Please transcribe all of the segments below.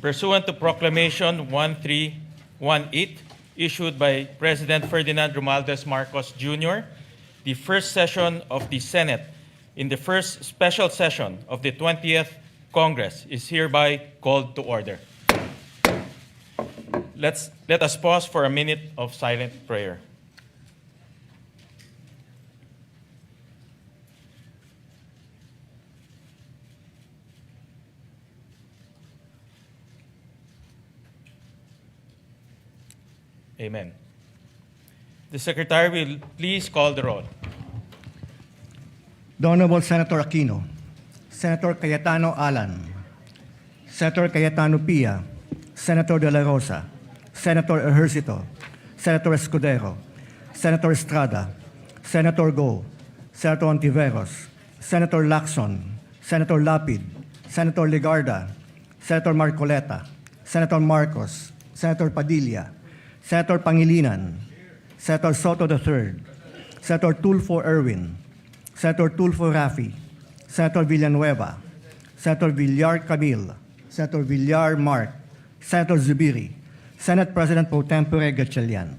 Pursuant to Proclamation 1318, issued by President Ferdinand Romualdez Marcos Jr., the first session of the Senate in the first special session of the 20th Congress is hereby called to order. Let us pause for a minute of silent prayer. Amen. The Secretary will please call the roll. The Honorable Senator Aquino, Senator Cayetano Alan, Senator Cayetano Pia, Senator De La Rosa, Senator Ejercito, Senator Escudero, Senator Estrada, Senator Go, Senator Ontiveros, Senator Lacson, Senator Lapid, Senator Ligarda, Senator Marcoleta, Senator Marcos, Senator Padilla, Senator Pangilinan, Senator Soto III, Senator Tulfo Erwin, Senator Tulfo Rafi, Senator Villanueva, Senator Villar Camille, Senator Villar Mark, Senator Zubiri, Senate President Pro Tempore Gatchalian.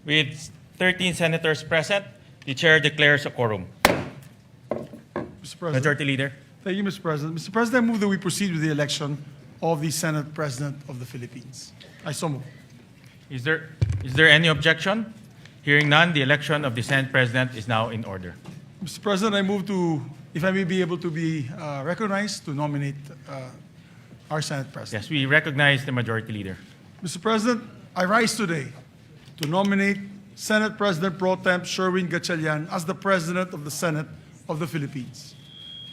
With 13 senators present, the Chair declares a quorum. Mr. President. Majority Leader. Thank you, Mr. President. Mr. President, I move that we proceed with the election of the Senate President of the Philippines. I so move. Is there any objection? Hearing none, the election of the Senate President is now in order. Mr. President, I move to, if I may be able to be recognized, to nominate our Senate President. Yes, we recognize the Majority Leader. Mr. President, I rise today to nominate Senate President Pro Temp Sherwin Gatchalian as the President of the Senate of the Philippines.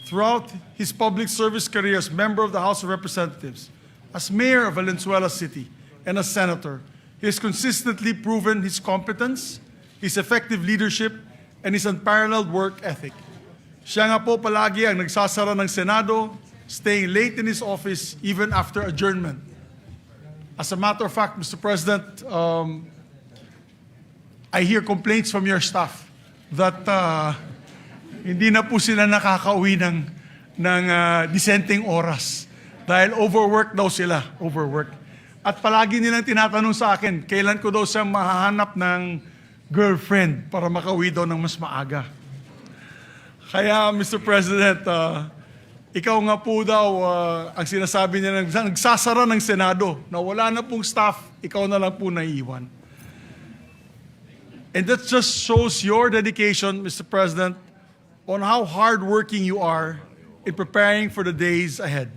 Throughout his public service career as member of the House of Representatives, as Mayor of Valenzuela City, and as Senator, he has consistently proven his competence, his effective leadership, and his unparalleled work ethic. Siya nga po palagi ang nagsasara ng Senado, staying late in his office even after adjournment. As a matter of fact, Mr. President, I hear complaints from your staff that hindi na po sila nakakauwi ng disenteng oras dahil overwork daw sila, overwork. At palagi nilang tinatanong sa akin, kailan ko daw siya mahahanap ng girlfriend para makauwi daw ng mas maaga. Kaya, Mr. President, ikaw nga po daw, ang sinasabi niya, nagsasara ng Senado, na wala na pong staff, ikaw na lang po naiiwan. And that just shows your dedication, Mr. President, on how hardworking you are in preparing for the days ahead.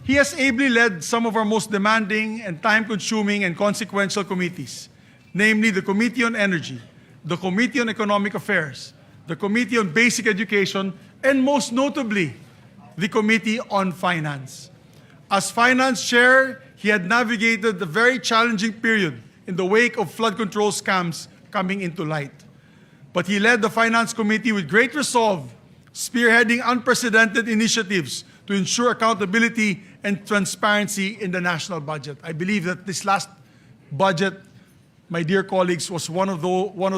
He has ably led some of our most demanding and time-consuming and consequential committees, namely the Committee on Energy, the Committee on Economic Affairs, the Committee on Basic Education, and most notably, the Committee on Finance. As Finance Chair, he had navigated the very challenging period in the wake of flood control scams coming into light. But he led the Finance Committee with great resolve, spearheading unprecedented initiatives to ensure accountability and transparency in the national budget. I believe that this last budget, my dear colleagues, was one of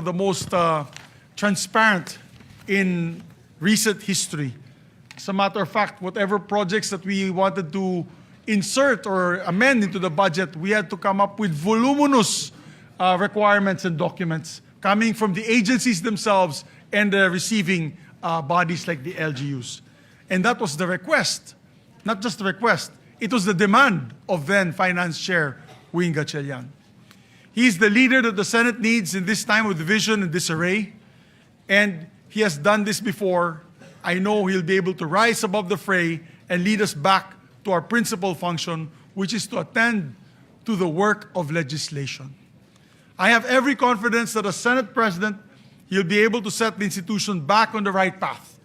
the most transparent in recent history. As a matter of fact, whatever projects that we wanted to insert or amend into the budget, we had to come up with voluminous requirements and documents coming from the agencies themselves and the receiving bodies like the LGUs. And that was the request, not just the request, it was the demand of then Finance Chair Wing Gatchalian. He is the leader that the Senate needs in this time of division and disarray, and he has done this before. I know he'll be able to rise above the fray and lead us back to our principal function, which is to attend to the work of legislation. I have every confidence that as Senate President, he'll be able to set the institution back on the right path,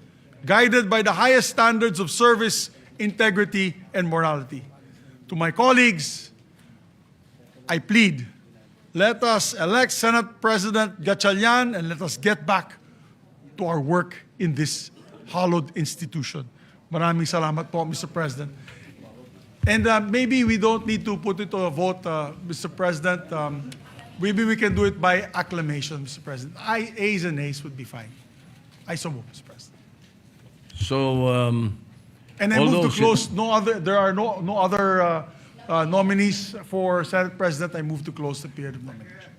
guided by the highest standards of service, integrity, and morality. To my colleagues, I plead, let us elect Senate President Gatchalian and let us get back to our work in this hallowed institution. Maraming salamat po, Mr. President. And maybe we don't need to put it to a vote, Mr. President. Maybe we can do it by acclamation, Mr. President. Ayes and nays would be fine. I so move, Mr. President. So, And I All move to those- close. There are no other nominees for Senate President. I move to close the period of nomination.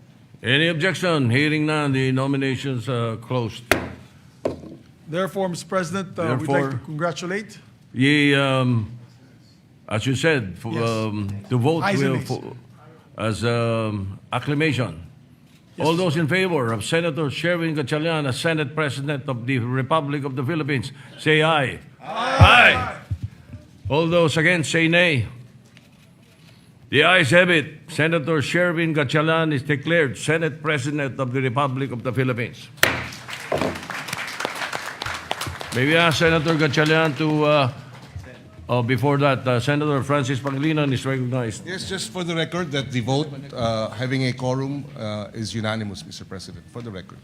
Any objection? Hearing none, the nominations are closed. Therefore, Mr. President, we'd like to Therefore- congratulate. Ye, as you said, Yes. to vote Ayes and will, nays. as acclamation. All those in favor of Senator Sherwin Gatchalian as Senate President of the Republic of the Philippines, say aye. Aye. All those against, say nay. The ayes have it. Senator Sherwin Gatchalian is declared Senate President of the Republic of the Philippines. May we ask Senator Gatchalian to, before that, Senator Francis Pangilinan is recognized. Yes, just for the record that the vote, having a quorum, is unanimous, Mr. President, for the record.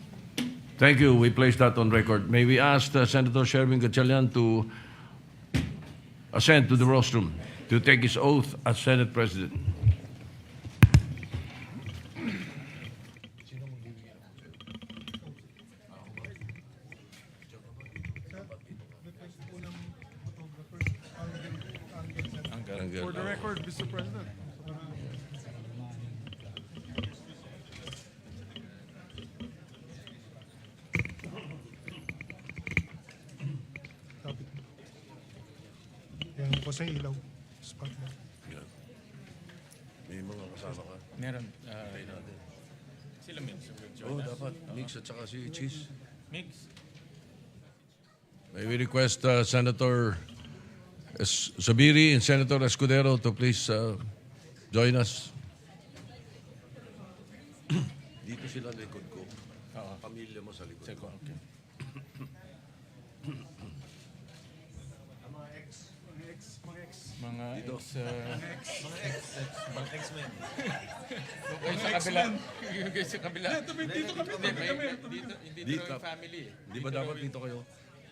Thank you. We place that on record. May we ask Senator Sherwin Gatchalian to ascend to the rostrum to take his oath as Senate President. For the record, Mr. President. Yan po sa ilaw. Spotlight. May mga kasama ka. Meron. Sila mix. Oo, dapat. Mix at saka si Cheese. Mix. May we request Senator Zubiri and Senator Escudero to please join us. Dito sila likod ko. Pamilya mo sa likod. Okay. Mga ex-men. Yung kayo sa kabila. Yung kayo sa kabila. Dito kami. Hindi dito yung family. Di ba dapat dito kayo?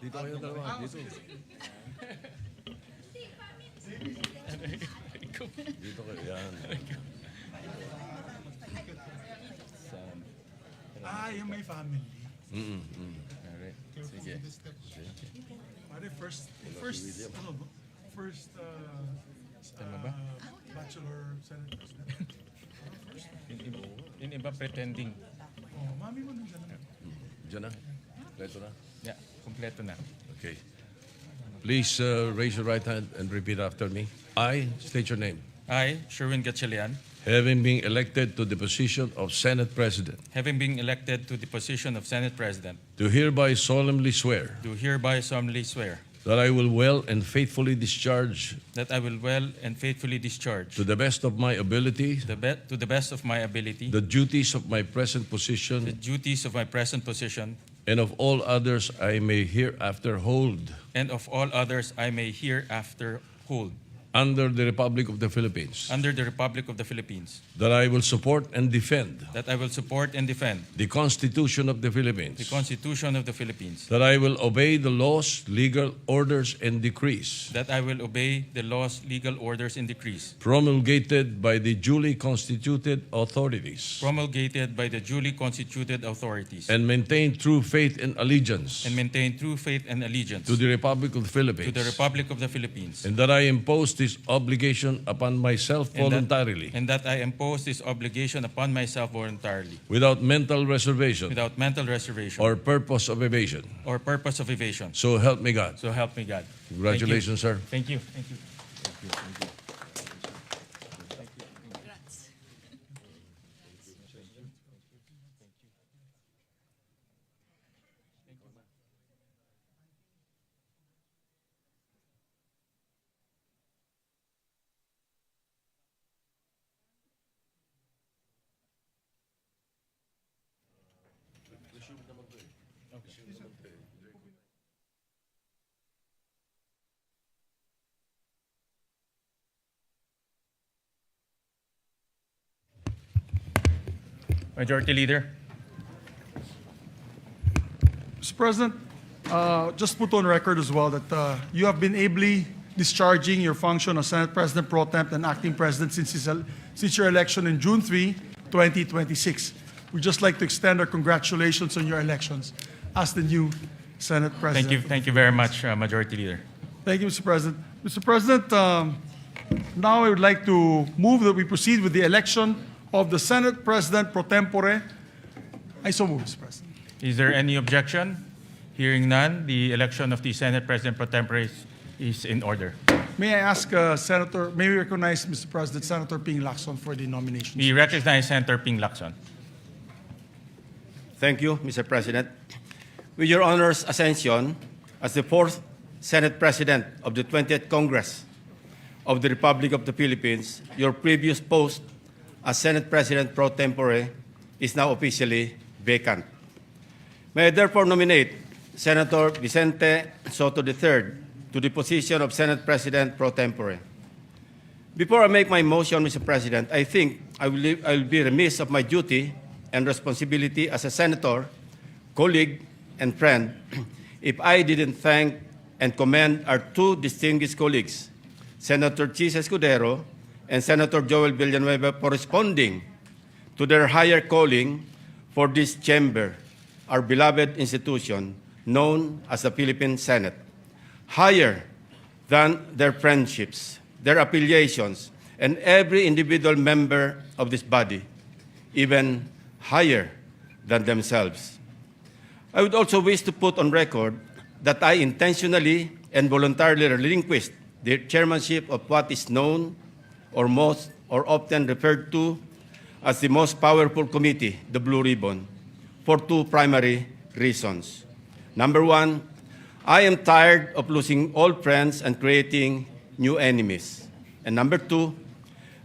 Dito kayo dalawa. Dito. Dito kayo. Yan. Yung may family. Alright. Sige. Pare, first, Tama ba? bachelor Senate President. Yung iba pretending. Oh, mami mo nandyan na. Diyan na. Leto na. Yeah, kompleto na. Okay. Please raise your right hand and repeat after me. I state your name. I, Sherwin Gatchalian, Having been elected to the position of Senate President, having been elected to the position of Senate President, do hereby solemnly swear do hereby solemnly swear that I will well and faithfully discharge that I will well and faithfully discharge to the best of my ability to the best of my ability the duties of my present the position duties of my present position and of all others I may hereafter hold and of all others I may hereafter hold under the Republic of the Philippines, under the Republic of the Philippines, that I will support and defend that I will support and defend the Constitution of the the Philippines, Constitution of the Philippines, that I will obey the laws, legal orders, and decrees that I will obey the laws, legal orders, and decrees promulgated by the duly constituted authorities, promulgated by the duly constituted authorities, and maintain true faith and allegiance and maintain true faith and allegiance to the Republic of the to Philippines, the Republic of the Philippines, and that I impose this obligation upon myself and that- voluntarily, and that I impose this obligation upon myself voluntarily, without mental reservation without mental reservation or purpose of evasion. or purpose of evasion. So help me God. So help me God. Congratulations, sir. Thank you. Thank you. Majority Leader. Mr. President, just put on record as well that you have been ably discharging your function as Senate President Pro Temp and Acting President since your election in June 3, 2026. We'd just like to extend our congratulations on your elections as the new Senate President. Thank you very much, Majority Leader. Thank you, Mr. President. Mr. President, now I would like to move that we proceed with the election of the Senate President pro tempore. I so move, Mr. President. Is there any objection? Hearing none, the election of the Senate President pro tempore is in order. May I ask may we recognize, Mr. President, Senator Ping Lacson for the nomination. We recognize Senator Ping Lacson. Thank you, Mr. President. With your Honor's ascension as the fourth Senate President of the 20th Congress of the Republic of the Philippines, your previous post as Senate President pro tempore is now officially vacant. May I therefore nominate Senator Vicente Soto III to the position of Senate President pro tempore. Before I make my motion, Mr. President, I think I will be remiss of my duty and responsibility as a senator, colleague, and friend if I didn't thank and commend our two distinguished colleagues, Senator Chis Escudero and Senator Joel Villanueva, for responding to their higher calling for this chamber, our beloved institution known as the Philippine Senate, higher than their friendships, their affiliations, and every individual member of this body, even higher than themselves. I would also wish to put on record that I intentionally and voluntarily relinquished the chairmanship of what is known or most or often referred to as the most powerful committee, the Blue Ribbon, for two primary reasons. Number one, I am tired of losing old friends and creating new enemies. And number two,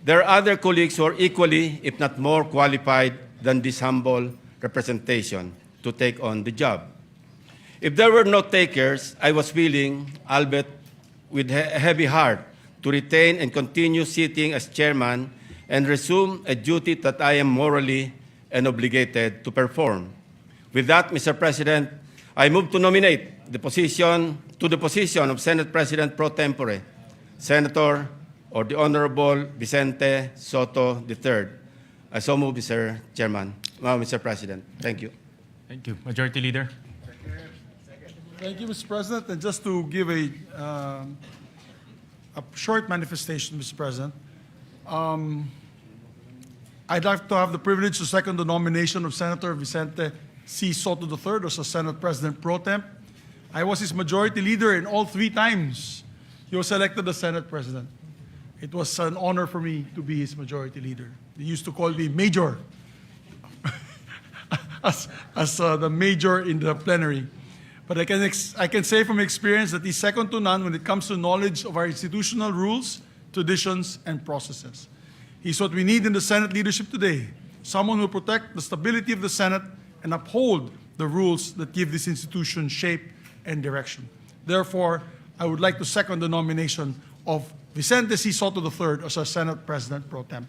there are other colleagues who are equally, if not more, qualified than this humble representation to take on the job. If there were no takers, I was willing, albeit with a heavy heart, to retain and continue sitting as chairman and resume a duty that I am morally and obligated to perform. With that, Mr. President, I move to nominate the position of Senate President pro tempore, Senator or the Honorable Vicente Soto III. I so move, Mr. Chairman. Mr. President. Thank you. Thank you. Majority Leader. Thank you, Mr. President. And just to give a short manifestation, Mr. President, I'd like to have the privilege to second the nomination of Senator Vicente C. Soto III as a Senate President pro temp. I was his majority leader in all three times he was elected as Senate President. It was an honor for me to be his majority leader. They used to call me Major, as the major in the plenary. But I can say from experience that he's second to none when it comes to knowledge of our institutional rules, traditions, and processes. He's what we need in the Senate leadership today, someone who will protect the stability of the Senate and uphold the rules that give this institution shape and direction. Therefore, I would like to second the nomination of Vicente C. Soto III as our Senate President pro temp.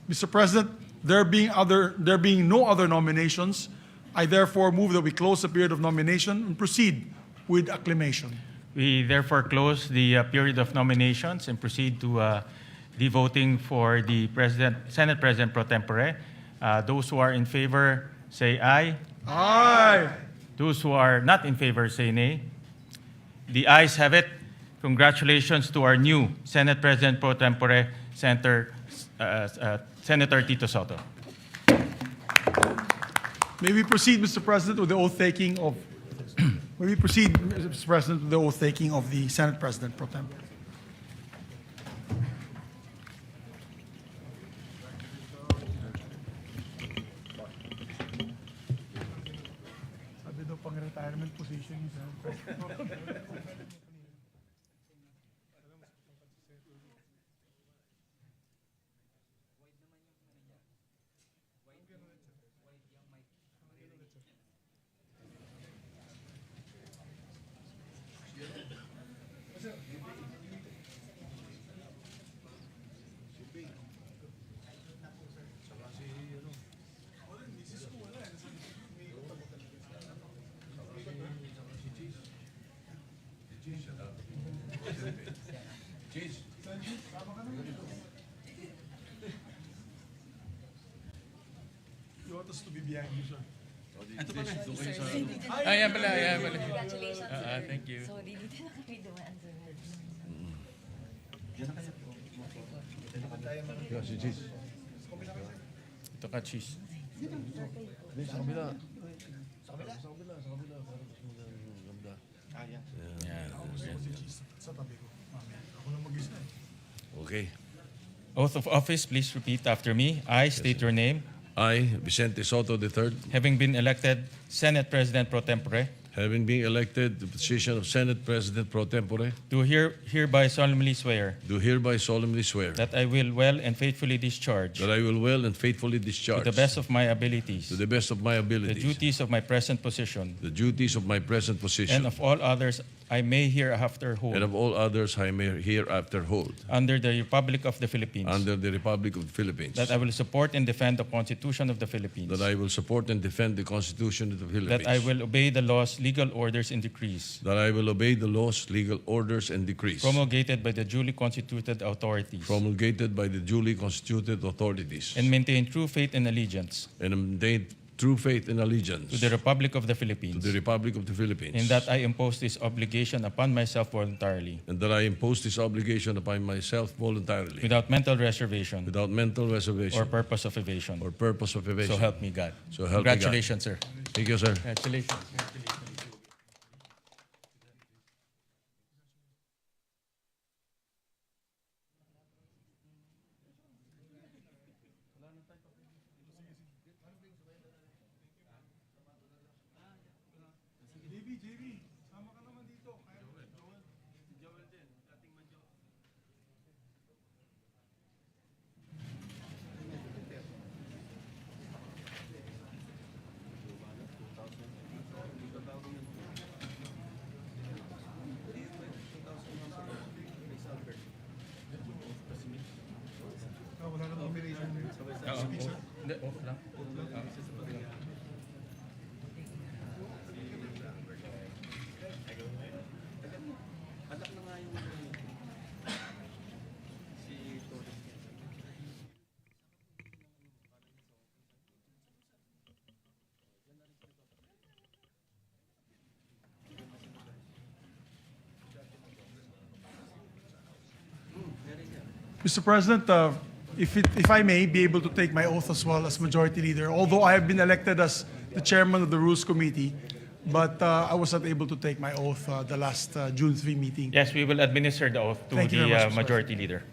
Mr. President, there being no other nominations, I therefore move that we close the period of nomination and proceed with acclamation. We therefore close the period of nominations and proceed to the voting for the Senate President pro tempore. Those who are in favor say aye. Aye. Those who are not in favor say nay. The ayes have it. Congratulations to our new Senate President pro tempore, Senator Tito Soto. May we proceed, Mr. President, with the oath-taking of the Senate President pro tempore. Sabi daw pang-retirement position ni Senate President. You want us to be behind you, sir? Ayan pala. Congratulations. Thank you. Sorry, dito na kami dumaan, sir. Ito ka, cheese. Sa kabila. Sa tabi ko. Mamaya. Ako na mag-isa eh. Okay. Oath of office, please repeat after me. I state your name. I, Vicente Soto III, Having been elected Senate President pro tempore, having been elected to the position of Senate President pro tempore, do hereby solemnly swear do hereby solemnly swear that I will well and faithfully discharge, that I will well and faithfully to discharge, the best of my abilities, to the best of my the abilities, duties of my present position, the duties of my present position, and of all others I may hereafter and hold of all others I may hereafter hold, under the Republic of the Philippines, under the Republic of the Philippines, that I will support and defend the Constitution of the Philippines, that I will support and defend the Constitution of the Philippines, that I will obey the laws, legal orders, and decrees that I will obey the laws, legal orders, and decrees promulgated by the duly constituted authorities, promulgated by the duly constituted authorities, and maintain true faith and allegiance and maintain true faith and allegiance to the Republic of the to Philippines, the Republic of the Philippines, and that I impose this obligation upon myself voluntarily, and that I impose this obligation upon myself voluntarily, without mental reservation without mental reservation or purpose of evasion. or purpose of evasion. So help me God. So help me God. Congratulations, sir. Thank you, sir. Congratulations. Wala na combination. Hindi, off lang. Mr. President, if I may be able to take my oath as well as Majority Leader, although I have been elected as the Chairman of the Rules Committee, but I was not able to take my oath the last June 3 meeting. Yes, we will administer the oath to Thank you the very much, Mr. Majority Leader.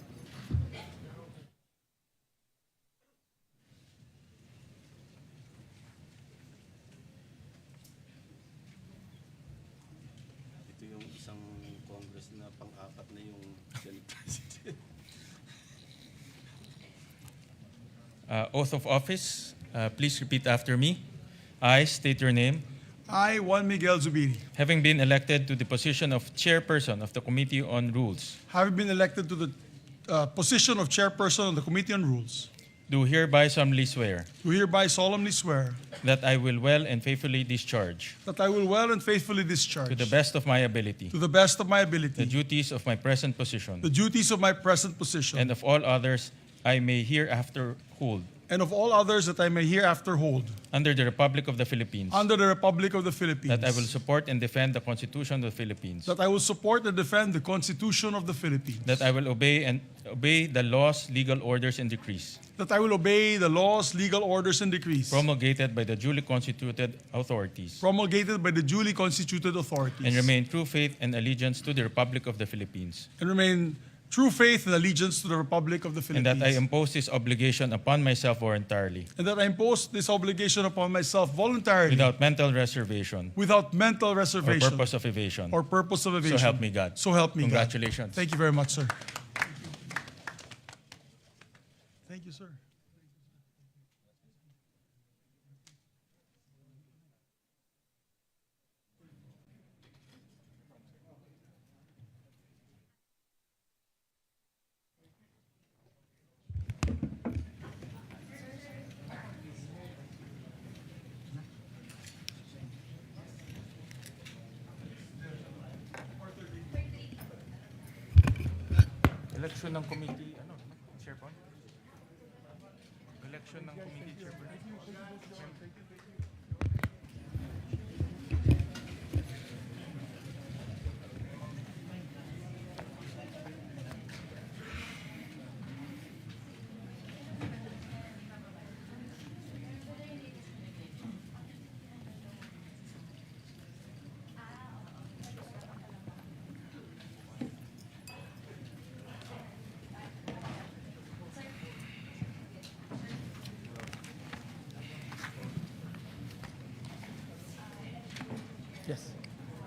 Ito yung isang Congress na pang-apat na yung Senate President. Oath of office, please repeat after me. I state your name. I, Juan Miguel Zubiri, Having been elected to the position of Chairperson of the Committee on Rules, having been elected to the position of Chairperson of the Committee on Rules, do hereby solemnly swear do hereby solemnly swear that I will well and faithfully discharge, that I will well and faithfully discharge, to the best of my ability, to the best of my the ability, duties of my present position, the duties of my present position, and of all others I may hereafter hold, and of all others that I may hereafter hold, under the Republic of the Philippines, under the Republic of the Philippines, that I will support and defend the Constitution of the Philippines, that I will support and defend the Constitution of the Philippines, that I will obey the laws, legal orders, and decrees that I will obey the laws, legal orders, and decrees promulgated by the duly constituted authorities, promulgated by the duly constituted authorities, and remain true faith and allegiance to the Republic of the Philippines, and remain true faith and allegiance to the Republic of the and Philippines, that I impose this obligation upon myself voluntarily, and that I impose this obligation upon myself voluntarily, without mental reservation without mental or reservation purpose of evasion. or purpose of evasion. So help me God. So help me God. Congratulations. Thank you very much, sir. Thank you, sir. Election ng committee, chairperson? Election ng committee chairperson.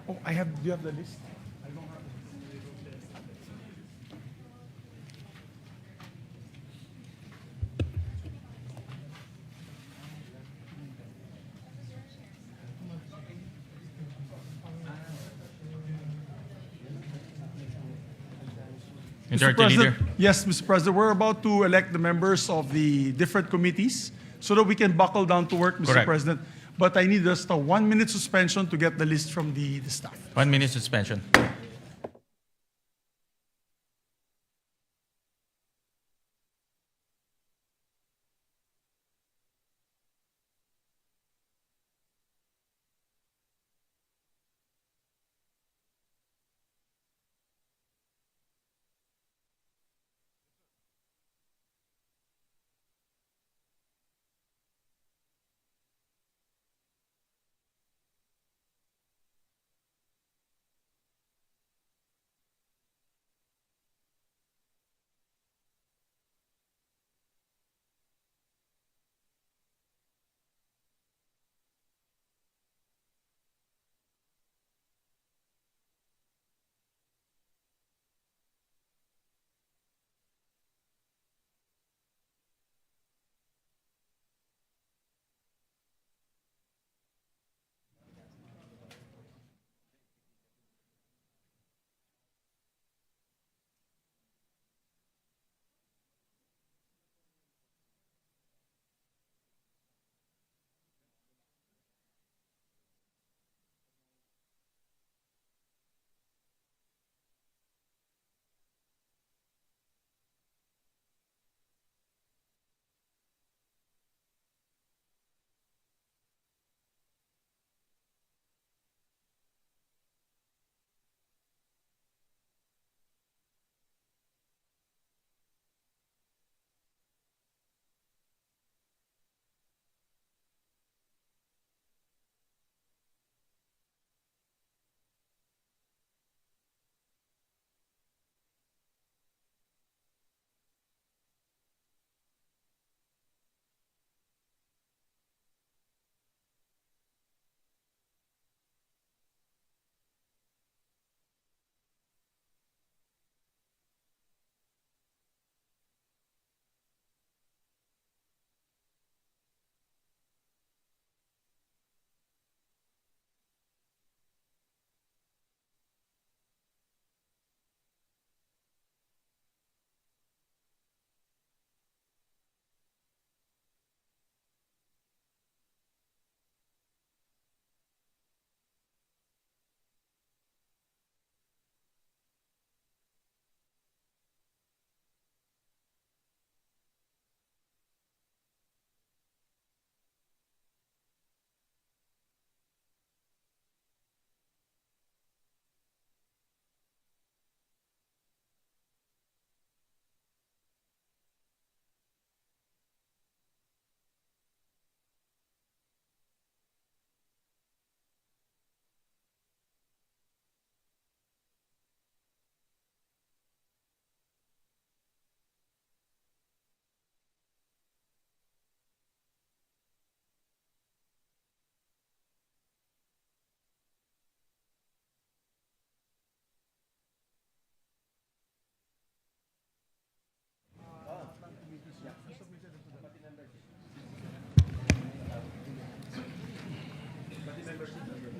Oh, do you have the list? Majority Leader. Yes, Mr. President, we're about to elect the members of the different committees so that we can buckle down to work, Mr. Correct. President. But I need just a 1 minute suspension to get the list from the staff. 1 minute suspension.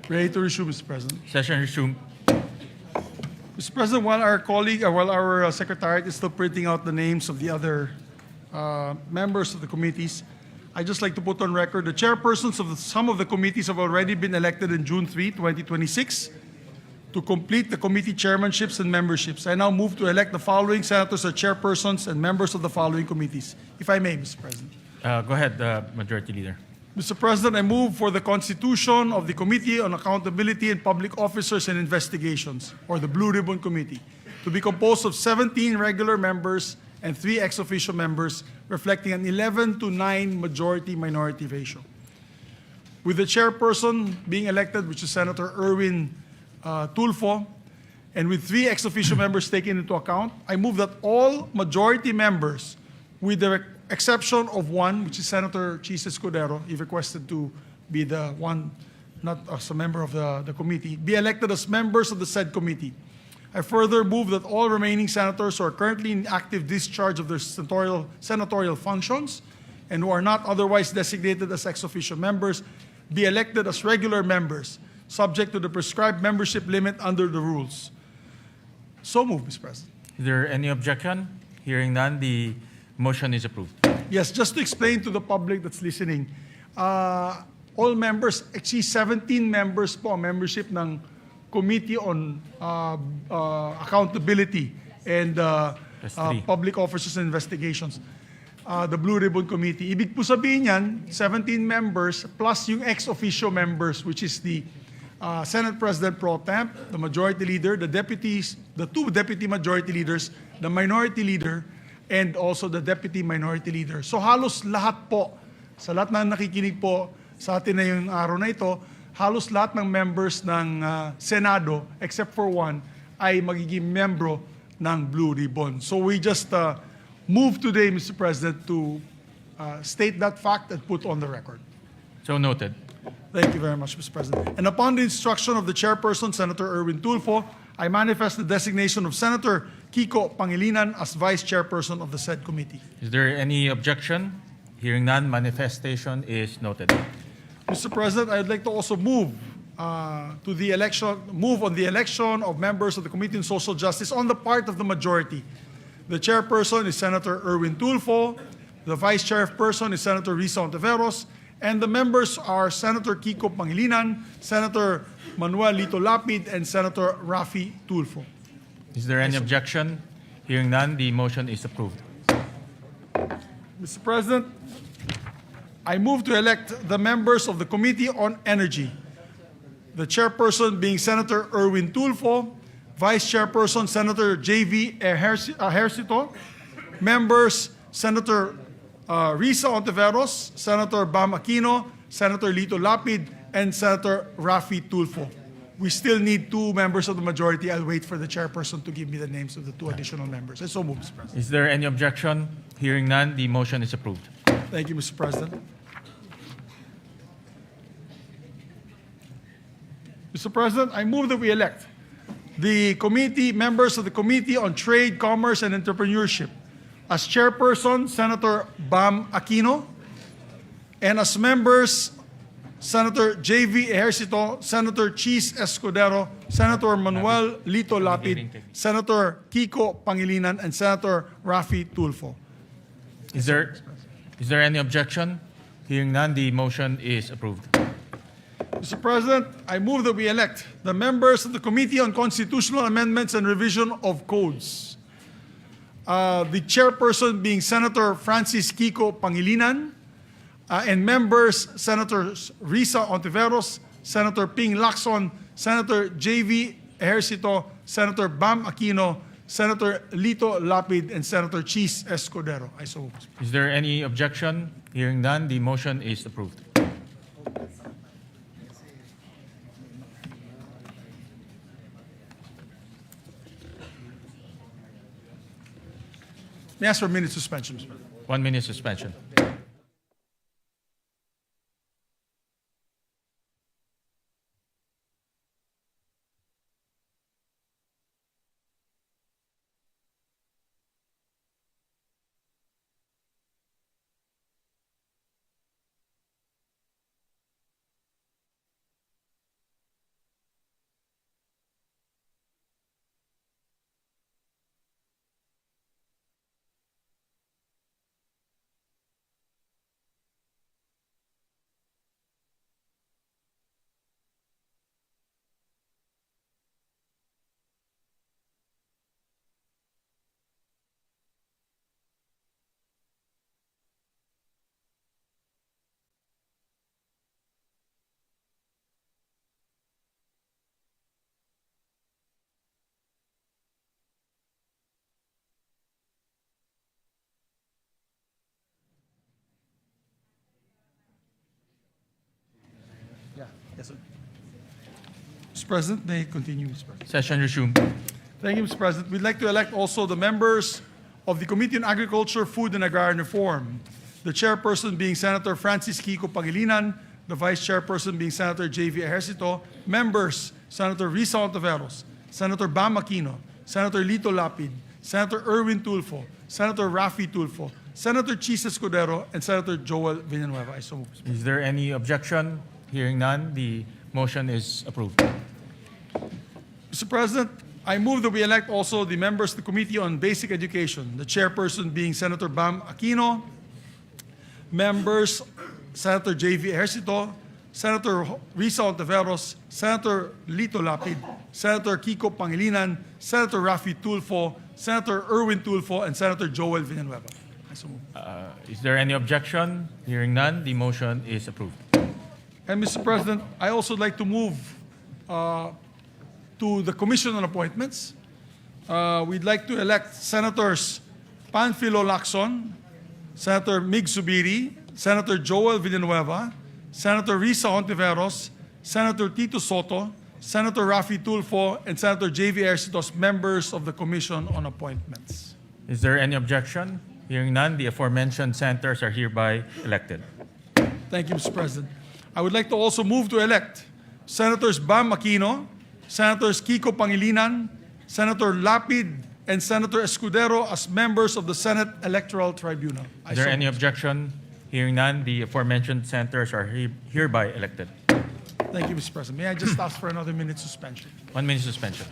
Ready to resume, Mr. President. Session resumed. Mr. President, while our secretariat is still printing out the names of the other members of the committees, I'd just like to put on record the chairpersons of some of the committees have already been elected in June 3, 2026 to complete the committee chairmanships and memberships. I now move to elect the following senators as chairpersons and members of the following committees. If I may, Mr. President. Go ahead, Majority Leader. Mr. President, I move for the constitution of the Committee on Accountability and Public Officers and Investigations, or the Blue Ribbon Committee, to be composed of 17 regular members and 3 ex officio members, reflecting an 11-9 majority-minority ratio. With the chairperson being elected, which is Senator Erwin Tulfo, and with 3 ex officio members taken into account, I move that all majority members, with the exception of one, which is Senator Chis Escudero, he requested to be the one not as a member of the committee, be elected as members of the said committee. I further move that all remaining senators who are currently in active discharge of their senatorial functions and who are not otherwise designated as ex officio members be elected as regular members, subject to the prescribed membership limit under the rules. So moved, Mr. President. Is there any objection? Hearing none, the motion is approved. Yes, just to explain to the public that's listening, all members, actually 17 members po ang membership ng Committee on Accountability and That's three. Public Officers and Investigations, the Blue Ribbon Committee. Ibig po sabihin yan, 17 members plus yung ex-officio members, which is the Senate President Pro Temp, the Majority Leader, the deputies, the two Deputy Majority Leaders, the Minority Leader, and also the Deputy Minority Leader. So halos lahat po, sa lahat na nakikinig po sa atin na yung araw na ito, halos lahat ng members ng Senado, except for one, ay magiging membro ng Blue Ribbon. So we just move today, Mr. President, to state that fact and put on the record. So noted. Thank you very much, Mr. President. And upon the instruction of the chairperson, Senator Erwin Tulfo, I manifest the designation of Senator Kiko Pangilinan as vice chairperson of the said committee. Is there any objection? Hearing none, manifestation is noted. Mr. President, I'd like to also move on the election of members of the Committee on Social Justice on the part of the majority. The chairperson is Senator Erwin Tulfo. The vice chairperson is Senator Risa Ontiveros. And the members are Senator Kiko Pangilinan, Senator Manuel Lito Lapid, and Senator Rafi Tulfo. Is there any objection? Hearing none, the motion is approved. Mr. President, I move to elect the members of the Committee on Energy. The chairperson being Senator Erwin Tulfo, vice chairperson Senator J.V. Ejercito, members Senator Risa Ontiveros, Senator Bam Aquino, Senator Lito Lapid, and Senator Rafi Tulfo. We still need two members of the majority. I'll wait for the chairperson to give me the names of the two additional members. And so move, Mr. President. Is there any objection? Hearing none, the motion is approved. Thank you, Mr. President. Mr. President, I move that we elect the committee members of the Committee on Trade, Commerce, and Entrepreneurship. As chairperson, Senator Bam Aquino, and as members, Senator J.V. Ejercito, Senator Cheese Escudero, Senator Manuel Lito Lapid, Senator Kiko Pangilinan, and Senator Rafi Tulfo. Is there any objection? Hearing none, the motion is approved. Mr. President, I move that we elect the members of the Committee on Constitutional Amendments and Revision of Codes. The chairperson being Senator Francis Kiko Pangilinan, and members Senators Risa Ontiveros, Senator Ping Lacson, Senator J.V. Ejercito, Senator Bam Aquino, Senator Lito Lapid, and Senator Cheese Escudero. I so move. Is there any objection? Hearing none, the motion is approved. May I ask for a minute suspension, Mr. President? 1 minute suspension. Yes, sir. Mr. President, may I continue, Mr. President? Session resumed. Thank you, Mr. President. We'd like to elect also the members of the Committee on Agriculture, Food, and Agrarian Reform. The chairperson being Senator Francis Kiko Pangilinan, the Vice Chairperson being Senator J.V. Ejercito, members Senator Risa Ontiveros, Senator Bam Aquino, Senator Lito Lapid, Senator Erwin Tulfo, Senator Raffy Tulfo, Senator Chis Escudero, and Senator Joel Villanueva. I so move. Is there any objection? Hearing none, the motion is approved. Mr. President, I move that we elect also the members of the Committee on Basic Education, the chairperson being Senator Bam Aquino, members Senator J.V. Ejercito, Senator Risa Ontiveros, Senator Lito Lapid, Senator Kiko Pangilinan, Senator Raffy Tulfo, Senator Erwin Tulfo, and Senator Joel Villanueva. I so move. Is there any objection? Hearing none, the motion is approved. And Mr. President, I also like to move to the Commission on Appointments. We'd like to elect Senators Panfilo Lacson, Senator Mig Zubiri, Senator Joel Villanueva, Senator Risa Ontiveros, Senator Tito Soto, Senator Raffy Tulfo, and Senator J.V. Ejercito as members of the Commission on Appointments. Is there any objection? Hearing none, the aforementioned senators are hereby elected. Thank you, Mr. President. I would like to also move to elect Senators Bam Aquino, Senators Kiko Pangilinan, Senator Lapid, and Senator Escudero as members of the Senate Electoral Tribunal. Is there any objection? Hearing none, the aforementioned senators are hereby elected. Thank you, Mr. President. May I just ask for another minute suspension? 1 minute suspension.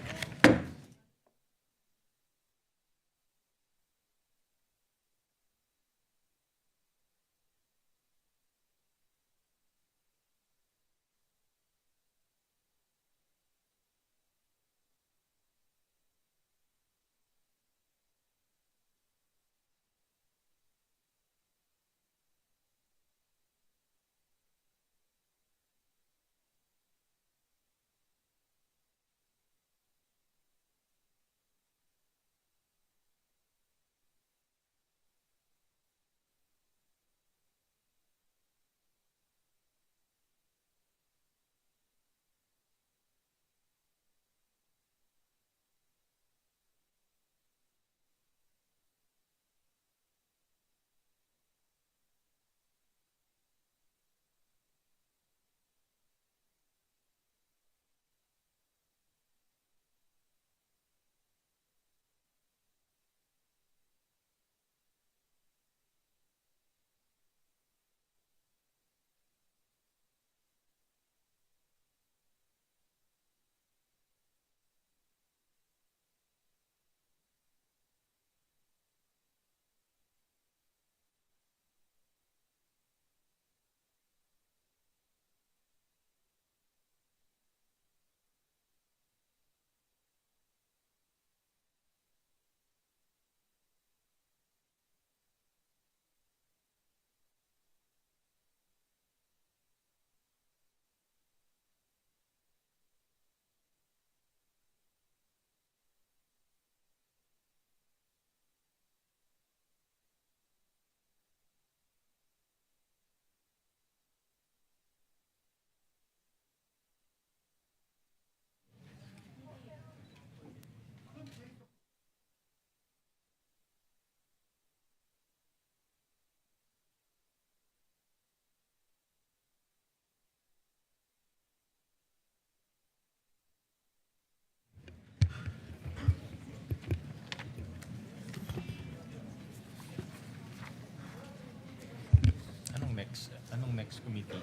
Anong next committee?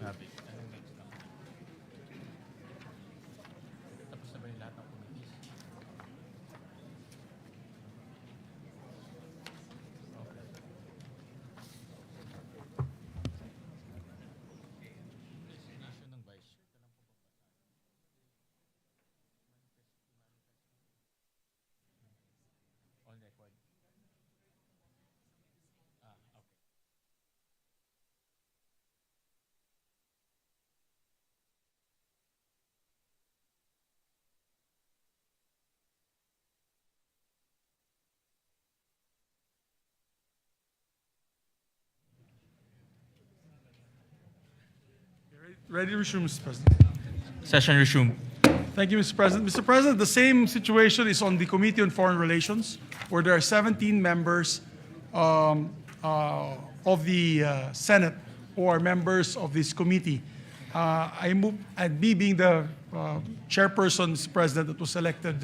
Anong next? Tapos na ba yung lahat ng committees? Okay. Resignation ng vice chair. On record. Okay. Ready to resume, Mr. President. Session resumed. Thank you, Mr. President. Mr. President, the same situation is on the Committee on Foreign Relations, where there are 17 members of the Senate who are members of this committee. I move, and me being the chairperson, Mr. President, that was elected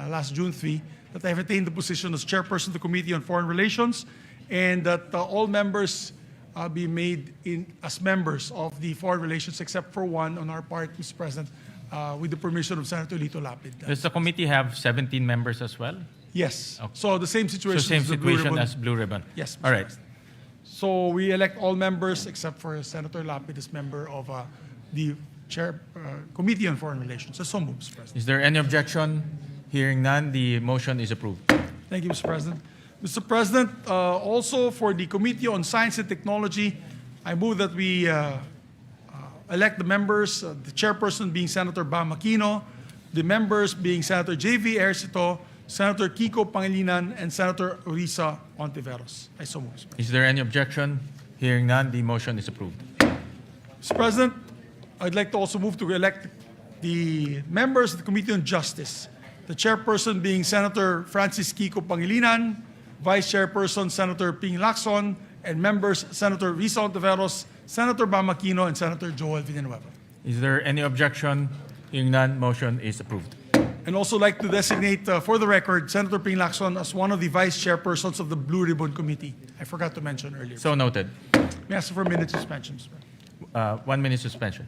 last June 3, that I have attained the position as chairperson of the Committee on Foreign Relations, and that all members be made as members of the Foreign Relations, except for one on our part, Mr. President, with the permission of Senator Lito Lapid. Does the committee have 17 members as well? Yes. Okay. So the same situation So same as the Blue situation Ribbon. as Blue Ribbon? Yes, Mr. All right. President. So we elect all members except for Senator Lapid as member of the Committee on Foreign Relations. So moved, Mr. President. Is there any objection? Hearing none, the motion is approved. Thank you, Mr. President. Mr. President, also for the Committee on Science and Technology, I move that we elect the members, the chairperson being Senator Bam Aquino, the members being Senator J.V. Ejercito, Senator Kiko Pangilinan, and Senator Orisa Ontiveros. I so move, Mr. President. Is there any objection? Hearing none, the motion is approved. Mr. President, I'd like to also move to elect the members of the Committee on Justice, the chairperson being Senator Francis Kiko Pangilinan, Vice Chairperson Senator Ping Lacson, and members Senator Risa Ontiveros, Senator Bam Aquino, and Senator Joel Villanueva. Is there any objection? Hearing none, motion is approved. And also like to designate, for the record, Senator Ping Lacson as one of the vice chairpersons of the Blue Ribbon Committee. I forgot to mention earlier. So noted. May I ask for a minute suspension, Mr. President? 1 minute suspension.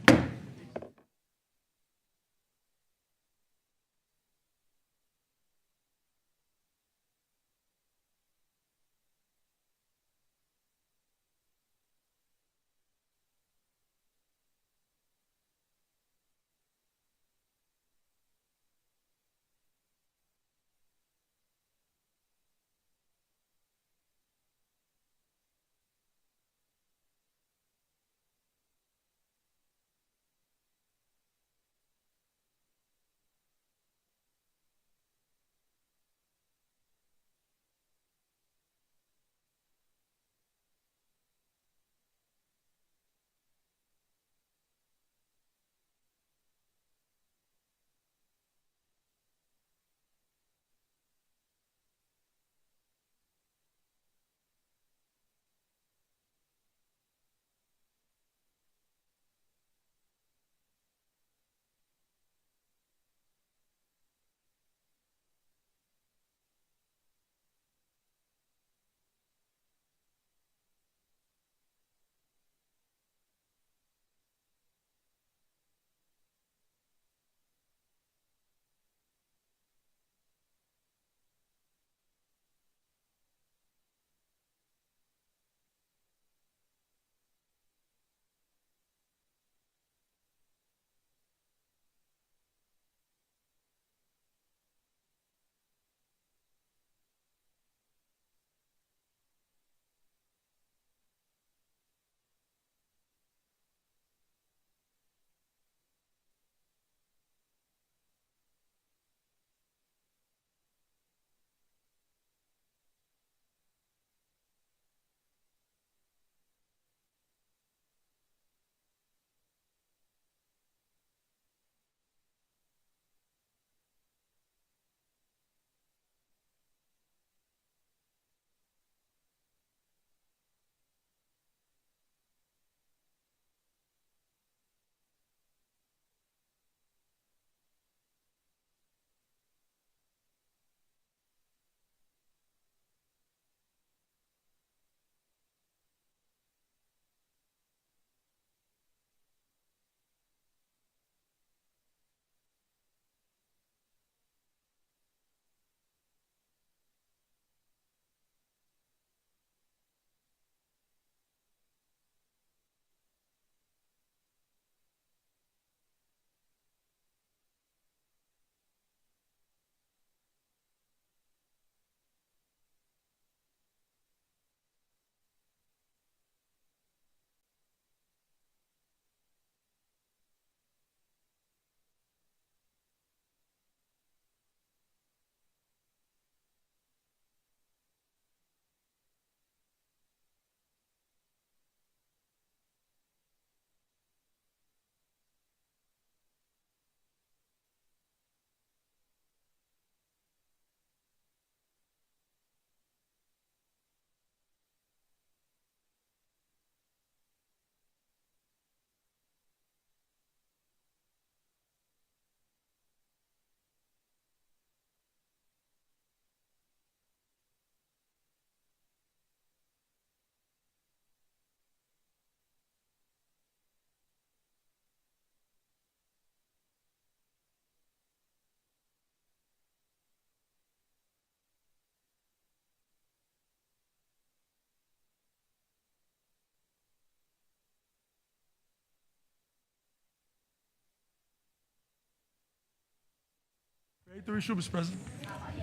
Ready to resume, Mr. President?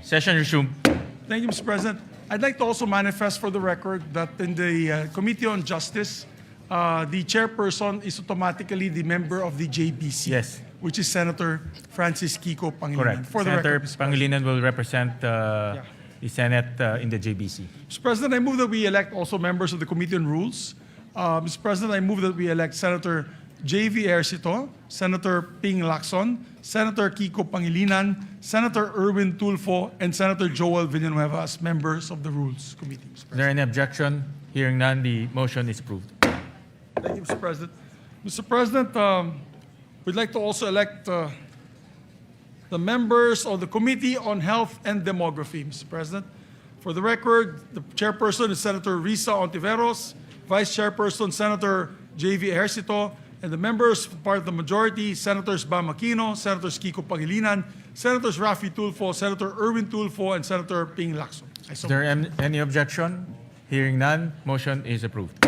Session resumed. Thank you, Mr. President. I'd like to also manifest for the record that in the Committee on Justice, the chairperson is automatically the member of the JBC. Yes. Which is Senator Francis Kiko Pangilinan. Correct. For the Senator record, Mr. President. Pangilinan will represent the Senate in the JBC. Mr. President, I move that we elect also members of the Committee on Rules. Mr. President, I move that we elect Senator J.V. Ercito, Senator Ping Lacson, Senator Kiko Pangilinan, Senator Erwin Tulfo, and Senator Joel Villanueva as members of the Rules Committee. Mr. Is President. there any objection? Hearing none, the motion is approved. Thank you, Mr. President. Mr. President, we'd like to also elect the members of the Committee on Health and Demography, Mr. President. For the record, the chairperson is Senator Risa Ontiveros, Vice Chairperson Senator J.V. Ejercito, and the members, part of the majority, Senators Bam Aquino, Senators Kiko Pangilinan, Senators Rafi Tulfo, Senator Erwin Tulfo, and Senator Ping Lacson. Is there any objection? Hearing none, motion is approved.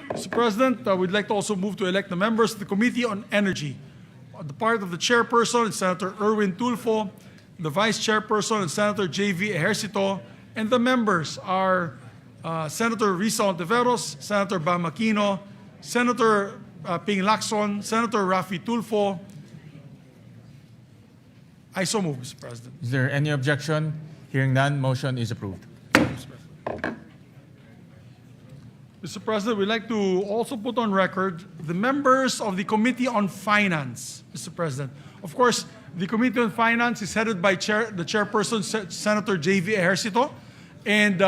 Mr. President, we'd like to also move to elect the members of the Committee on Energy. The part of the chairperson is Senator Erwin Tulfo, the vice chairperson is Senator J.V. Ejercito, and the members are Senator Risa Ontiveros, Senator Bam Aquino, Senator Ping Lacson, Senator Rafi Tulfo. I so move, Mr. President. Is there any objection? Hearing none, motion is approved. Mr. President, we'd like to also put on record the members of the Committee on Finance, Mr. President. Of course, the Committee on Finance is headed by the chairperson, Senator J.V. Ejercito. And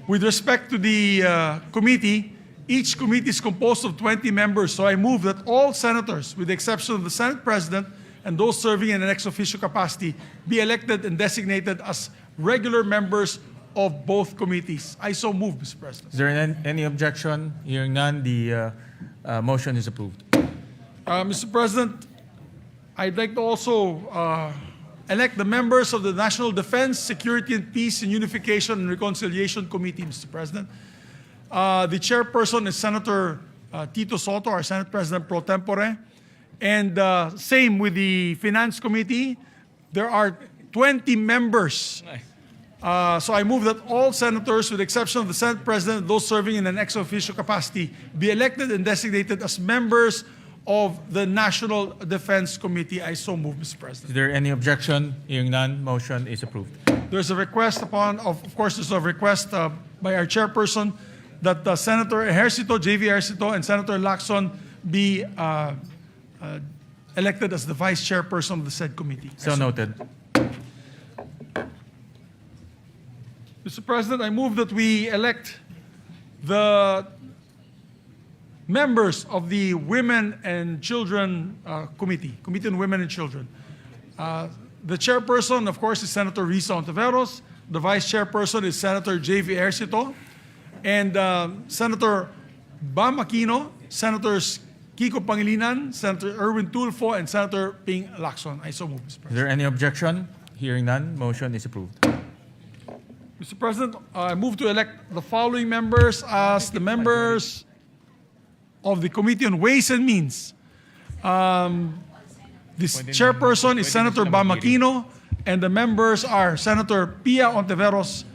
with respect to the committee, each committee is composed of 20 members. So I move that all senators, with the exception of the Senate President and those serving in an ex officio capacity, be elected and designated as regular members of both committees. I so move, Mr. President. Is there any objection? Hearing none, the motion is approved. Mr. President, I'd like to also elect the members of the National Defense, Security and Peace and Unification and Reconciliation Committee, Mr. President. The chairperson is Senator Tito Soto, our Senate President pro tempore. And same with the Finance Committee. There are 20 members. So I move that all senators, with the exception of the Senate President and those serving in an ex officio capacity, be elected and designated as members of the National Defense Committee. I so move, Mr. President. Is there any objection? Hearing none, motion is approved. There's a request of course, there's a request by our chairperson that Senator Ejercito, J.V. Ejercito, and Senator Lacson be elected as the vice chairperson of the said committee. So noted. Mr. President, I move that we elect the members of the Women and Children Committee, Committee on Women and Children. The chairperson, of course, is Senator Risa Ontiveros. The vice chairperson is Senator J.V. Ejercito. And Senator Bam Aquino, Senators Kiko Pangilinan, Senator Erwin Tulfo, and Senator Ping Lacson. I so move, Mr. President. Is there any objection? Hearing none, motion is approved. Mr. President, I move to elect the following members as the members of the Committee on Ways and Means. This chairperson is Senator Bam Aquino, and the members are Senator Pia Ontiveros,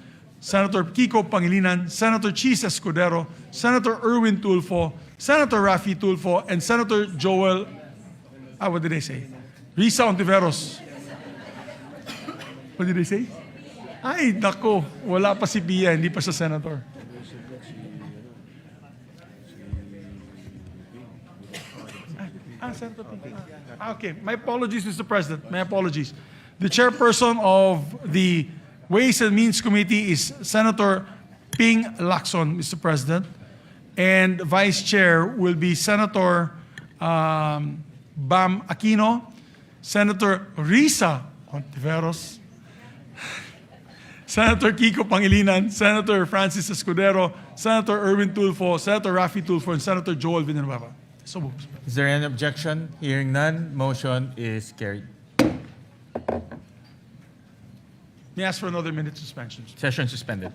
Senator Kiko Pangilinan, Senator Chis Escudero, Senator Erwin Tulfo, Senator Rafi Tulfo, and Senator Joel, what did I say? Risa Ontiveros. What did I say? Ay, nako, wala pa si Pia, hindi pa siya senator. Senator Pia. Okay, my apologies, Mr. President. My apologies. The chairperson of the Ways and Means Committee is Senator Ping Lacson, Mr. President. And vice chair will be Senator Bam Aquino, Senator Risa Ontiveros, Senator Kiko Pangilinan, Senator Francis Escudero, Senator Erwin Tulfo, Senator Rafi Tulfo, and Senator Joel Villanueva. So moved. Is there any objection? Hearing none, motion is carried. May I ask for another minute suspension? Session suspended.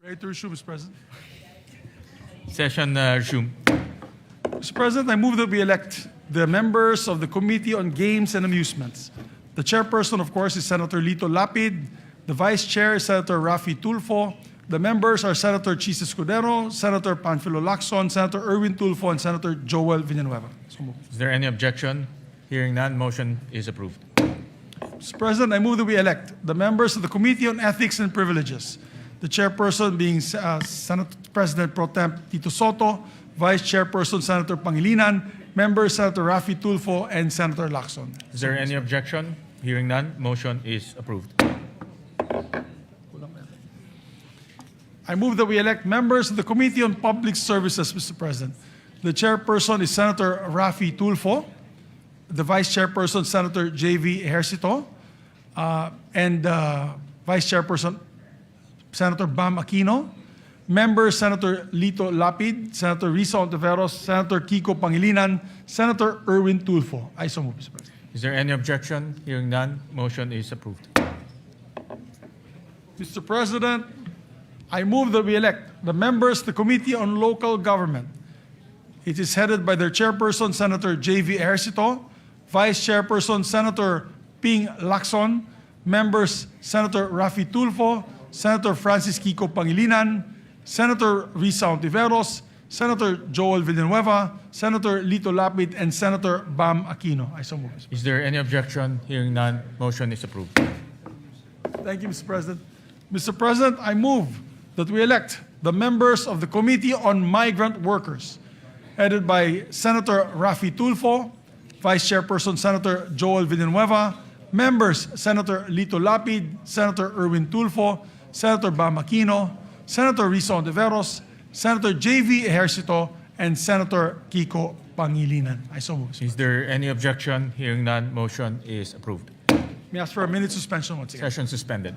Ready to resume, Mr. President. Session resumed. Mr. President, I move that we elect the members of the Committee on Games and Amusements. The chairperson, of course, is Senator Lito Lapid. The vice chair is Senator Raffy Tulfo. The members are Senator Chis Escudero, Senator Panfilo Lacson, Senator Erwin Tulfo, and Senator Joel Villanueva. So moved. Is there any objection? Hearing none, motion is approved. Mr. President, I move that we elect the members of the Committee on Ethics and Privileges. The chairperson being Senate President Pro Temp Tito Soto, Vice Chairperson Senator Pangilinan, members Senator Raffy Tulfo, and Senator Lacson. Is there any objection? Hearing none, motion is approved. I move that we elect members of the Committee on Public Services, Mr. President. The chairperson is Senator Raffy Tulfo, the vice chairperson, Senator J.V. Ejercito, and vice chairperson, Senator Bam Aquino. Members, Senator Lito Lapid, Senator Risa Ontiveros, Senator Kiko Pangilinan, Senator Erwin Tulfo. I so move, Mr. President. Is there any objection? Hearing none, motion is approved. Mr. President, I move that we elect the members of the Committee on Local Government. It is headed by their chairperson, Senator J.V. Ejercito, vice chairperson, Senator Ping Lacson, members, Senator Raffy Tulfo, Senator Francis Kiko Pangilinan, Senator Risa Ontiveros, Senator Joel Villanueva, Senator Lito Lapid, and Senator Bam Aquino. I so move. Is there any objection? Hearing none, motion is approved. Thank you, Mr. President. Mr. President, I move that we elect the members of the Committee on Migrant Workers, headed by Senator Raffy Tulfo, Vice Chairperson Senator Joel Villanueva, members Senator Lito Lapid, Senator Erwin Tulfo, Senator Bam Aquino, Senator Risa Ontiveros, Senator J.V. Ejercito, and Senator Kiko Pangilinan. I so move. Is there any objection? Hearing none, motion is approved. May I ask for a minute suspension once again. Session suspended.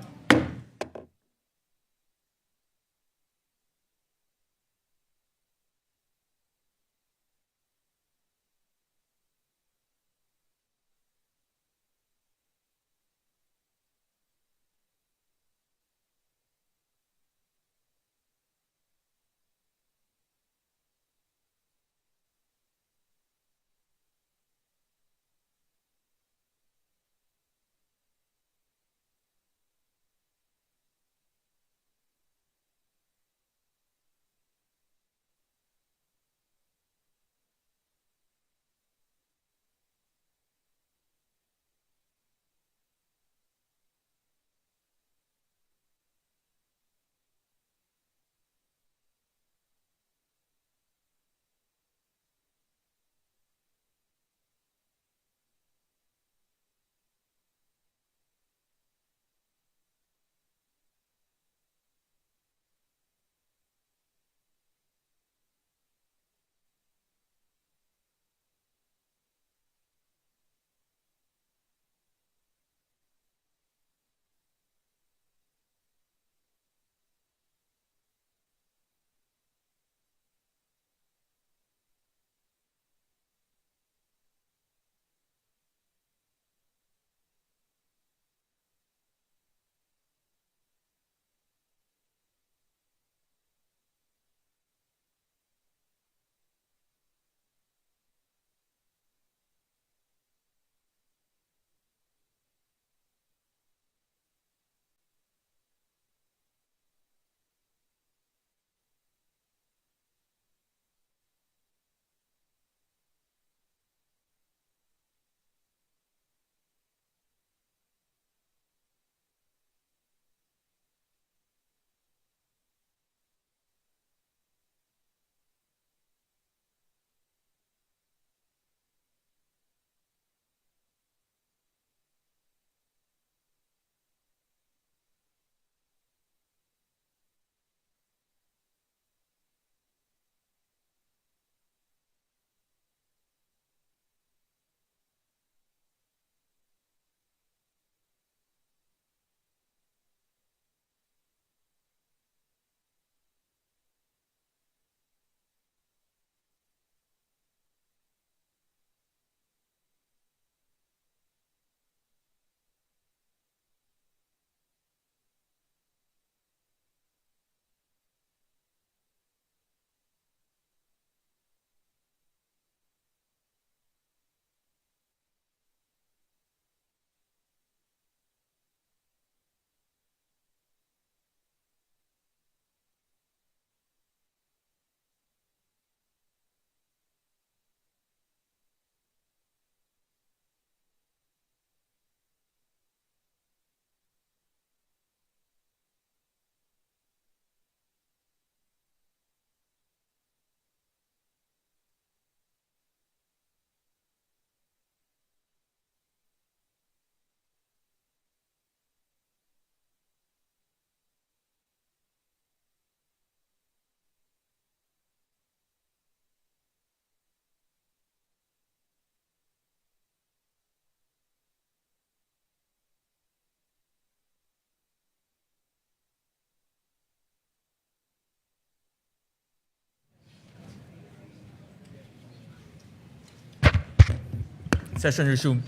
Session resumed.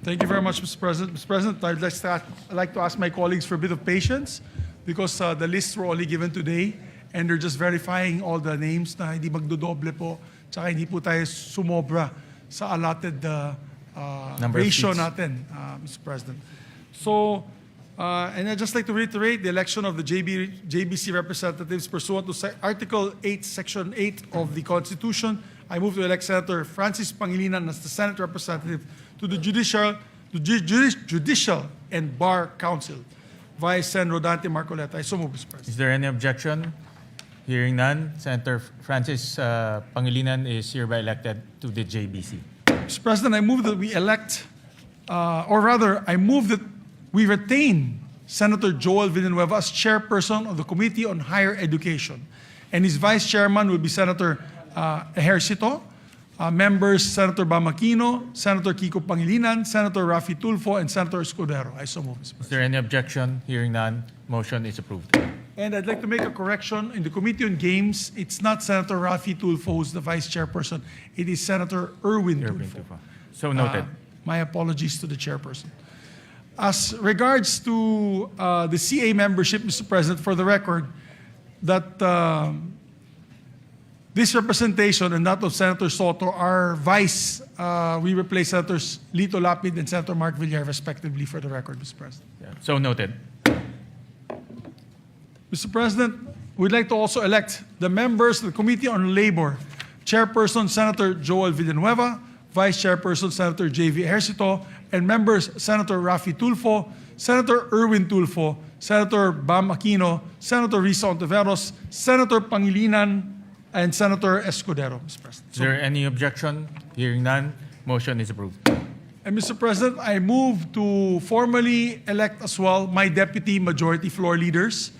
Thank you very much, Mr. President. Mr. President, I'd like to ask my colleagues for a bit of patience because the lists were only given today and they're just verifying all the names na hindi magdodoble po tsaka hindi po tayo sumobra sa allotted Number of ratio seats. natin, Mr. President. So, and I'd just like to reiterate the election of the JBC representatives pursuant to Article 8, Section 8 of the Constitution. I move to elect Senator Francis Pangilinan as the Senate representative to the Judicial and Bar Council. Vice Sen. Rodante Marcoleta. I so move, Mr. President. Is there any objection? Hearing none, Senator Francis Pangilinan is hereby elected to the JBC. Mr. President, I move that we elect, I move that we retain Senator Joel Villanueva as chairperson of the Committee on Higher Education. And his vice chairman will be Senator Ejercito, members Senator Bam Aquino, Senator Kiko Pangilinan, Senator Raffy Tulfo, and Senator Escudero. I so move, Mr. President. Is there any objection? Hearing none, motion is approved. And I'd like to make a correction. In the Committee on Games, it's not Senator Raffy Tulfo who's the vice chairperson. It is Senator Erwin Tulfo. So noted. My apologies to the chairperson. As regards to the CA membership, Mr. President, for the record, that this representation and that of Senator Soto are vice. We replace Senators Lito Lapid and Senator Mark Villar, respectively, for the record, Mr. President. So noted. Mr. President, we'd like to also elect the members of the Committee on Labor. Chairperson, Senator Joel Villanueva. Vice Chairperson, Senator J.V. Ejercito. And members, Senator Raffy Tulfo, Senator Erwin Tulfo, Senator Bam Aquino, Senator Risa Ontiveros, Senator Pangilinan, and Senator Escudero, Mr. President. Is there any objection? Hearing none, motion is approved. And Mr. President, I move to formally elect as well my deputy majority floor leaders.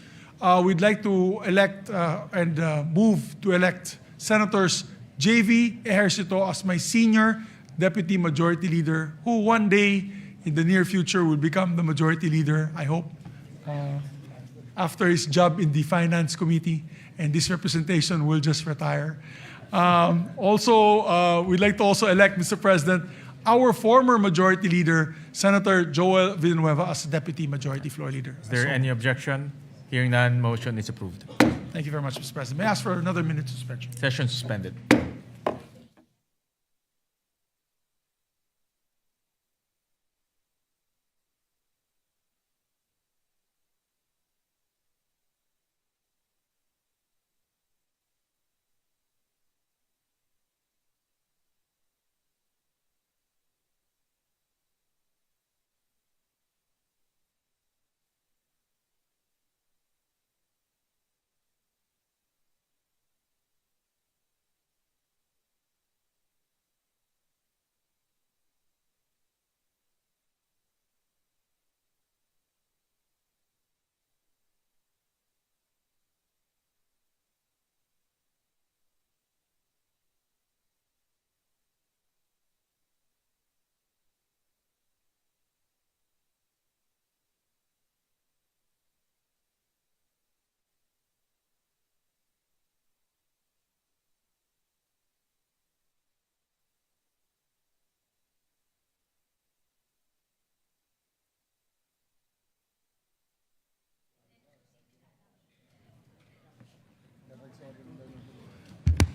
We'd like to elect and move to elect Senators J.V. Ejercito as my senior deputy majority leader, who one day in the near future will become the majority leader, I hope, after his job in the Finance Committee, and this representation will just retire. We'd like to also elect, Mr. President, our former majority leader, Senator Joel Villanueva, as deputy majority floor leader. Is there any objection? Hearing none, motion is approved. Thank you very much, Mr. President. May I ask for another minute suspension? Session suspended.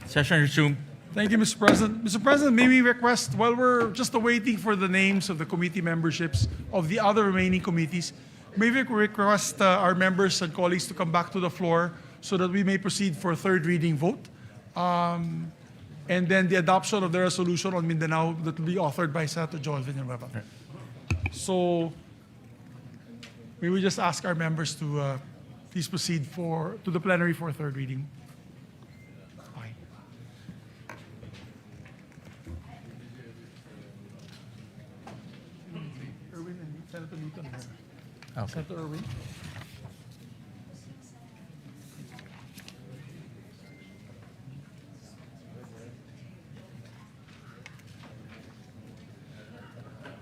Session resumed. Thank you, Mr. President. Mr. President, may we request, while we're just awaiting for the names of the committee memberships of the other remaining committees, may we request our members and colleagues to come back to the floor so that we may proceed for third reading vote. And then the adoption of the resolution on Mindanao that will be authored by Senator Joel Villanueva. So, may we just ask our members to please proceed to the plenary for third reading. Okay. Erwin and Senator Newton. Okay. Senator Erwin.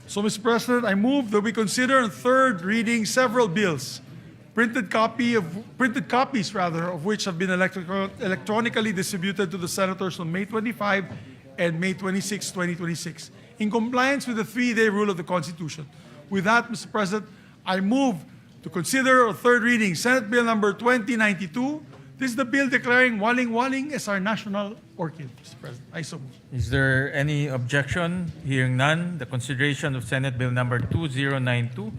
So, Mr. President, I move that we consider on third reading several bills, printed copies of which have been electronically distributed to the senators on May 25 and May 26, 2026, in compliance with the 3-day rule of the Constitution. With that, Mr. President, I move to consider a third reading Senate Bill number 2092. This is the bill declaring waling-waling as our national orchid, Mr. President. I so move. Is there any objection? Hearing none, the consideration of Senate Bill number 2092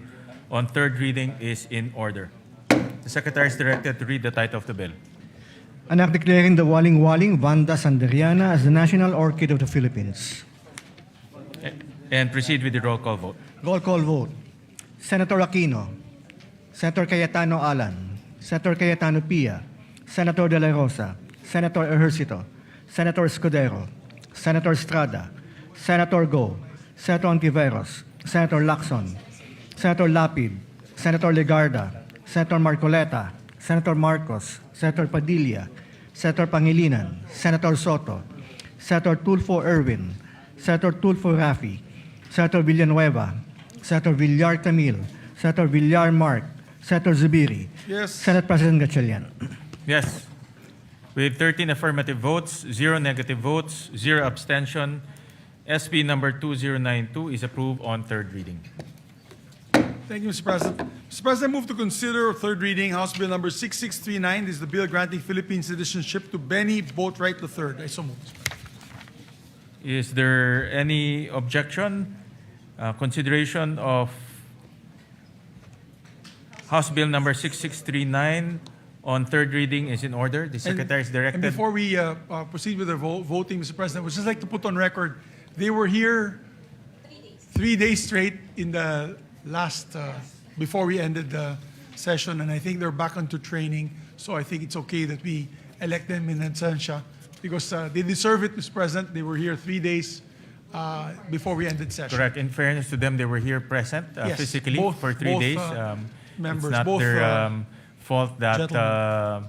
on third reading is in order. The Secretary is directed to read the title of the bill. An act declaring the waling-waling Vanda sanderiana as the national orchid of the Philippines. And proceed with the roll call vote. Roll call vote. Senator Aquino, Senator Cayetano Alan, Senator Cayetano Pia, Senator De La Rosa, Senator Ejercito, Senator Escudero, Senator Estrada, Senator Go, Senator Ontiveros, Senator Lacson, Senator Lapid, Senator Legarda, Senator Marcoleta, Senator Marcos, Senator Padilla, Senator Pangilinan, Senator Soto, Senator Tulfo Erwin, Senator Tulfo Rafi, Senator Villanueva, Senator Villar Camil, Senator Villar Mark, Senator Zubiri, Yes. Senate President Gatchalian. Yes. With 13 affirmative votes, 0 negative votes, 0 abstention, SB number 2092 is approved on third reading. Thank you, Mr. President. Mr. President, I move to consider third reading House Bill number 6639. This is the bill granting Philippine citizenship to Benny Boatwright III. I so move, Mr. President. Is there any objection? Consideration of House Bill number 6639 on third reading is in order. The Secretary is directed. And before we proceed with the voting, Mr. President, I would just like to put on record, they were here 3 days straight in the last, before we ended the session, and I think they're back onto training, so I think it's okay that we elect them in absentia, because they deserve it, Mr. President. They were here 3 days before we ended session. Correct. In fairness to them, they were here present Yes, physically both- for 3 both, days. members, it's not both, their fault that gentlemen.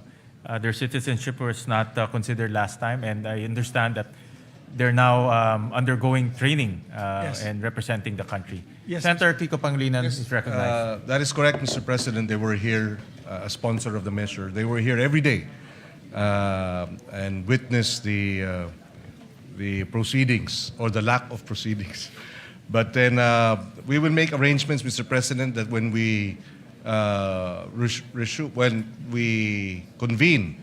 their citizenship was not considered last time, and I understand that they're now undergoing training Yes. and representing the country. Yes, Senator Kiko Pangilinan is recognized. That is correct, Mr. President. They were here, a sponsor of the measure. They were here every day and witnessed the proceedings or the lack of proceedings. But then we will make arrangements, Mr. President, that when we convene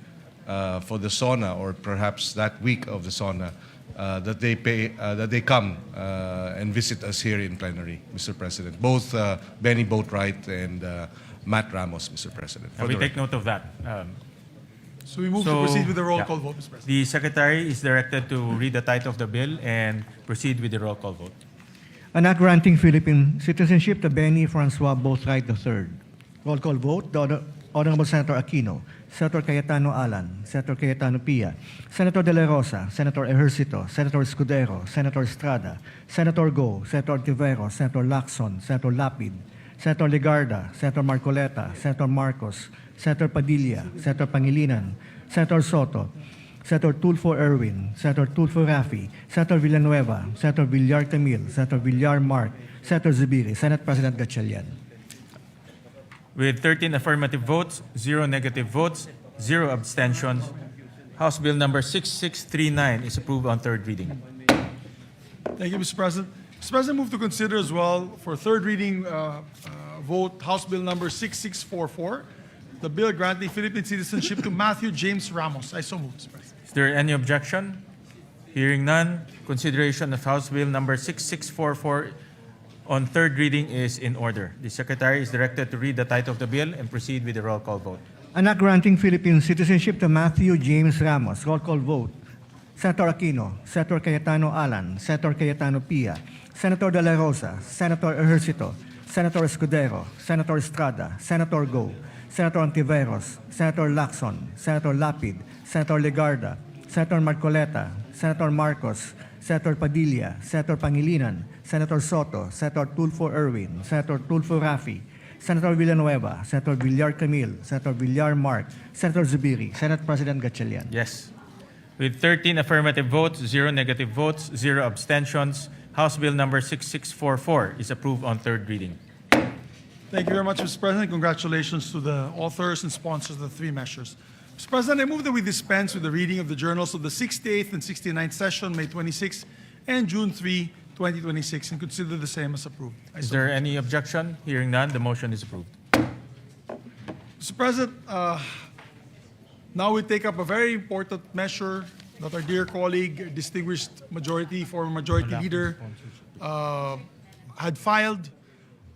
for the SONA, or perhaps that week of the SONA, that they come and visit us here in plenary, Mr. President. Both Benny Boatwright and Matt Ramos, Mr. President. for We the take record. note of that. So we move to So, proceed with the roll yeah. call vote, Mr. President. The Secretary is directed to read the title of the bill and proceed with the roll call vote. An act granting Philippine citizenship to Benny Francois Boatwright III. Roll call vote. The Honorable Senator Aquino, Senator Cayetano Alan, Senator Cayetano Pia, Senator De La Rosa, Senator Ejercito, Senator Escudero, Senator Estrada, Senator Go, Senator Ontiveros, Senator Lacson, Senator Lapid, Senator Legarda, Senator Marcoleta, Senator Marcos, Senator Padilla, Senator Pangilinan, Senator Soto, Senator Tulfo Erwin, Senator Tulfo Rafi, Senator Villanueva, Senator Villar Camil, Senator Villar Mark, Senator Zubiri, Senate President Gatchalian. With 13 affirmative votes, 0 negative votes, 0 abstentions, House Bill number 6639 is approved on third reading. Thank you, Mr. President. Mr. President, move to consider as well for third reading vote House Bill number 6644, the bill granting Philippine citizenship to Matthew James Ramos. I so move, Mr. President. Is there any objection? Hearing none, consideration of House Bill number 6644 on third reading is in order. The Secretary is directed to read the title of the bill and proceed with the roll call vote. An act granting Philippine citizenship to Matthew James Ramos. Roll call vote. Senator Aquino, Senator Cayetano Alan, Senator Cayetano Pia, Senator De La Rosa, Senator Ejercito, Senator Escudero, Senator Estrada, Senator Go, Senator Ontiveros, Senator Lacson, Senator Lapid, Senator Legarda, Senator Marcoleta, Senator Marcos, Senator Padilla, Senator Pangilinan, Senator Soto, Senator Tulfo Erwin, Senator Tulfo Rafi, Senator Villanueva, Senator Villar Camil, Senator Villar Mark, Senator Zubiri, Senate President Gatchalian. Yes. With 13 affirmative votes, 0 negative votes, 0 abstentions, House Bill number 6644 is approved on third reading. Thank you very much, Mr. President. Congratulations to the authors and sponsors of the three measures. Mr. President, I move that we dispense with the reading of the journals of the 68th and 69th session, May 26 and June 3, 2026, and consider the same as approved. Is there any objection? Hearing none, the motion is approved. Mr. President, now we take up a very important measure that our dear colleague, distinguished former majority leader, had filed.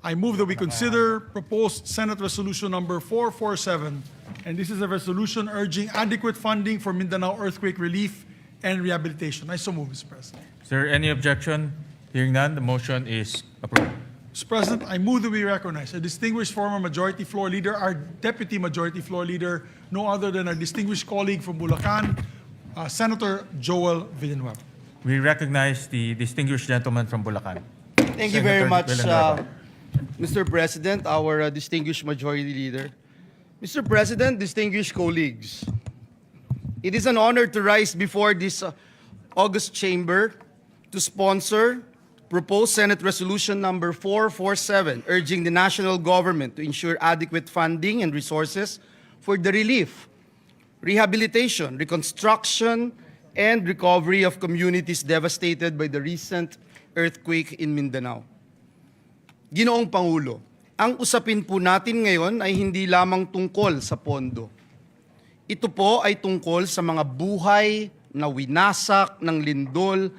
I move that we consider proposed Senate Resolution number 447, and this is a resolution urging adequate funding for Mindanao earthquake relief and rehabilitation. I so move, Mr. President. Is there any objection? Hearing none, the motion is approved. Mr. President, I move that we recognize a distinguished former majority floor leader, our deputy majority floor leader, no other than our distinguished colleague from Bulacan, Senator Joel Villanueva. We recognize the distinguished gentleman from Bulacan. Thank you very Senator much, Villanueva. Mr. President, our distinguished majority leader. Mr. President, distinguished colleagues, it is an honor to rise before this august chamber to sponsor proposed Senate Resolution number 447, urging the national government to ensure adequate funding and resources for the relief, rehabilitation, reconstruction, and recovery of communities devastated by the recent earthquake in Mindanao. Ginoong Pangulo, ang usapin po natin ngayon ay hindi lamang tungkol sa pondo. Ito po ay tungkol sa mga buhay na winasak ng lindol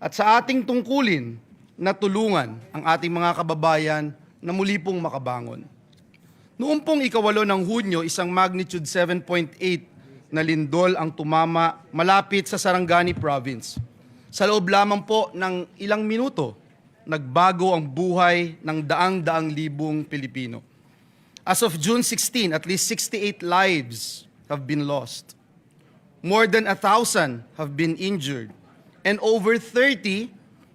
at sa ating tungkulin na tulungan ang ating mga kababayan na muli pong makabangon. Noong pong 8 ng Hunyo, isang magnitude 7.8 na lindol ang tumama malapit sa Sarangani Province. Sa loob lamang po ng ilang minuto, nagbago ang buhay ng daang-daang libong Pilipino. As of June 16, at least 68 lives have been lost. More than 1,000 have been injured, and over 30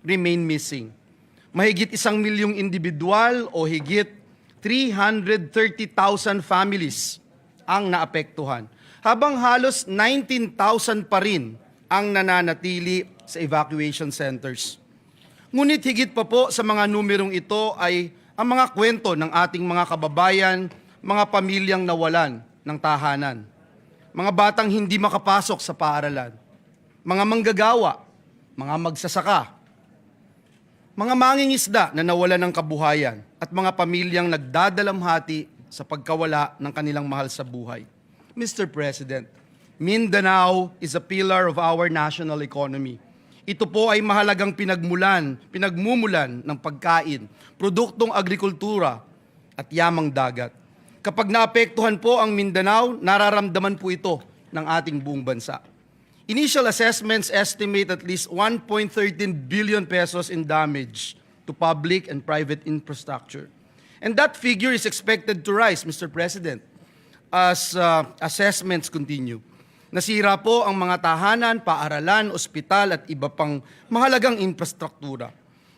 remain missing. Mahigit 1 milyong individual o higit 330,000 families ang naapektuhan, habang halos 19,000 pa rin ang nananatili sa evacuation centers. Ngunit higit pa po sa mga numerong ito ay ang mga kwento ng ating mga kababayan, mga pamilyang nawalan ng tahanan, mga batang hindi makapasok sa paaralan, mga manggagawa, mga magsasaka, mga mangingisda na nawalan ng kabuhayan, at mga pamilyang nagdadalamhati sa pagkawala ng kanilang mahal sa buhay. Mr. President, Mindanao is a pillar of our national economy. Ito po ay mahalagang pinagmumulan ng pagkain, produktong agrikultura at yamang dagat. Kapag naapektuhan po ang Mindanao, nararamdaman po ito ng ating buong bansa. Initial assessments estimate at least 1.13 billion pesos in damage to public and private infrastructure. And that figure is expected to rise, Mr. President, as assessments continue. Nasira po ang mga tahanan, paaralan, ospital at iba pang mahalagang infrastruktura.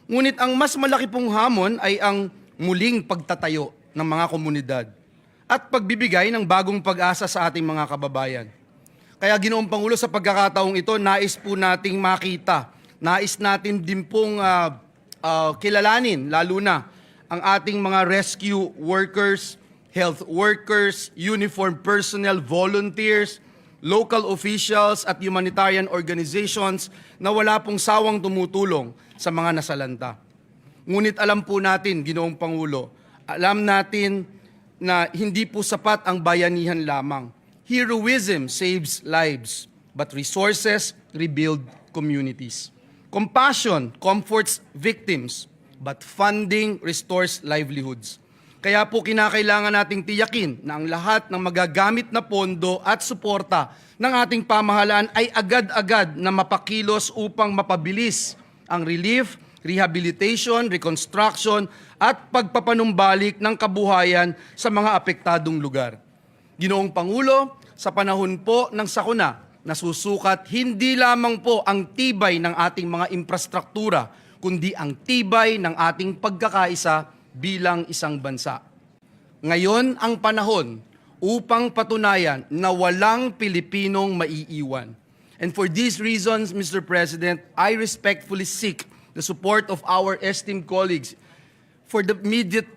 Ngunit ang mas malaki pong hamon ay ang muling pagtatayo ng mga komunidad at pagbibigay ng bagong pag-asa sa ating mga kababayan. Kaya Ginoong Pangulo, sa pagkakataong ito, nais po nating makita, nais natin din pong kilalanin, lalo na ang ating mga rescue workers, health workers, uniformed personnel, volunteers, local officials at humanitarian organizations na wala pong sawang tumutulong sa mga nasalanta. Ngunit alam po natin, Ginoong Pangulo, alam natin na hindi po sapat ang bayanihan lamang. Heroism saves lives, but resources rebuild communities. Compassion comforts victims, but funding restores livelihoods. Kaya po kinakailangan nating tiyakin na ang lahat ng magagamit na pondo at suporta ng ating pamahalaan ay agad-agad na mapakilos upang mapabilis ang relief, rehabilitation, reconstruction at pagpapanumbalik ng kabuhayan sa mga apektadong lugar. Ginoong Pangulo, sa panahon po ng sakuna, nasusukat hindi lamang po ang tibay ng ating mga infrastruktura, kundi ang tibay ng ating pagkakaisa bilang isang bansa. Ngayon ang panahon upang patunayan na walang Pilipinong maiiwan. And for these reasons, Mr. President, I respectfully seek the support of our esteemed colleagues for the immediate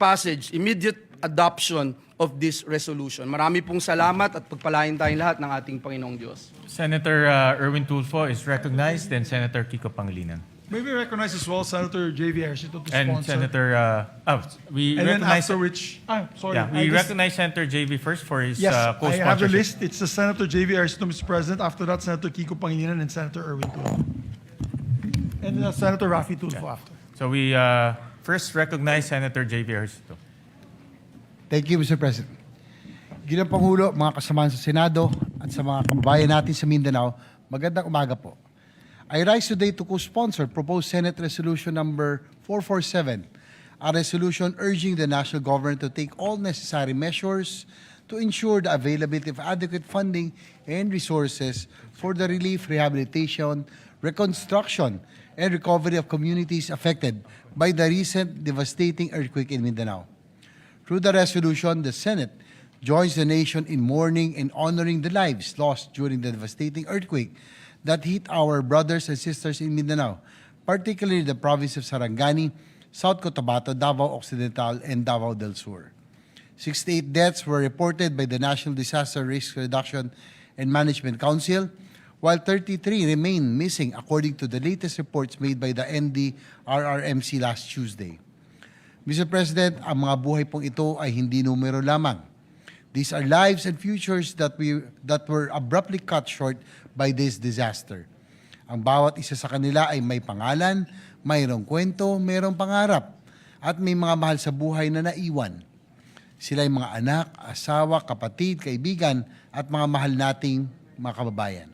adoption of this resolution. Marami pong salamat at pagpalain tayong lahat ng ating Panginoong Diyos. Senator Erwin Tulfo is recognized, then Senator Kiko Pangilinan. May we recognize as well Senator J.V. Ejercito to And sponsor. Senator, we And then recognize, after which, sorry. yeah, we recognize Senator JV first for his Yes, I have the co-sponsorship. list. It's the Senator J.V. Ejercito, Mr. President. After that, Senator Kiko Pangilinan and Senator Erwin Tulfo. And Senator Raffy Tulfo after. So we first recognize Senator JV Ejercito. Thank you, Mr. President. Ginang Pangulo, mga kasamahan sa Senado at sa mga kababayan natin sa Mindanao, magandang umaga po. I rise today to co-sponsor proposed Senate Resolution number 447, a resolution urging the national government to take all necessary measures to ensure the availability of adequate funding and resources for the relief, rehabilitation, reconstruction, and recovery of communities affected by the recent devastating earthquake in Mindanao. Through the resolution, the Senate joins the nation in mourning and honoring the lives lost during the devastating earthquake that hit our brothers and sisters in Mindanao, particularly the province of Sarangani, South Cotabato, Davao Occidental, and Davao del Sur. 68 deaths were reported by the National Disaster Risk Reduction and Management Council, while 33 remain missing according to the latest reports made by the NDRRMC last Tuesday. Mr. President, ang mga buhay pong ito ay hindi numero lamang. These are lives and futures that were abruptly cut short by this disaster. Ang bawat isa sa kanila ay may pangalan, mayroong kwento, mayroong pangarap, at may mga mahal sa buhay na naiwan. Sila ay mga anak, asawa, kapatid, kaibigan, at mga mahal nating mga kababayan.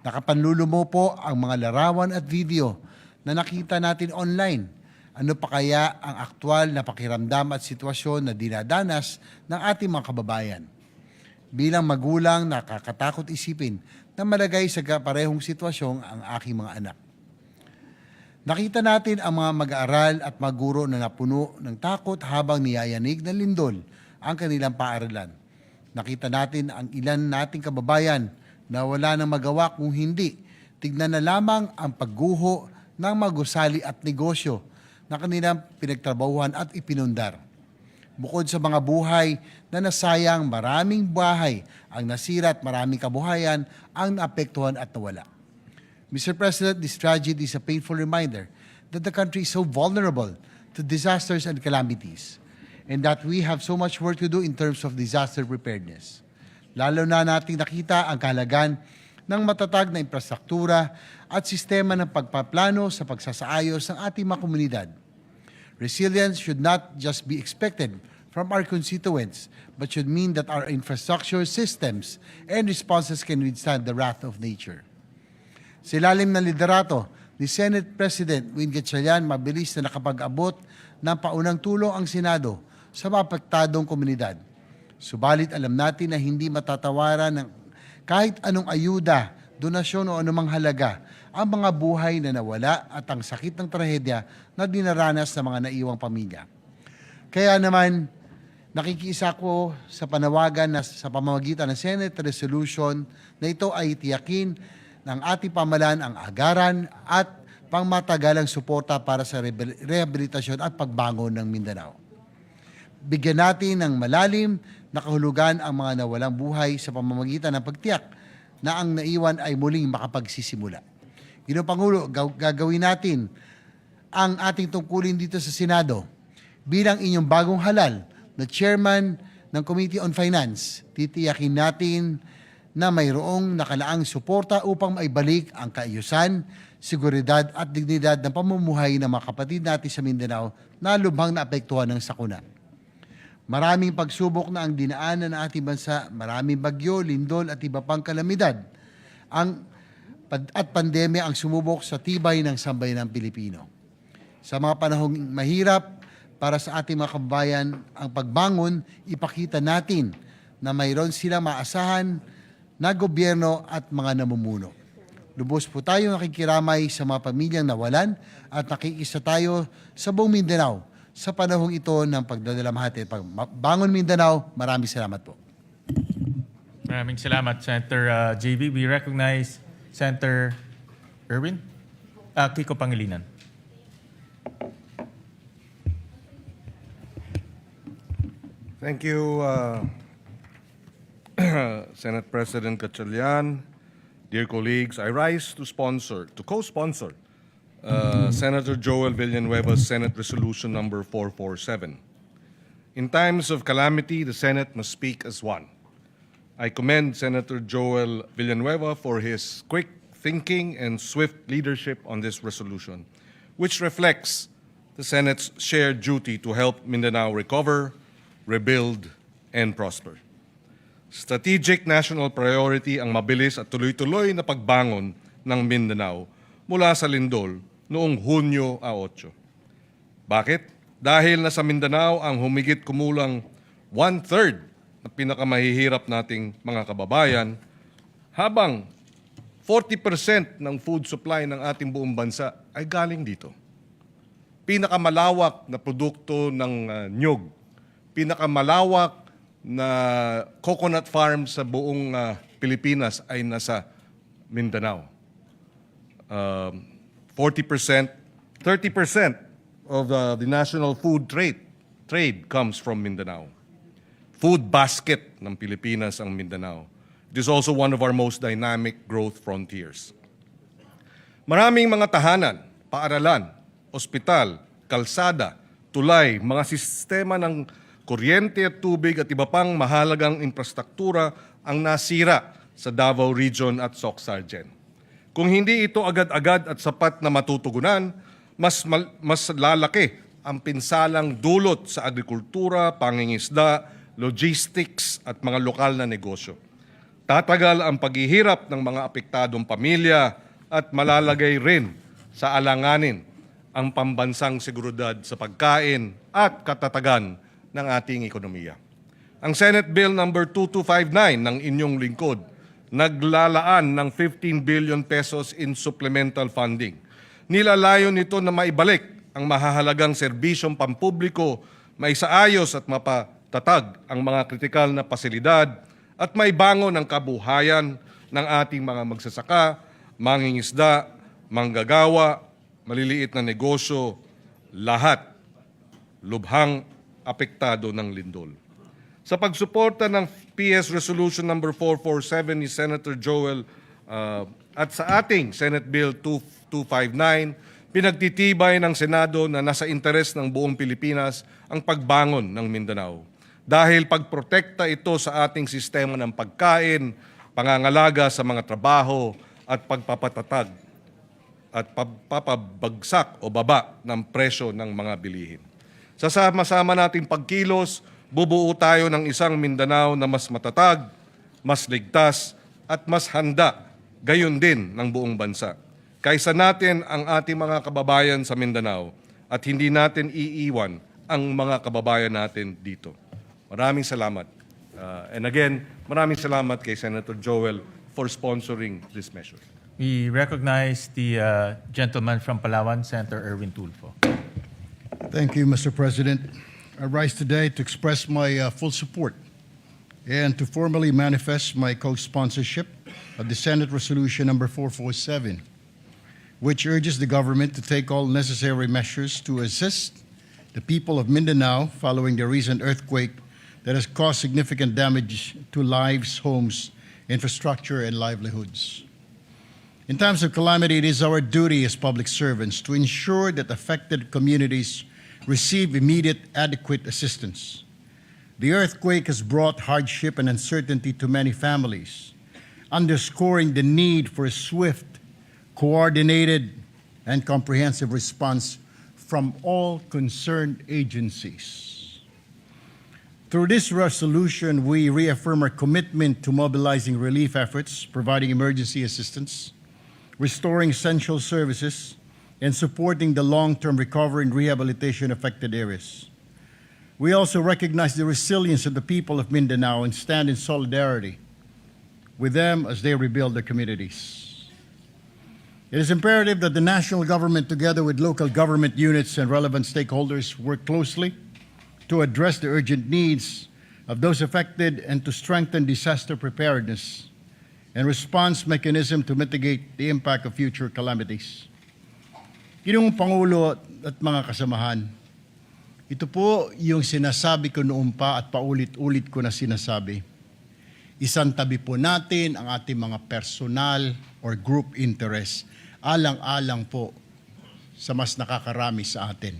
Nakapanlulumo po ang mga larawan at video na nakita natin online. Ano pa kaya ang aktwal na pakiramdam at sitwasyon na dinadanas ng ating mga kababayan? Bilang magulang, nakakatakot isipin na malagay sa parehong sitwasyon ang aking mga anak. Nakita natin ang mga mag-aaral at mga guro na napuno ng takot habang niyayanig ng lindol ang kanilang paaralan. Nakita natin ang ilan nating kababayan na wala nang magawa kung hindi tignan na lamang ang pagguho ng mga gusali at negosyo na kanilang pinagtrabahuhan at ipinundar. Bukod sa mga buhay na nasayang, maraming bahay ang nasira at maraming kabuhayan ang naapektuhan at nawala. Mr. President, this tragedy is a painful reminder that the country is so vulnerable to disasters and calamities, and that we have so much work to do in terms of disaster preparedness. Lalo na nating nakita ang kahalagan ng matatag na infrastruktura at sistema ng pagpaplano sa pagsasaayos ng ating mga komunidad. Resilience should not just be expected from our constituents, but should mean that our infrastructure systems and responses can withstand the wrath of nature. Sa ilalim ng liderato ni Senate President Win Gatchalian, mabilis na nakapag-abot ng paunang tulong ang Senado sa mapektadong komunidad. Subalit alam natin na hindi matatawaran ng kahit anong ayuda, donasyon o anumang halaga ang mga buhay na nawala at ang sakit ng trahedya na dinaranas ng mga naiwang pamilya. Kaya naman, nakikiisa ko sa panawagan na sa pamamagitan ng Senate Resolution na ito ay tiyakin ng ating pamahalaan ang agaran at pangmatagalang suporta para sa rehabilitasyon at pagbangon ng Mindanao. Bigyan natin ng malalim na kahulugan ang mga nawalang buhay sa pamamagitan ng pagtiyak na ang naiwan ay muling makapagsisimula. Ginoong Pangulo, gagawin natin ang ating tungkulin dito sa Senado. Bilang inyong bagong halal na chairman ng Committee on Finance, titiyakin natin na mayroong nakalaang suporta upang maibalik ang kaayusan, seguridad at dignidad ng pamumuhay ng mga kapatid natin sa Mindanao na lubhang naapektuhan ng sakuna. Maraming pagsubok na ang dinaanan ng ating bansa, maraming bagyo, lindol at iba pang kalamidad at pandemya ang sumubok sa tibay ng sambayanang Pilipino. Sa mga panahong mahirap para sa ating mga kababayan, ang pagbangon, ipakita natin na mayroon silang maasahan na gobyerno at mga namumuno. Lubos po tayo nakikiramay sa mga pamilyang nawalan at nakikisa tayo sa buong Mindanao sa panahong ito ng pagdadalamhati. Pagbangon Mindanao, maraming salamat po. Maraming salamat, Senator JV. We recognize Senator Erwin Kiko Pangilinan. Thank you, Senate President Gatchalian. Dear colleagues, I rise to co-sponsor Senator Joel Villanueva's Senate Resolution number 447. In times of calamity, the Senate must speak as one. I commend Senator Joel Villanueva for his quick thinking and swift leadership on this resolution, which reflects the Senate's shared duty to help Mindanao recover, rebuild, and prosper. Strategic national priority ang mabilis at tuloy-tuloy na pagbangon ng Mindanao mula sa lindol noong Hunyo 8. Bakit? Dahil nasa Mindanao ang humigit kumulang 1/3 na pinakamahihirap nating mga kababayan, habang 40% ng food supply ng ating buong bansa ay galing dito. Pinakamalawak na produkto ng nyug, pinakamalawak na coconut farm sa buong Pilipinas ay nasa Mindanao. 40%, 30% of the national food trade comes from Mindanao. Food basket ng Pilipinas ang Mindanao. It is also one of our most dynamic growth frontiers. Maraming mga tahanan, paaralan, ospital, kalsada, tulay, mga sistema ng kuryente at tubig at iba pang mahalagang infrastruktura ang nasira sa Davao Region at Soc-Sargen. Kung hindi ito agad-agad at sapat na matutugunan, mas lalaki ang pinsalang dulot sa agrikultura, pangingisda, logistics at mga lokal na negosyo. Tatagal ang paghihirap ng mga apektadong pamilya at malalagay rin sa alanganin ang pambansang seguridad sa pagkain at katatagan ng ating ekonomiya. Ang Senate Bill number 2259 ng inyong lingkod naglalaan ng 15 billion pesos in supplemental funding. Nilalayon nito na maibalik ang mahahalagang serbisyong pampubliko, maisaayos at mapatatag ang mga kritikal na pasilidad at maibangon ang kabuhayan ng ating mga magsasaka, mangingisda, manggagawa, maliliit na negosyo, lahat lubhang apektado ng lindol. Sa pagsuporta ng PS Resolution number 447 ni Senator Joel at sa ating Senate Bill 2259, pinagtitibay ng Senado na nasa interes ng buong Pilipinas ang pagbangon ng Mindanao. Dahil pagprotekta ito sa ating sistema ng pagkain, pangangalaga sa mga trabaho at pagpapatatag at pagpapabagsak o baba ng presyo ng mga bilihin. Sa sama-sama nating pagkilos, bubuo tayo ng isang Mindanao na mas matatag, mas ligtas at mas handa, gayon din ng buong bansa. Kaysa natin ang ating mga kababayan sa Mindanao at hindi natin iiwan ang mga kababayan natin dito. Maraming salamat. And again, maraming salamat kay Senator Joel for sponsoring this measure. We recognize the gentleman from Palawan, Senator Erwin Tulfo. Thank you, Mr. President. I rise today to express my full support and to formally manifest my co-sponsorship of the Senate Resolution number 447, which urges the government to take all necessary measures to assist the people of Mindanao following the recent earthquake that has caused significant damage to lives, homes, infrastructure, and livelihoods. In times of calamity, it is our duty as public servants to ensure that affected communities receive immediate, adequate assistance. The earthquake has brought hardship and uncertainty to many families, underscoring the need for a swift, coordinated, and comprehensive response from all concerned agencies. Through this resolution, we reaffirm our commitment to mobilizing relief efforts, providing emergency assistance, restoring essential services, and supporting the long-term recovery and rehabilitation affected areas. We also recognize the resilience of the people of Mindanao and stand in solidarity with them as they rebuild their communities. It is imperative that the national government, together with local government units and relevant stakeholders, work closely to address the urgent needs of those affected and to strengthen disaster preparedness and response mechanism to mitigate the impact of future calamities. Ginoong Pangulo at mga kasamahan, Ito po yung sinasabi ko noon pa at paulit-ulit ko na sinasabi. Isang tabi po natin ang ating mga personal or group interest. Alang-alang po sa mas nakakarami sa atin.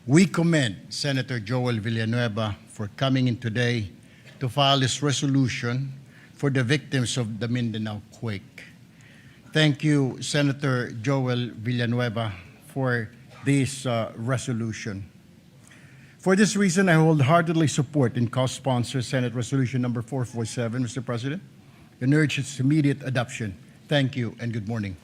We commend Senator Joel Villanueva for coming in today to file this resolution for the victims of the Mindanao quake. Thank you, Senator Joel Villanueva, for this resolution. For this reason, I wholeheartedly support and co-sponsor Senate Resolution number 447, Mr. President, and urge its immediate adoption. Thank you and good morning.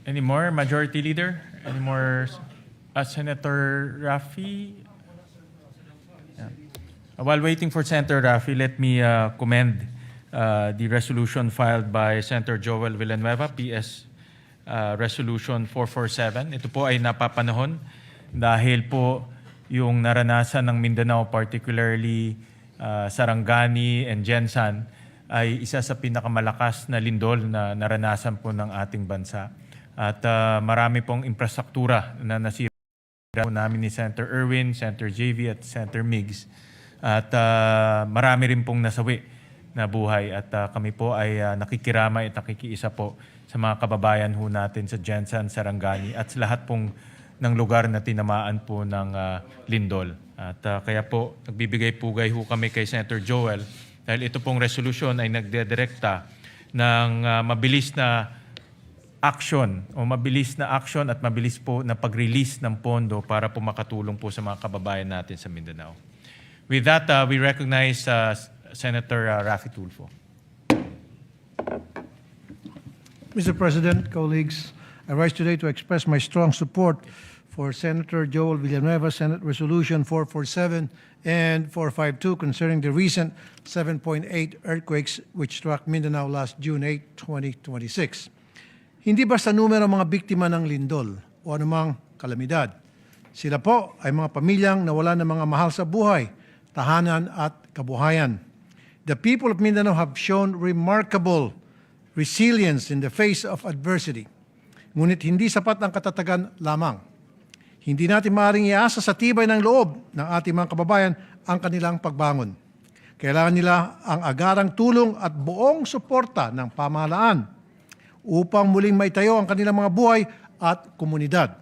Any more, Majority Leader? Any more, Senator Rafi? Yeah. While waiting for Senator Rafi, let me commend the resolution filed by Senator Joel Villanueva, PS Resolution 447. Ito po ay napapanahon dahil po yung naranasan ng Mindanao, particularly Sarangani and Jensan, ay isa sa pinakamalakas na lindol na naranasan po ng ating bansa. At marami pong infrastruktura na nasira namin ni Senator Erwin, Senator JV at Senator Migs. At marami rin pong nasawi na buhay. At kami po ay nakikiramay at nakikiisa po sa mga kababayan ho natin sa Jensan, Sarangani at sa lahat pong ng lugar na tinamaan po ng lindol. At kaya po nagbibigay pugay ho kami kay Senator Joel dahil ito pong resolusyon ay nagdedirekta ng mabilis na action o mabilis na action at mabilis po na pag-release ng pondo para po makatulong po sa mga kababayan natin sa Mindanao. With that, we recognize Senator Rafi Tulfo. Mr. President, colleagues, I rise today to express my strong support for Senator Joel Villanueva, Senate Resolution 447 and 452 concerning the recent 7.8 earthquakes which struck Mindanao last June 8, 2026. Hindi basta numero ang mga biktima ng lindol o anumang kalamidad. Sila po ay mga pamilyang nawala ng mga mahal sa buhay, tahanan at kabuhayan. The people of Mindanao have shown remarkable resilience in the face of adversity. Ngunit hindi sapat ang katatagan lamang. Hindi natin maaaring iasa sa tibay ng loob ng ating mga kababayan ang kanilang pagbangon. Kailangan nila ang agarang tulong at buong suporta ng pamahalaan upang muling maitayo ang kanilang mga buhay at komunidad.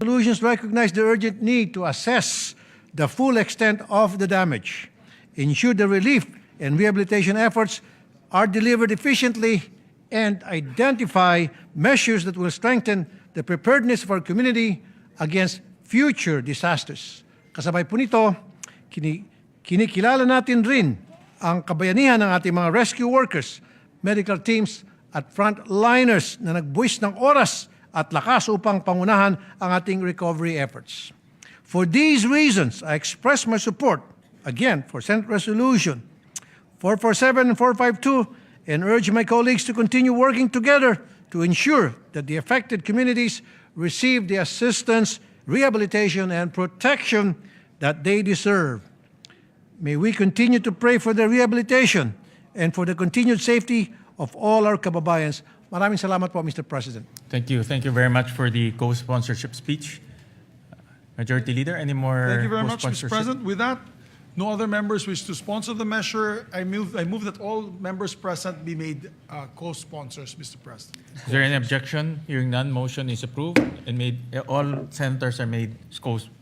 Solutions recognize the urgent need to assess the full extent of the damage, ensure the relief and rehabilitation efforts are delivered efficiently, and identify measures that will strengthen the preparedness of our community against future disasters. Kasabay po nito, kinikilala natin rin ang kabayanihan ng ating mga rescue workers, medical teams at frontliners na nagbuwis ng oras at lakas upang pangunahan ang ating recovery efforts. For these reasons, I express my support, again, for Senate Resolution 447 and 452, and urge my colleagues to continue working together to ensure that the affected communities receive the assistance, rehabilitation, and protection that they deserve. May we continue to pray for their rehabilitation and for the continued safety of all our kababayans. Maraming salamat po, Mr. President. Thank you. Thank you very much for the co-sponsorship speech. Majority Leader, any more Thank you very much, Mr. co-sponsorship? President. With that, no other members wish to sponsor the measure. I move that all members present be made co-sponsors, Mr. President. Is there any objection? Hearing none, motion is approved and made. All senators are made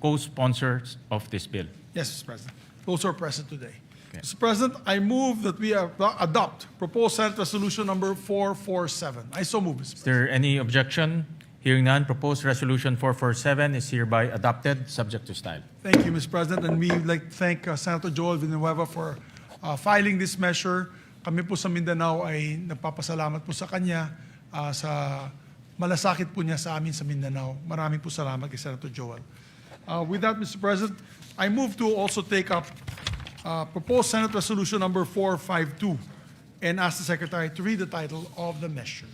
co-sponsors of this bill. Yes, Mr. President. Those are present today. Okay. Mr. President, I move that we adopt proposed Senate Resolution number 447. I so move, Mr. Is President. there any objection? Hearing none, proposed resolution 447 is hereby adopted, subject to style. Thank you, Mr. President. And we would like to thank Senator Joel Villanueva for filing this measure. Kami po sa Mindanao ay nagpapasalamat po sa kanya sa malasakit po niya sa amin sa Mindanao. Maraming po salamat kay Senator Joel. With that, Mr. President, I move to also take up proposed Senate Resolution number 452 and ask the Secretary to read the title of the measure.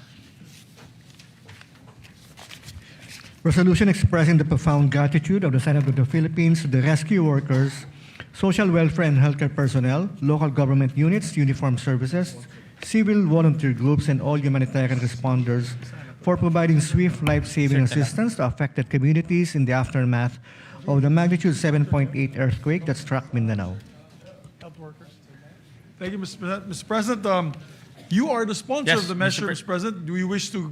Resolution expressing the profound gratitude of the Senate of the Philippines to the rescue workers, social welfare and healthcare personnel, local government units, uniformed services, civil volunteer groups, and all humanitarian responders for providing swift life-saving assistance to affected communities in the aftermath of the magnitude 7.8 earthquake that struck Mindanao. Thank you, Mr. President. You are the sponsor Yes, of the Mr. measure, Pre- Mr. President. Do you wish to?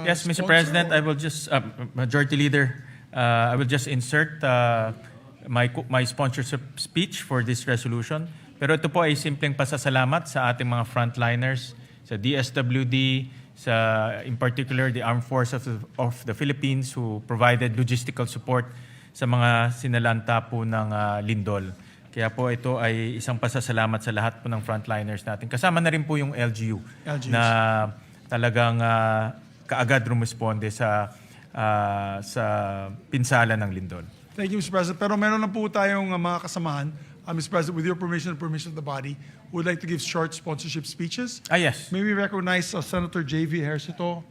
Yes, Mr. sponsor President, or- I will just, Majority Leader, I will just insert my sponsorship speech for this resolution. Pero ito po ay simpleng pasasalamat sa ating mga frontliners, sa DSWD, in particular the Armed Forces of the Philippines who provided logistical support sa mga sinalanta po ng lindol. Kaya po ito ay isang pasasalamat sa lahat po ng frontliners natin. Kasama na rin po yung LGU LGUs. na talagang kaagad rumisponde sa pinsala ng lindol. Thank you, Mr. President. Pero meron na po tayong mga kasamahan. Mr. President, with your permission and permission of the body, would like to give short sponsorship speeches. Yes. May we recognize Senator J.V. Ejercito?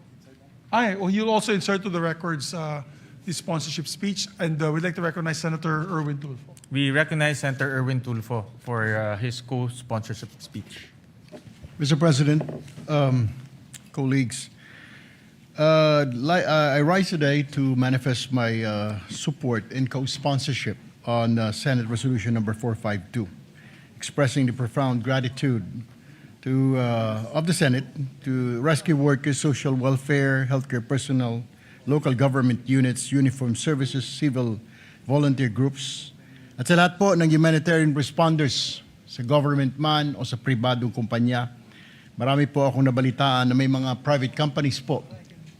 He'll also insert to the records the sponsorship speech. And we'd like to recognize Senator Erwin Tulfo. We recognize Senator Erwin Tulfo for his co-sponsorship speech. Mr. President, colleagues, I rise today to manifest my support and co-sponsorship on Senate Resolution number 452, expressing the profound gratitude of the Senate to rescue workers, social welfare, healthcare personnel, local government units, uniformed services, civil volunteer groups, at sa lahat po ng humanitarian responders sa government man o sa pribadong kumpanya. Marami po akong nabalitaan na may mga private companies po.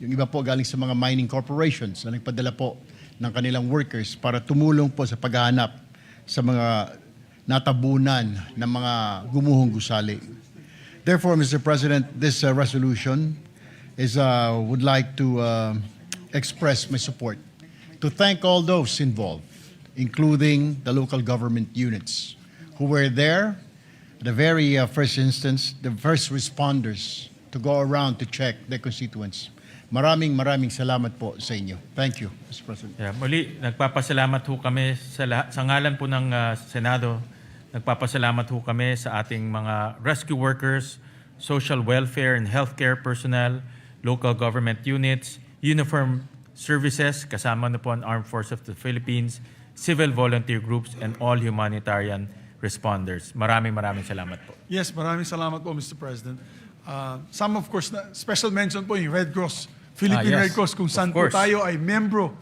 Yung iba po galing sa mga mining corporations na nagpadala po ng kanilang workers para tumulong po sa paghahanap sa mga natabunan ng mga gumuhong gusali. Therefore, Mr. President, this resolution would like to express my support to thank all those involved, including the local government units who were there at the very first instance, the first responders to go around to check their constituents. Maraming salamat po sa inyo. Thank you, Mr. President. Yeah, muli, nagpapasalamat ho kami sa ngalan po ng Senado. Nagpapasalamat ho kami sa ating mga rescue workers, social welfare and healthcare personnel, local government units, uniformed services, kasama na po ang Armed Forces of the Philippines, civil volunteer groups, and all humanitarian responders. Maraming salamat po. Yes, maraming salamat po, Mr. President. Some, of course, special mention po yung Red Cross, Philippine Yes, Red Cross, kung saan of po course. tayo ay membro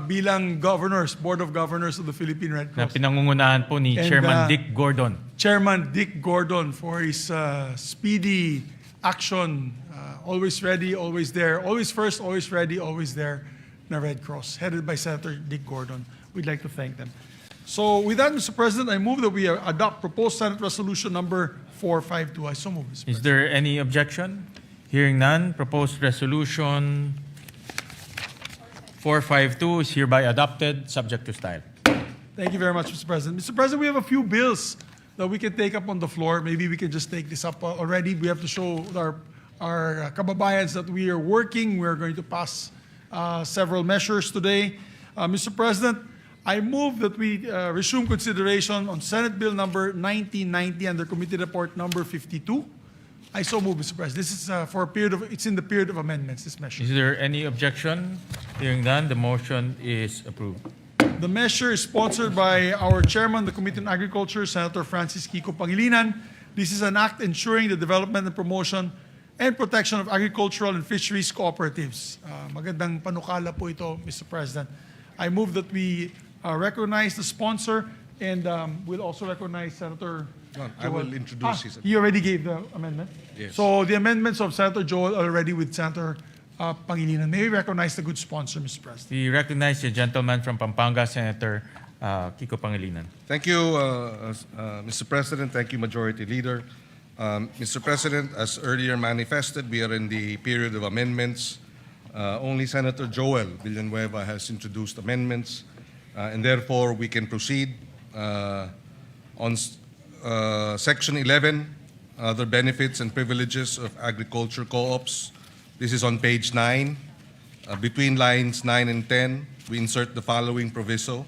bilang governors, Board of Governors of the Philippine Red Na Cross. pinangungunahan po ni And, Chairman Dick Gordon. Chairman Dick Gordon for his speedy action, always ready, always there, always first, always ready, always there, na Red Cross, headed by Senator Dick Gordon. We'd like to thank them. So with that, Mr. President, I move that we adopt proposed Senate Resolution number 452. I so move, Mr. President. Is there any objection? Hearing none, proposed resolution 452 is hereby adopted, subject to style. Thank you very much, Mr. President. Mr. President, we have a few bills that we can take up on the floor. Maybe we can just take this up already. We have to show our kababayans that we are working. We are going to pass several measures today. Mr. President, I move that we resume consideration on Senate Bill number 1990 under Committee Report number 52. I so move, Mr. President. This is for a period of, it's in the period of amendments, this measure. Is there any objection? Hearing none, the motion is approved. The measure is sponsored by our chairman, the Committee on Agriculture, Senator Francis Kiko Pangilinan. This is an act ensuring the development and promotion and protection of agricultural and fisheries cooperatives. Magandang panukala po ito, Mr. President. I move that we recognize the sponsor and we'll also recognize Senator I will introduce his. He already gave the amendment? Yes. So the amendments of Senator Joel are already with Senator Pangilinan. May we recognize the good sponsor, Mr. President? We recognize the gentleman from Pampanga, Senator Kiko Pangilinan. Thank you, Mr. President. Thank you, Majority Leader. Mr. President, as earlier manifested, we are in the period of amendments. Only Senator Joel Villanueva has introduced amendments, and therefore we can proceed on Section 11, other benefits and privileges of agriculture co-ops. This is on page 9. Between lines 9 and 10, we insert the following proviso.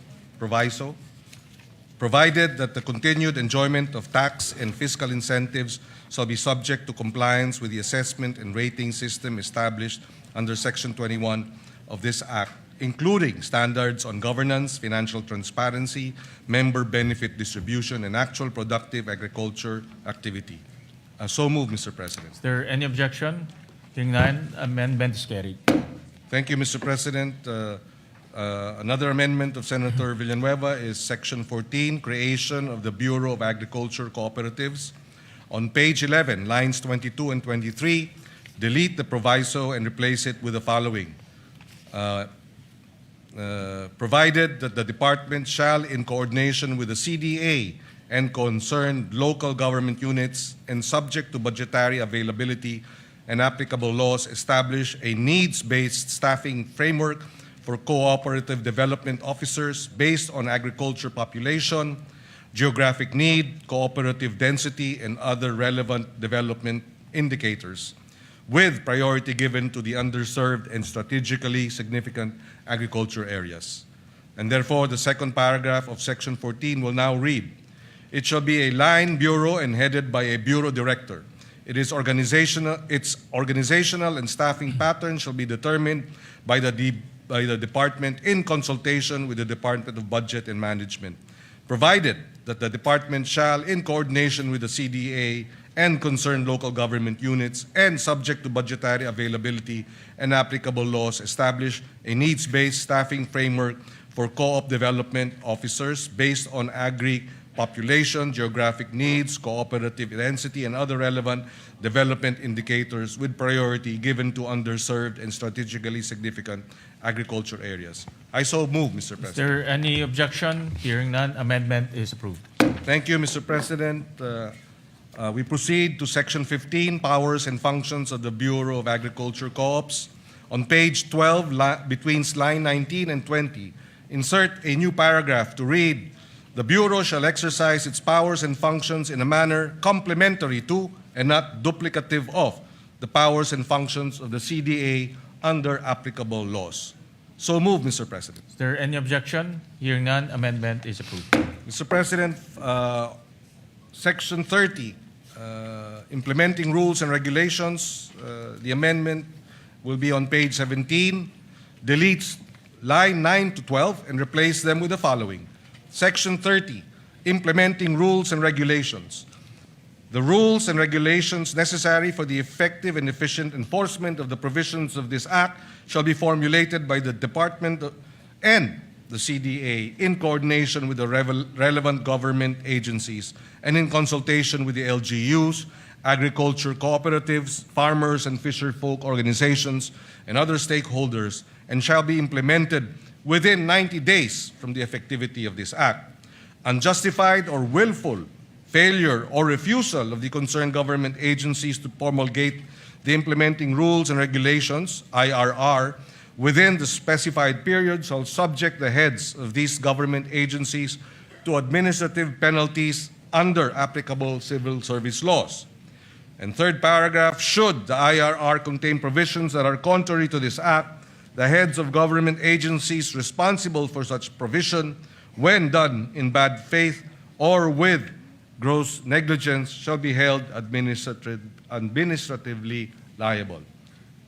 Provided that the continued enjoyment of tax and fiscal incentives shall be subject to compliance with the assessment and rating system established under Section 21 of this Act, including standards on governance, financial transparency, member benefit distribution, and actual productive agriculture activity. So moved, Mr. President. Is there any objection? Hearing none, amendment is carried. Thank you, Mr. President. Another amendment of Senator Villanueva is Section 14, creation of the Bureau of Agriculture Cooperatives. On page 11, lines 22 and 23, delete the proviso and replace it with the following. Provided that the department shall, in coordination with the CDA and concerned local government units and subject to budgetary availability and applicable laws, establish a needs-based staffing framework for cooperative development officers based on agriculture population, geographic need, cooperative density, and other relevant development indicators, with priority given to the underserved and strategically significant agriculture areas. And therefore, the second paragraph of Section 14 will now read, it shall be a line bureau and headed by a bureau director. Its organizational and staffing pattern shall be determined by the department in consultation with the Department of Budget and Management, provided that the department shall, in coordination with the CDA and concerned local government units and subject to budgetary availability and applicable laws, establish a needs-based staffing framework for co-op development officers based on population, geographic needs, cooperative density, and other relevant development indicators, with priority given to underserved and strategically significant agriculture areas. I so move, Mr. President. Is there any objection? Hearing none, amendment is approved. Thank you, Mr. President. We proceed to Section 15, Powers and Functions of the Bureau of Agriculture Co-ops. On page 12, between line 19 and 20, insert a new paragraph to read, the Bureau shall exercise its powers and functions in a manner complementary to and not duplicative of the powers and functions of the CDA under applicable laws. So move, Mr. President. Is there any objection? Hearing none, amendment is approved. Mr. President, Section 30, implementing rules and regulations, the amendment will be on page 17, deletes line 9 to 12 and replace them with the following. Section 30, implementing rules and regulations. The rules and regulations necessary for the effective and efficient enforcement of the provisions of this Act shall be formulated by the Department and the CDA in coordination with the relevant government agencies and in consultation with the LGUs, agriculture cooperatives, farmers and fisherfolk organizations, and other stakeholders, and shall be implemented within 90 days from the effectivity of this Act. Unjustified or willful failure or refusal of the concerned government agencies to promulgate the implementing rules and regulations, IRR, within the specified period shall subject the heads of these government agencies to administrative penalties under applicable civil service laws. And third paragraph, should the IRR contain provisions that are contrary to this Act, the heads of government agencies responsible for such provision, when done in bad faith or with gross negligence, shall be held administratively liable.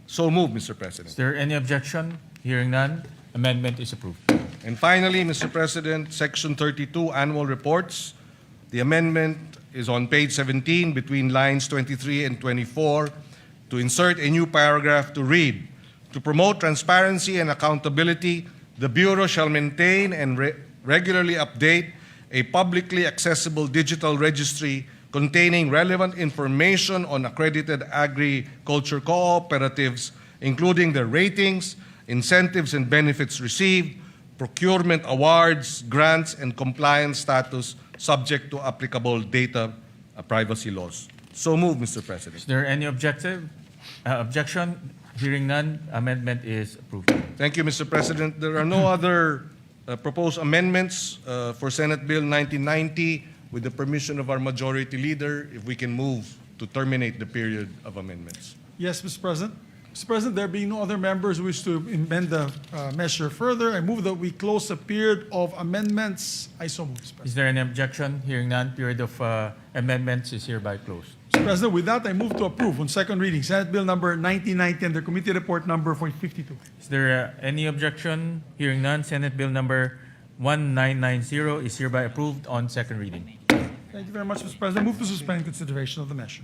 So move, Mr. President. Is there any objection? Hearing none, amendment is approved. And finally, Mr. President, Section 32, Annual Reports. The amendment is on page 17 between lines 23 and 24 to insert a new paragraph to read, to promote transparency and accountability, the Bureau shall maintain and regularly update a publicly accessible digital registry containing relevant information on accredited agriculture cooperatives, including their ratings, incentives and benefits received, procurement awards, grants, and compliance status subject to applicable data privacy laws. So move, Mr. President. Is there any objection? Hearing none, amendment is approved. Thank you, Mr. President. There are no other proposed amendments for Senate Bill 1990. With the permission of our Majority Leader, if we can move to terminate the period of amendments. Yes, Mr. President. Mr. President, there being no other members who wish to amend the measure further, I move that we close the period of amendments. I so move, Mr. President. Is there any objection? Hearing none, period of amendments is hereby closed. Mr. President, with that, I move to approve on second reading Senate Bill number 1990 and the committee report number 52. Is there any objection? Hearing none, Senate Bill number 1990 is hereby approved on second reading. Thank you very much, Mr. President. Move to suspend consideration of the measure.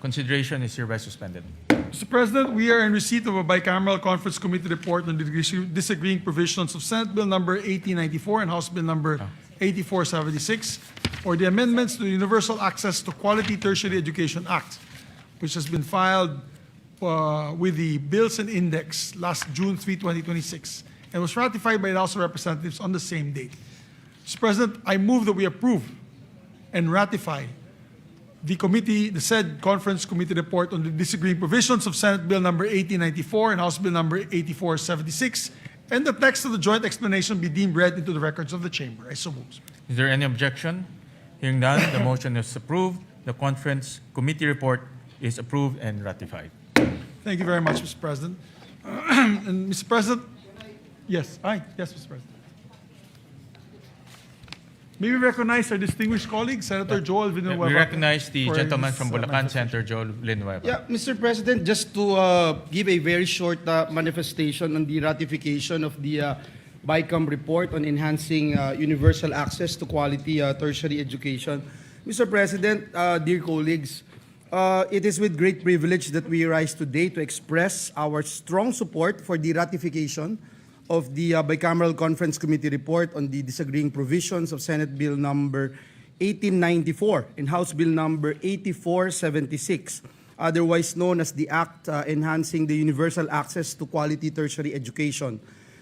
Consideration is hereby suspended. Mr. President, we are in receipt of a bicameral conference committee report on the disagreeing provisions of Senate Bill number 1894 and House Bill number 8476, or the amendments to the Universal Access to Quality Tertiary Education Act, which has been filed with the Bills and Index last June 3, 2026, and was ratified by the House of Representatives on the same date. Mr. President, I move that we approve and ratify the said conference committee report on the disagreeing provisions of Senate Bill number 1894 and House Bill number 8476, and the text of the joint explanation be deemed read into the records of the chamber. I so move. Is there any objection? Hearing none, the motion is approved. The conference committee report is approved and ratified. Thank you very much, Mr. President. And Mr. President, yes, yes, Mr. President. May we recognize our distinguished colleague, Senator Joel Villanueva. We recognize the for gentleman his, from Bulacan, manifestation. Senator Joel Villanueva. Yeah, Mr. President, just to give a very short manifestation on the ratification of the BICAM report on enhancing universal access to quality tertiary education. Mr. President, dear colleagues, it is with great privilege that we rise today to express our strong support for the ratification of the Bicameral Conference Committee report on the disagreeing provisions of Senate Bill number 1894 and House Bill number 8476, otherwise known as the Act Enhancing the Universal Access to Quality Tertiary Education.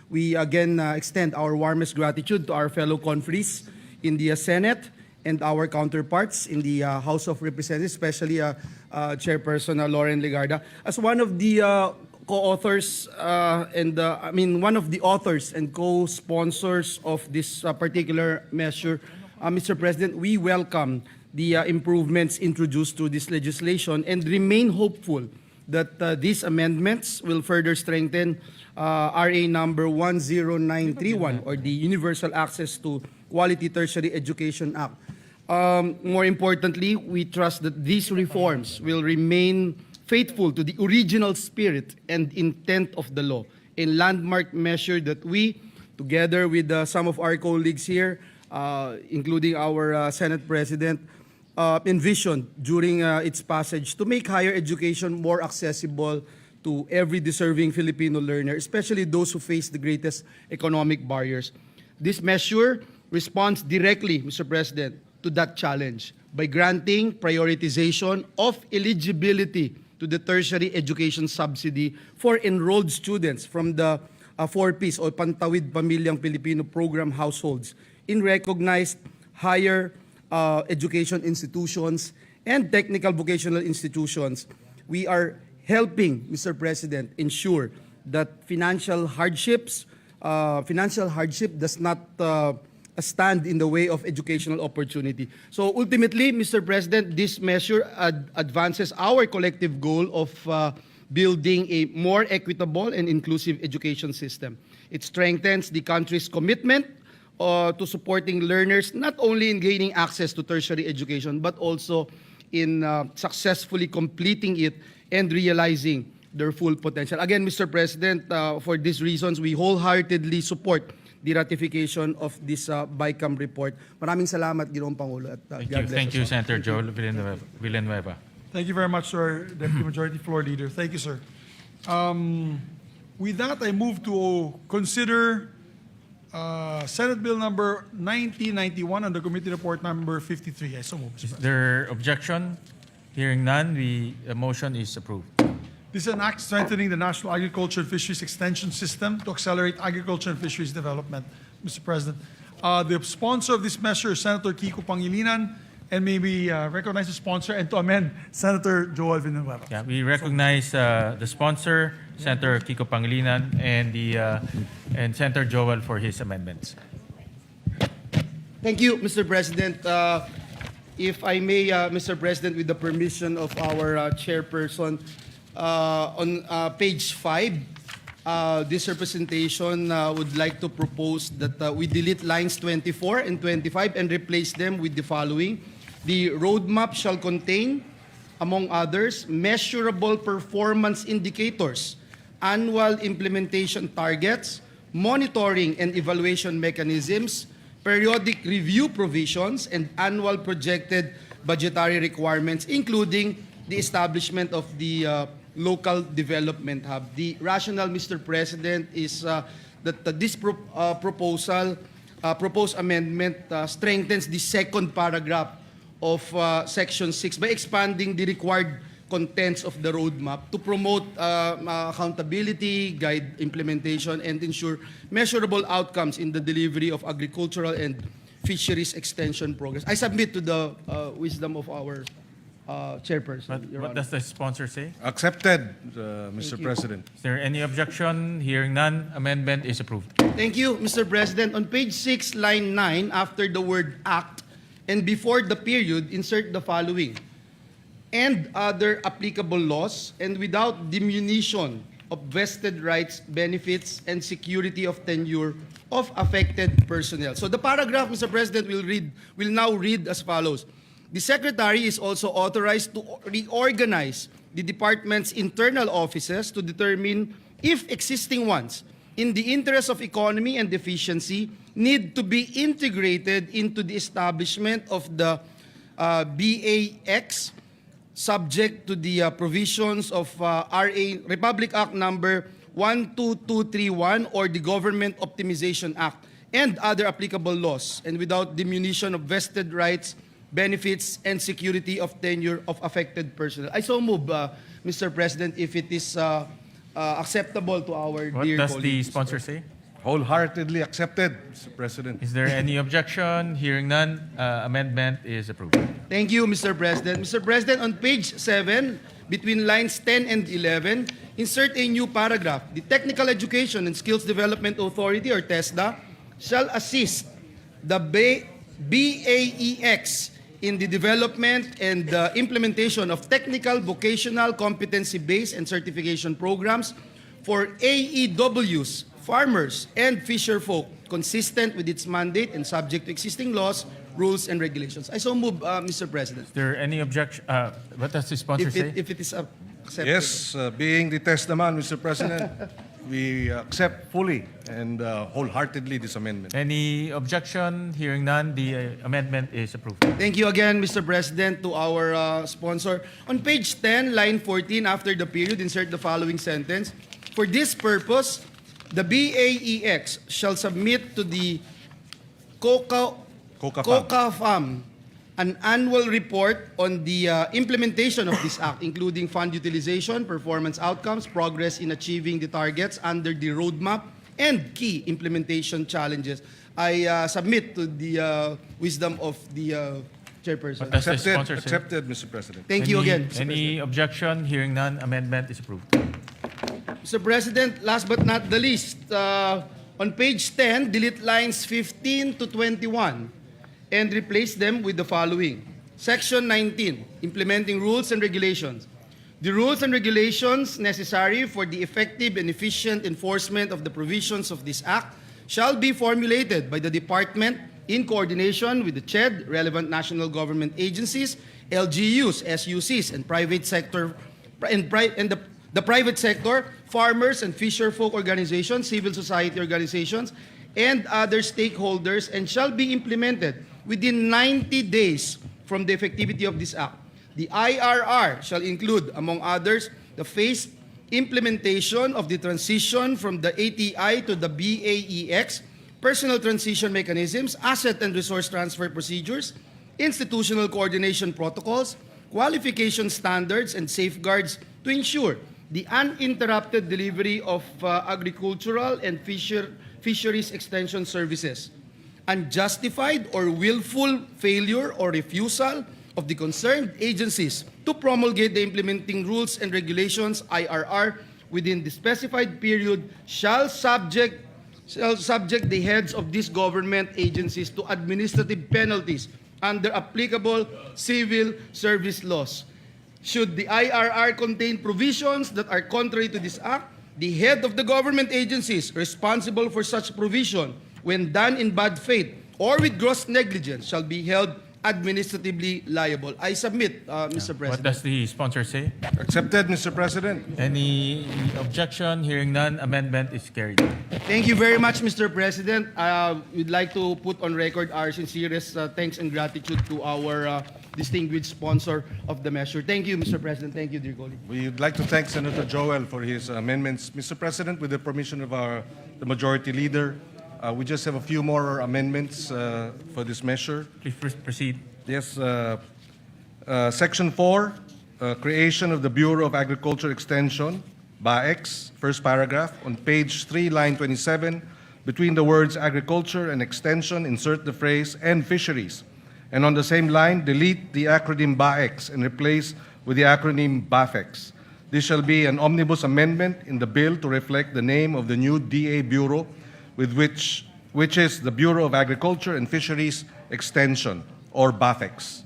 We again extend our warmest gratitude to our fellow conferees in the Senate and our counterparts in the House of Representatives, especially Chairperson Lauren Legarda. As one of the co-authors one of the authors and co-sponsors of this particular measure, Mr. President, we welcome the improvements introduced to this legislation and remain hopeful that these amendments will further strengthen RA number 10931, or the Universal Access to Quality Tertiary Education Act. More importantly, we trust that these reforms will remain faithful to the original spirit and intent of the law, a landmark measure that we, together with some of our colleagues here, including our Senate President, envisioned during its passage to make higher education more accessible to every deserving Filipino learner, especially those who face the greatest economic barriers. This measure responds directly, Mr. President, to that challenge by granting prioritization of eligibility to the tertiary education subsidy for enrolled students from the 4Ps or Pantawid Pamilyang Pilipino program households in recognized higher education institutions and technical vocational institutions. We are helping, Mr. President, ensure that financial hardship does not stand in the way of educational opportunity. So ultimately, Mr. President, this measure advances our collective goal of building a more equitable and inclusive education system. It strengthens the country's commitment to supporting learners not only in gaining access to tertiary education, but also in successfully completing it and realizing their full potential. Again, Mr. President, for these reasons, we wholeheartedly support the ratification of this BICAM report. Maraming salamat, Ginoong Pangulo. At, Thank you, Senator Joel Villanueva. Thank you very much, sir, Deputy Majority Floor Leader. Thank you, sir. With that, I move to consider Senate Bill number 1991 and the committee report number 53. I so move, Mr. Is President. there objection? Hearing none, the motion is approved. This is an act strengthening the National Agriculture and Fisheries Extension System to accelerate agriculture and fisheries development, Mr. President. The sponsor of this measure is Senator Kiko Pangilinan, and may we recognize the sponsor and to amend Senator Joel Villanueva. Yeah, we recognize the sponsor, Senator Kiko Pangilinan, and Senator Joel for his amendments. Thank you, Mr. President. If I may, Mr. President, with the permission of our chairperson, on page 5, this representation would like to propose that we delete lines 24 and 25 and replace them with the following. The roadmap shall contain, among others, measurable performance indicators, annual implementation targets, monitoring and evaluation mechanisms, periodic review provisions, and annual projected budgetary requirements, including the establishment of the local development hub. The rationale, Mr. President, is that this proposed amendment strengthens the second paragraph of Section 6 by expanding the required contents of the roadmap to promote accountability, guide implementation, and ensure measurable outcomes in the delivery of agricultural and fisheries extension programs. I submit to the wisdom of our chairperson. Your What Honor. does the sponsor say? Accepted, Mr. President. Is there any objection? Hearing none, amendment is approved. Thank you, Mr. President. On page 6, line 9, after the word act and before the period, insert the following: and other applicable laws, and without diminution of vested rights, benefits, and security of tenure of affected personnel. So the paragraph, Mr. President, will now read as follows. The Secretary is also authorized to reorganize the department's internal offices to determine if existing ones, in the interest of economy and efficiency, need to be integrated into the establishment of the BAX, subject to the provisions of Republic Act number 12231 or the Government Optimization Act and other applicable laws, and without diminution of vested rights, benefits, and security of tenure of affected personnel. I so move, Mr. President, if it is acceptable to our What dear does the colleagues. sponsor say? Wholeheartedly accepted, Mr. President. Is there any objection? Hearing none, amendment is approved. Thank you, Mr. President. Mr. President, on page 7, between lines 10 and 11, insert a new paragraph. The Technical Education and Skills Development Authority, or TESDA, shall assist the BAEX in the development and implementation of technical, vocational, competency-based, and certification programs for AEWs, farmers, and fisher folk, consistent with its mandate and subject to existing laws, rules, and regulations. I so move, Mr. President. Is there any objection? What does the sponsor say? If it is accepted. Yes, being the testament, Mr. President, we accept fully and wholeheartedly this amendment. Any objection? Hearing none, the amendment is approved. Thank you again, Mr. President, to our sponsor. On page 10, line 14, after the period, insert the following sentence. For this purpose, the BAEX shall submit to the COCAFAM an annual report on the implementation of this act, including fund utilization, performance outcomes, progress in achieving the targets under the roadmap, and key implementation challenges. I submit to the wisdom of the chairperson. What does the Accepted, sponsor say? accepted, Mr. President. Thank you again, Mr. Any objection? Hearing none, amendment is approved. Mr. President, last but not the least, on page 10, delete lines 15 to 21 and replace them with the following. Section 19, implementing rules and regulations. The rules and regulations necessary for the effective and efficient enforcement of the provisions of this act shall be formulated by the department in coordination with the CHED, relevant national government agencies, LGUs, SUCs, and private sector, the private sector, farmers and fisher folk organizations, civil society organizations, and other stakeholders, and shall be implemented within 90 days from the effectivity of this act. The IRR shall include, among others, the phased implementation of the transition from the ATI to the BAEX, personal transition mechanisms, asset and resource transfer procedures, institutional coordination protocols, qualification standards, and safeguards to ensure the uninterrupted delivery of agricultural and fisheries extension services. Unjustified or willful failure or refusal of the concerned agencies to promulgate the implementing rules and regulations, IRR, within the specified period shall subject the heads of these government agencies to administrative penalties under applicable civil service laws. Should the IRR contain provisions that are contrary to this act, the head of the government agencies responsible for such provision, when done in bad faith or with gross negligence, shall be held administratively liable. I submit, Mr. What President. does the sponsor say? Accepted, Mr. President. Any objection? Hearing none, amendment is carried. Thank you very much, Mr. President. We'd like to put on record our sincerest thanks and gratitude to our distinguished sponsor of the measure. Thank you, Mr. President. Thank you, dear colleague. We'd like to thank Senator Joel for his amendments. Mr. President, with the permission of the Majority Leader, we just have a few more amendments for this measure. Please proceed. Yes, Section 4, creation of the Bureau of Agriculture Extension, BAEX, first paragraph. On page 3, line 27, between the words agriculture and extension, insert the phrase and fisheries. And on the same line, delete the acronym BAEX and replace with the acronym BAFEX. This shall be an omnibus amendment in the bill to reflect the name of the new DA Bureau, which is the Bureau of Agriculture and Fisheries Extension, or BAFEX.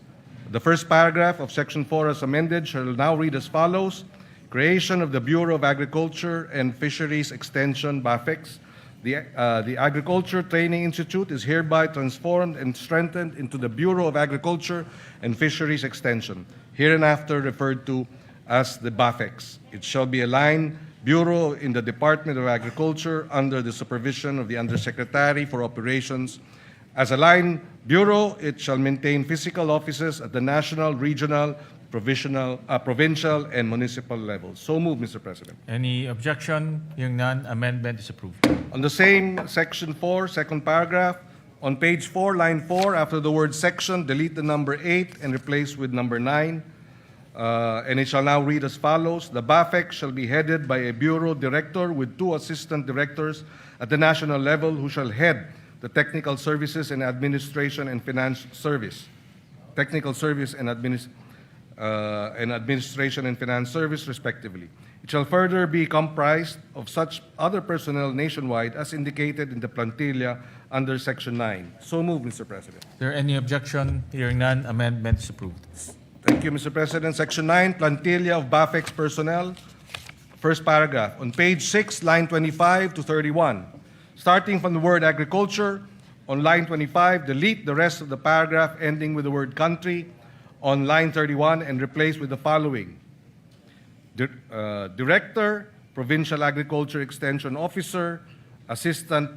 The first paragraph of Section 4 as amended shall now read as follows. Creation of the Bureau of Agriculture and Fisheries Extension, BAFEX. The Agriculture Training Institute is hereby transformed and strengthened into the Bureau of Agriculture and Fisheries Extension, hereinafter referred to as the BAFEX. It shall be a line bureau in the Department of Agriculture under the supervision of the Undersecretary for Operations. As a line bureau, it shall maintain physical offices at the national, regional, provincial, and municipal levels. So moved, Mr. President. Any objection? Hearing none, amendment is approved. On the same Section 4, second paragraph, on page 4, line 4, after the word section, delete the number 8 and replace with number 9. And it shall now read as follows. The BAFEX shall be headed by a bureau director with 2 assistant directors at the national level who shall head the technical services and administration and finance service. Technical service and administration and finance service, respectively. It shall further be comprised of such other personnel nationwide as indicated in the plantilla under Section 9. So moved, Mr. President. Is there any objection? Hearing none, amendment is approved. Thank you, Mr. President. Section 9, plantilla of BAFEX personnel. First paragraph. On page 6, line 25 to 31. Starting from the word agriculture, on line 25, delete the rest of the paragraph ending with the word country on line 31 and replace with the following. Director, Provincial Agriculture Extension Officer, Assistant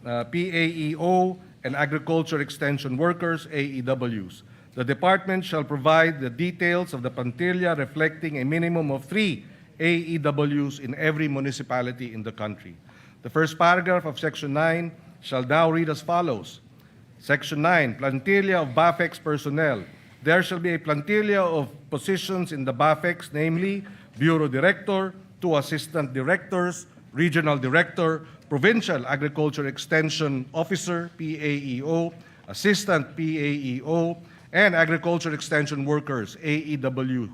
PAEO, and Agriculture Extension Workers, AEWs. The department shall provide the details of the plantilla reflecting a minimum of 3 AEWs in every municipality in the country. The first paragraph of Section 9 shall now read as follows. Section 9, plantilla of BAFEX personnel. There shall be a plantilla of positions in the BAFEX, namely Bureau Director, 2 Assistant Directors, Regional Director, Provincial Agriculture Extension Officer, PAEO, Assistant PAEO, and Agriculture Extension Workers, AEWs.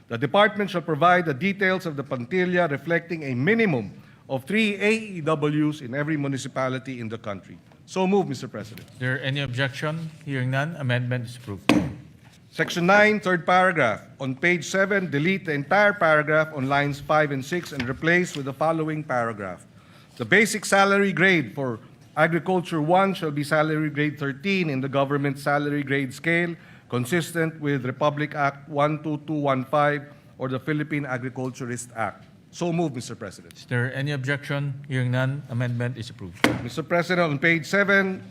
The department shall provide the details of the plantilla reflecting a minimum of 3 AEWs in every municipality in the country. So moved, Mr. President. Is there any objection? Hearing none, amendment is approved. Section 9, third paragraph. On page 7, delete the entire paragraph on lines 5 and 6 and replace with the following paragraph. The basic salary grade for Agriculture 1 shall be salary grade 13 in the government salary grade scale, consistent with Republic Act 12215 or the Philippine Agriculturist Act. So moved, Mr. President. Is there any objection? Hearing none, amendment is approved. Mr. President, on page 7,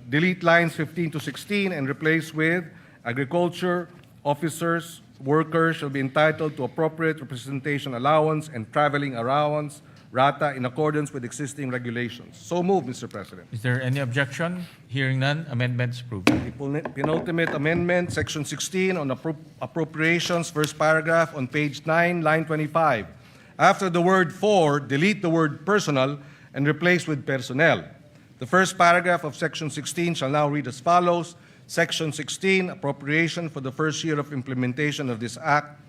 delete lines 15 to 16 and replace with agriculture officers, workers shall be entitled to appropriate representation allowance and traveling allowance, RATA, in accordance with existing regulations. So moved, Mr. President. Is there any objection? Hearing none, amendment is approved. The penultimate amendment, Section 16 on appropriations, first paragraph on page 9, line 25. After the word for, delete the word personal and replace with personnel. The first paragraph of Section 16 shall now read as follows. Section 16, appropriation for the first year of implementation of this act.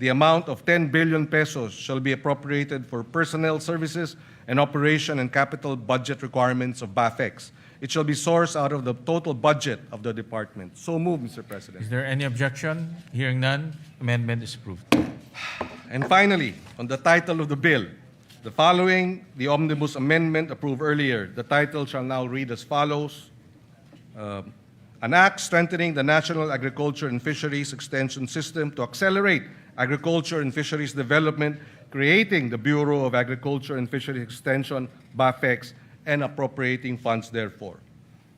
The amount of 10 billion pesos shall be appropriated for personnel services and operation and capital budget requirements of BAFEX. It shall be sourced out of the total budget of the department. So moved, Mr. President. Is there any objection? Hearing none, amendment is approved. And finally, on the title of the bill, The following, the omnibus amendment approved earlier. The title shall now read as follows. An act strengthening the national agriculture and fisheries extension system to accelerate agriculture and fisheries development, creating the Bureau of Agriculture and Fisheries Extension, BAFEX, and appropriating funds therefore.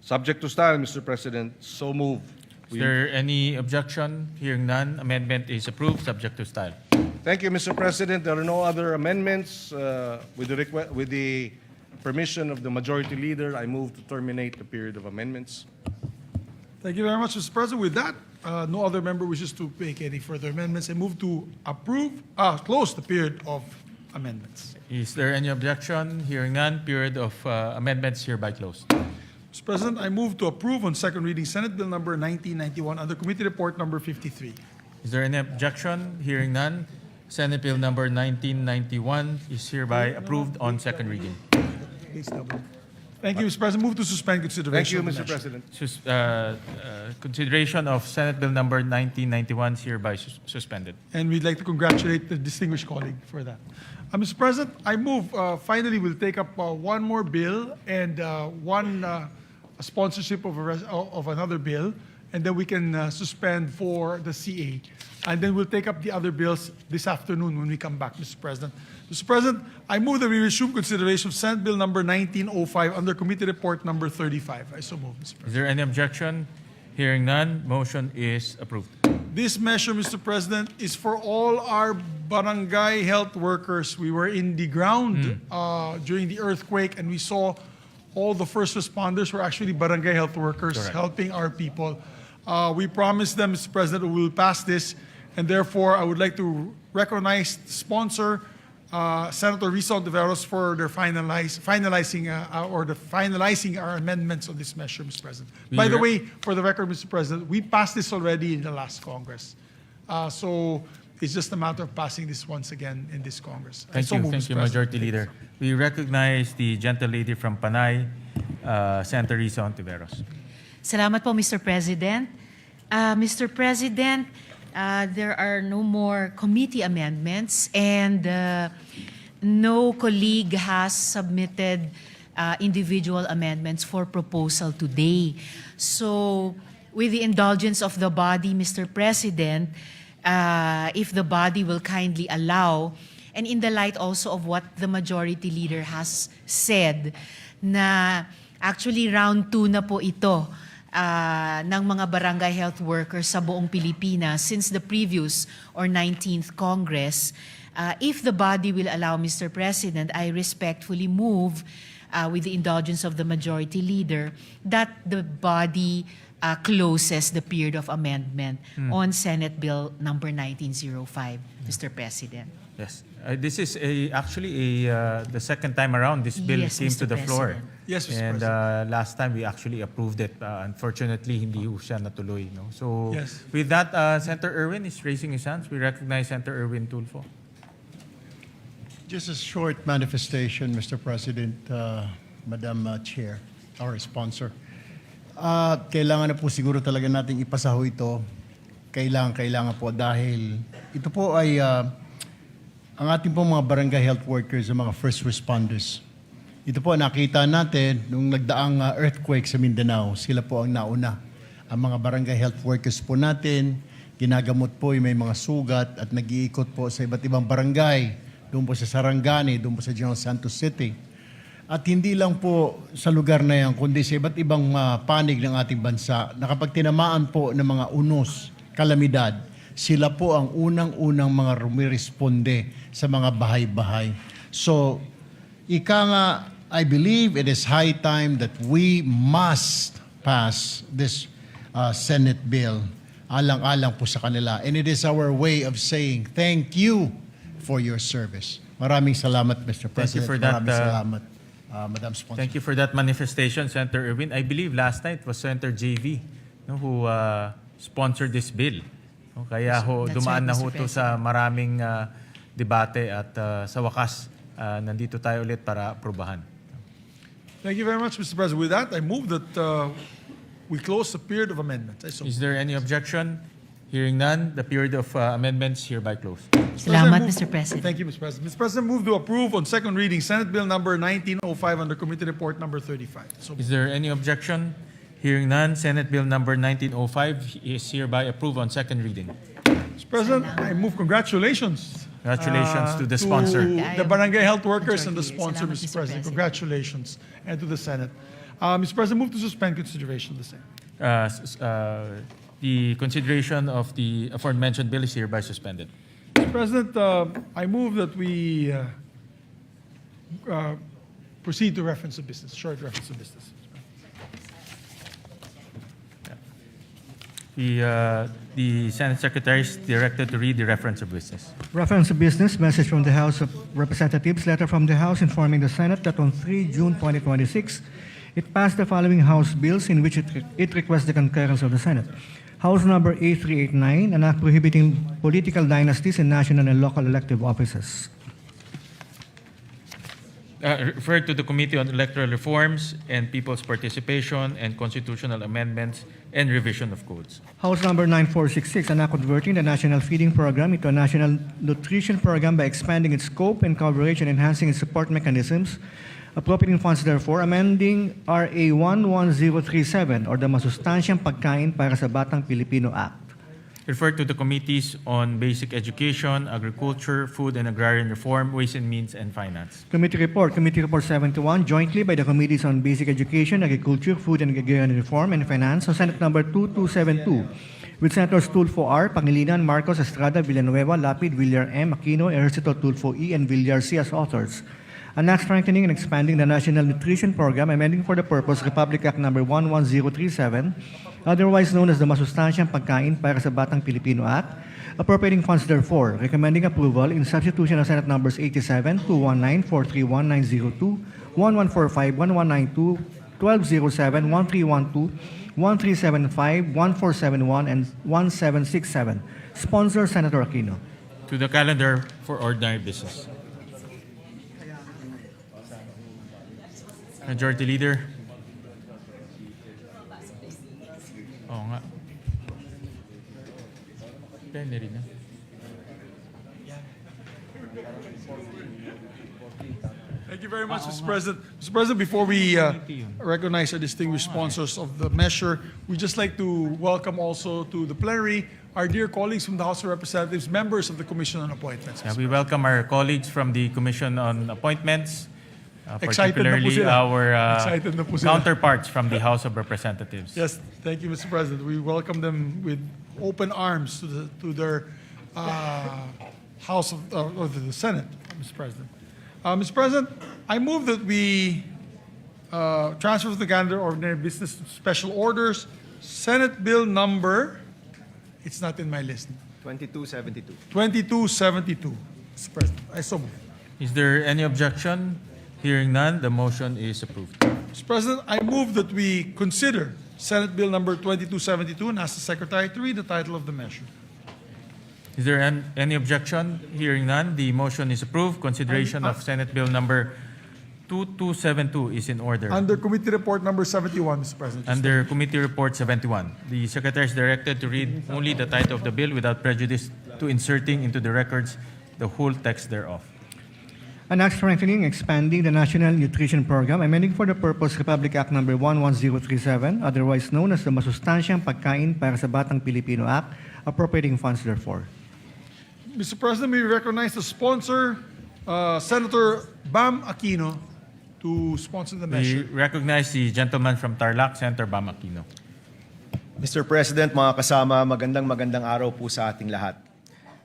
Subject to style, Mr. President, so moved. Is there any objection? Hearing none, amendment is approved, subject to style. Thank you, Mr. President. There are no other amendments. With the permission of the Majority Leader, I move to terminate the period of amendments. Thank you very much, Mr. President. With that, no other member wishes to make any further amendments. I move to close the period of amendments. Is there any objection? Hearing none, period of amendments hereby closed. Mr. President, I move to approve on second reading Senate Bill number 1991 under Committee Report number 53. Is there any objection? Hearing none, Senate Bill number 1991 is hereby approved on second reading. Thank you, Mr. President. Move to suspend Thank consideration. you, of the Mr. measure. President. Consideration of Senate Bill number 1991 is hereby suspended. And we'd like to congratulate the distinguished colleague for that. Mr. President, I move, finally, we'll take up one more bill and one sponsorship of another bill, and then we can suspend for the CA. And then we'll take up the other bills this afternoon when we come back, Mr. President. Mr. President, I move that we resume consideration of Senate Bill number 1905 under Committee Report number 35. I so move, Mr. President. Is there any objection? Hearing none, motion is approved. This measure, Mr. President, is for all our barangay health workers. We were in the ground during the earthquake, and we saw all the first responders were actually barangay health workers. Correct. Helping our people. We promised them, Mr. President, we will pass this, and therefore I would like to recognize, sponsor Senator Risa Ontiveros for their finalizing our amendments on this measure, Mr. President. By the way, for the record, Mr. President, we passed this already in the last Congress. So it's just a matter of passing this once again in this Congress. Thank you, Mr. President. Majority Leader. We recognize the gentle lady from Panay, Senator Risa Ontiveros. Salamat po, Mr. President. Mr. President, there are no more committee amendments and no colleague has submitted individual amendments for proposal today. So, with the indulgence of the body, Mr. President, if the body will kindly allow, and in the light also of what the Majority Leader has said, na actually round 2 na po ito ng mga barangay health workers sa buong Pilipinas since the previous or 19th Congress. If the body will allow, Mr. President, I respectfully move with the indulgence of the Majority Leader that the body closes the period of amendment on Senate Bill number 1905, Mr. President. Yes. This is actually the second time around this bill Yes, came to Mr. the floor. President. Yes, Mr. And President. last time we actually approved it. Unfortunately, hindi ho siya natuloy. No? So Yes. with that, Senator Erwin is raising his hands. We recognize Senator Erwin Tulfo. Just a short manifestation, Mr. President, Madam Chair, our sponsor. Kailangan na po siguro talaga nating ipasaho ito. Kailangan po dahil ito po ay ang ating po mga barangay health workers, ang mga first responders. Ito po nakita natin nung nagdaang earthquake sa Mindanao. Sila po ang nauna. Ang mga barangay health workers po natin, ginagamot po yung may mga sugat at nag-iikot po sa iba't ibang barangay. Doon po sa Sarangani, doon po sa General Santos City. At hindi lang po sa lugar na yan, kundi sa iba't ibang panig ng ating bansa na kapag tinamaan po ng mga unos, kalamidad, sila po ang unang-unang mga rumiresponde sa mga bahay-bahay. So, ika nga, I believe it is high time that we must pass this Senate bill alang-alang po sa kanila. And it is our way of saying thank you for your service. Maraming salamat, Mr. President. Thank you for that, Maraming salamat, Madam Sponsor. Thank you for that manifestation, Senator Erwin. I believe last night was Senator JV who sponsored this bill. No, kaya That's dumaan right, na Mr. to sa maraming debate at sa wakas, nandito tayo ulit para aprobahan. Thank you very much, Mr. President. With that, I move that we close the period of amendments. I so Is there any objection? Hearing none, the period of amendments hereby closed. Salamat, Move- Mr. President. Thank you, Mr. President. Mr. President, move to approve on second reading Senate Bill number 1905 under Committee Report number 35. So Is there any objection? Hearing none, Senate Bill number 1905 is hereby approved on second reading. Mr. President, I move congratulations. Congratulations to the sponsor. To the barangay health workers and the Majority. sponsor, Salamat, Mr. Mr. President. President. Congratulations. And to the Senate. Mr. President, move to suspend consideration of the same. The consideration of the aforementioned bill is hereby suspended. Mr. President, I move that we proceed to reference of business, short reference of business. The Senate Secretary is directed to read the reference of business. Reference to business, message from the House of Representatives, letter from the House informing the Senate that on 3 June 2026, it passed the following House bills in which it requests the concurrence of the Senate. House number A389, an act prohibiting political dynasties in national and local elective offices. Referred to the Committee on Electoral Reforms and People's Participation and Constitutional Amendments and Revision of Codes. House number 9466, an act converting the National Feeding Program into a National Nutrition Program by expanding its scope and coverage and enhancing its support mechanisms, appropriating funds therefore, amending RA 11037 or the Masustansyang Pagkain para sa Batang Pilipino Act. Referred to the Committees on Basic Education, Agriculture, Food and Agrarian Reform, Ways and Means, and Finance. Committee Report 71, jointly by the Committees on Basic Education, Agriculture, Food and Agrarian Reform, and Finance, on Senate number 2272, with Senators Tulfo R., Pangilinan, Marcos, Estrada, Villanueva, Lapid, Villar M., Aquino, Ejercito, Tulfo E., and Villar C. as authors. An act strengthening and expanding the National Nutrition Program, amending for the purpose Republic Act number 11037, otherwise known as the Masustansyang Pagkain para sa Batang Pilipino Act, appropriating funds therefore, recommending approval in substitution of Senate numbers 87, 219, 431, 902, 1145, 1192, 1207, 1312, 1375, 1471, and 1767. Sponsor, Senator Aquino. To the calendar for ordinary business. Majority Leader. Oo nga. Pwede rin na. Thank you very much, Mr. President. Mr. President, before we recognize our distinguished sponsors of the measure, we'd just like to welcome also to the plenary our dear colleagues from the House of Representatives, members of the Commission on Appointments. We welcome our colleagues from the Commission on Appointments, Excited na po particularly sila. our Excited na po sila. counterparts from the House of Representatives. Yes, thank you, Mr. President. We welcome them with open arms to their House of the Senate, Mr. President. Mr. President, I move that we transfer to the calendar ordinary business special orders, Senate Bill number, it's not in my list, 2272. 2272, Mr. President. I so move. Is there any objection? Hearing none, the motion is approved. Mr. President, I move that we consider Senate Bill number 2272 and ask the Secretary to read the title of the measure. Is there any objection? Hearing none, the motion is approved. Consideration of Senate Bill number 2272 is in order. Under Committee Report number 71, Mr. President. Under Committee Report 71, the Secretary is directed to read only the title of the bill without prejudice to inserting into the records the whole text thereof. An act strengthening, expanding the National Nutrition Program, amending for the purpose Republic Act number 11037, otherwise known as the Masustansyang Pagkain para sa Batang Pilipino Act, appropriating funds therefore. Mr. President, we recognize the sponsor, Senator Bam Aquino, to sponsor the We measure. recognize the gentleman from Tarlac, Senator Bam Aquino. Mr. President, mga kasama, magandang araw po sa ating lahat.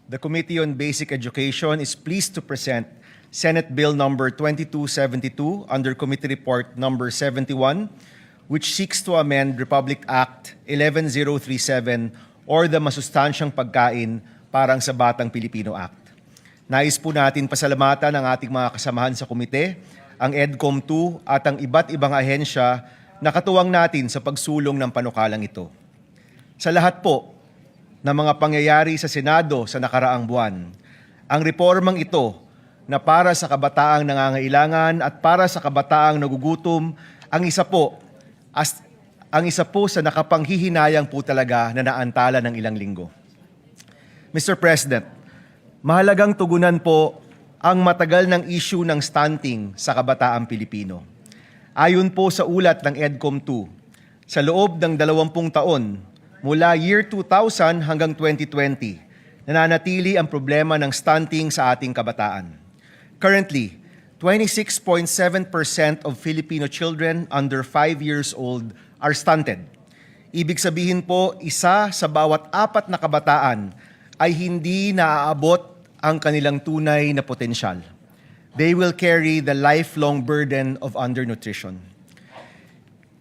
The Committee on Basic Education is pleased to present Senate Bill number 2272 under Committee Report number 71, which seeks to amend Republic Act 11037 or the Masustansyang Pagkain parang sa Batang Pilipino Act. Nais po natin pasalamatan ang ating mga kasamahan sa komite, ang EDCOM2 at ang iba't ibang ahensya na katuwang natin sa pagsulong ng panukalang ito. Sa lahat po ng mga pangyayari sa Senado sa nakaraang buwan, ang reformang ito na para sa kabataang nangangailangan at para sa kabataang nagugutom, ang isa po sa nakapanghihinayang po talaga na naantala ng ilang linggo. Mr. President, mahalagang tugunan po ang matagal ng issue ng stunting sa kabataang Pilipino. Ayon po sa ulat ng EDCOM2, sa loob ng 20 taon, mula year 2000 hanggang 2020, nananatili ang problema ng stunting sa ating kabataan. Currently, 26.7% of Filipino children under 5 years old are stunted. Ibig sabihin po, isa sa bawat 4 na kabataan ay hindi naaabot ang kanilang tunay na potensyal. They will carry the lifelong burden of undernutrition.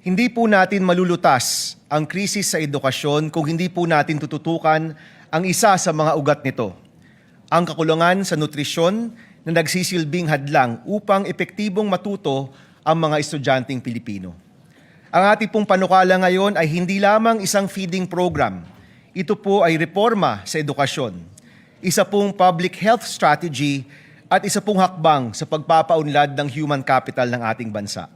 Hindi po natin malulutas ang krisis sa edukasyon kung hindi po natin tututukan ang isa sa mga ugat nito, ang kakulangan sa nutrisyon na nagsisilbing hadlang upang epektibong matuto ang mga estudyanteng Pilipino. Ang ating pong panukala ngayon ay hindi lamang isang feeding program. Ito po ay reforma sa edukasyon, isa pong public health strategy at isa pong hakbang sa pagpapaunlad ng human capital ng ating bansa.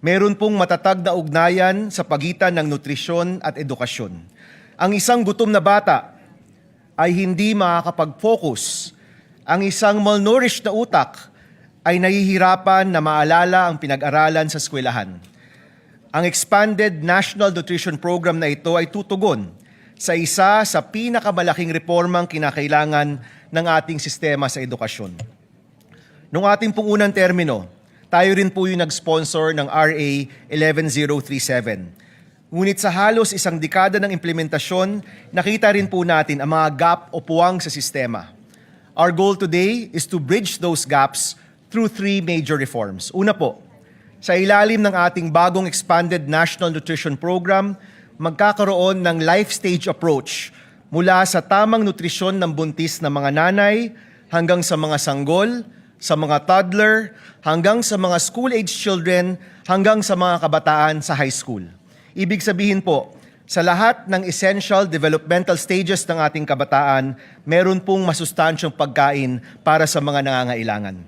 Meron pong matatag na ugnayan sa pagitan ng nutrisyon at edukasyon. Ang isang gutom na bata ay hindi makakapag-focus. Ang isang malnourished na utak ay nahihirapan na maalala ang pinag-aralan sa eskwelahan. Ang expanded National Nutrition Program na ito ay tutugon sa isa sa pinakamalaking reformang kinakailangan ng ating sistema sa edukasyon. Noong ating pong unang termino, tayo rin po yung nag-sponsor ng RA 11037. Ngunit sa halos isang dekada ng implementasyon, nakita rin po natin ang mga gap o puwang sa sistema. Our goal today is to bridge those gaps through 3 major reforms. Una po, sa ilalim ng ating bagong expanded National Nutrition Program, magkakaroon ng life stage approach mula sa tamang nutrisyon ng buntis na mga nanay hanggang sa mga sanggol, sa mga toddler, hanggang sa mga school-age children, hanggang sa mga kabataan sa high school. Ibig sabihin po, sa lahat ng essential developmental stages ng ating kabataan, meron pong masustansyong pagkain para sa mga nangangailangan.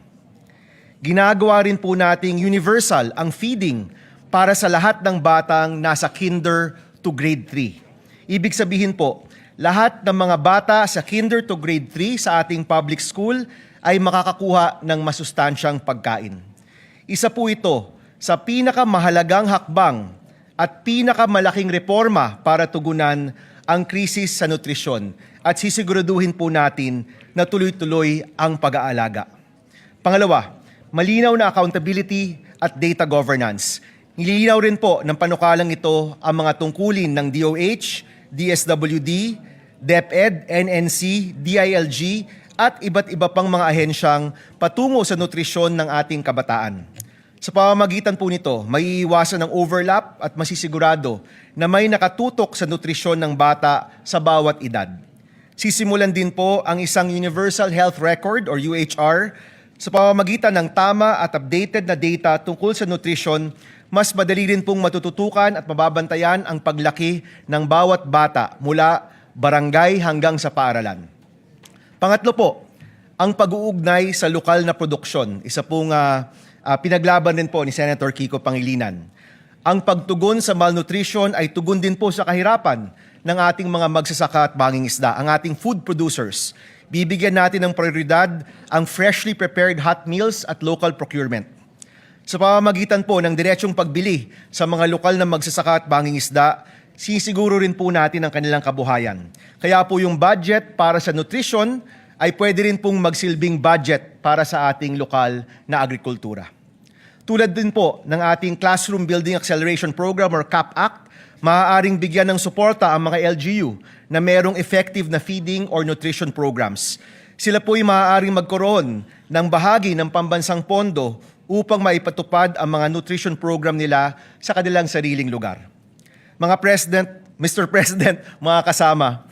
Ginagawa rin po nating universal ang feeding para sa lahat ng batang nasa kinder to grade 3. Ibig sabihin po, lahat ng mga bata sa kinder to grade 3 sa ating public school ay makakakuha ng masustansyang pagkain. Isa po ito sa pinakamahalagang hakbang at pinakamalaking reforma para tugunan ang krisis sa nutrisyon at sisiguraduhin po natin na tuloy-tuloy ang pag-aalaga. Pangalawa, malinaw na accountability at data governance. Nililinaw rin po ng panukalang ito ang mga tungkulin ng DOH, DSWD, DepEd, NNC, DILG at iba't iba pang mga ahensyang patungo sa nutrisyon ng ating kabataan. Sa pamamagitan po nito, may iiwasan ng overlap at masisigurado na may nakatutok sa nutrisyon ng bata sa bawat edad. Sisimulan din po ang isang Universal Health Record or UHR sa pamamagitan ng tama at updated na data tungkol sa nutrisyon. Mas madali rin pong matututukan at mababantayan ang paglaki ng bawat bata mula barangay hanggang sa paaralan. Pangatlo po, ang pag-uugnay sa lokal na produksyon. Isa pong pinaglaban din po ni Senator Kiko Pangilinan. Ang pagtugon sa malnutrition ay tugon din po sa kahirapan ng ating mga magsasaka at mangingisda, ang ating food producers. Bibigyan natin ng prioridad ang freshly prepared hot meals at local procurement. Sa pamamagitan po ng diretsong pagbili sa mga lokal na magsasaka at mangingisda, sisiguro rin po natin ang kanilang kabuhayan. Kaya po yung budget para sa nutrition ay pwede rin pong magsilbing budget para sa ating lokal na agrikultura. Tulad din po ng ating Classroom Building Acceleration Program or CAP-ACT, maaaring bigyan ng suporta ang mga LGU na merong effective na feeding or nutrition programs. Sila po'y maaaring magkaroon ng bahagi ng pambansang pondo upang maipatupad ang mga nutrition program nila sa kanilang sariling lugar. Mr. President, mga kasama,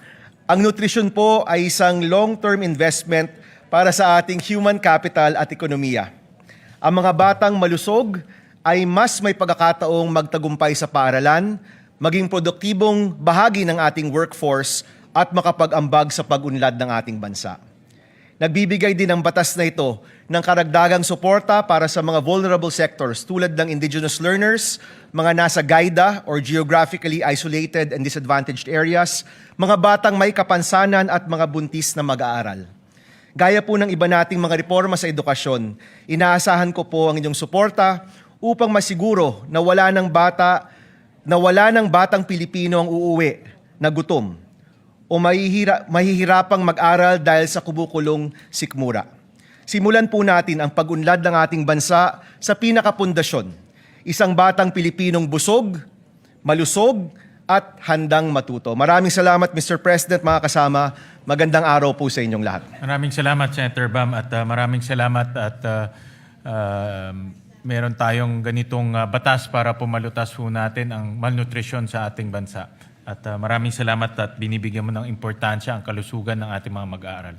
ang nutrition po ay isang long-term investment para sa ating human capital at ekonomiya. Ang mga batang malusog ay mas may pagkakataong magtagumpay sa paaralan, maging produktibong bahagi ng ating workforce at makapag-ambag sa pag-unlad ng ating bansa. Nagbibigay din ang batas na ito ng karagdagang suporta para sa mga vulnerable sectors tulad ng indigenous learners, mga nasa GAIDA or geographically isolated and disadvantaged areas, mga batang may kapansanan at mga buntis na mag-aaral. Gaya po ng iba nating mga reforma sa edukasyon, inaasahan ko po ang inyong suporta upang masiguro na wala ng batang Pilipino ang uuwi na gutom o mahihirapang mag-aral dahil sa kumukulong sikmura. Simulan po natin ang pag-unlad ng ating bansa sa pinakapundasyon, isang batang Pilipinong busog, malusog, at handang matuto. Maraming salamat, Mr. President, mga kasama. Magandang araw po sa inyong lahat. Maraming salamat, Senator Bam, at maraming salamat at meron tayong ganitong batas para pumalutas po natin ang malnutrisyon sa ating bansa. At maraming salamat at binibigyan mo ng importansya ang kalusugan ng ating mga mag-aaral.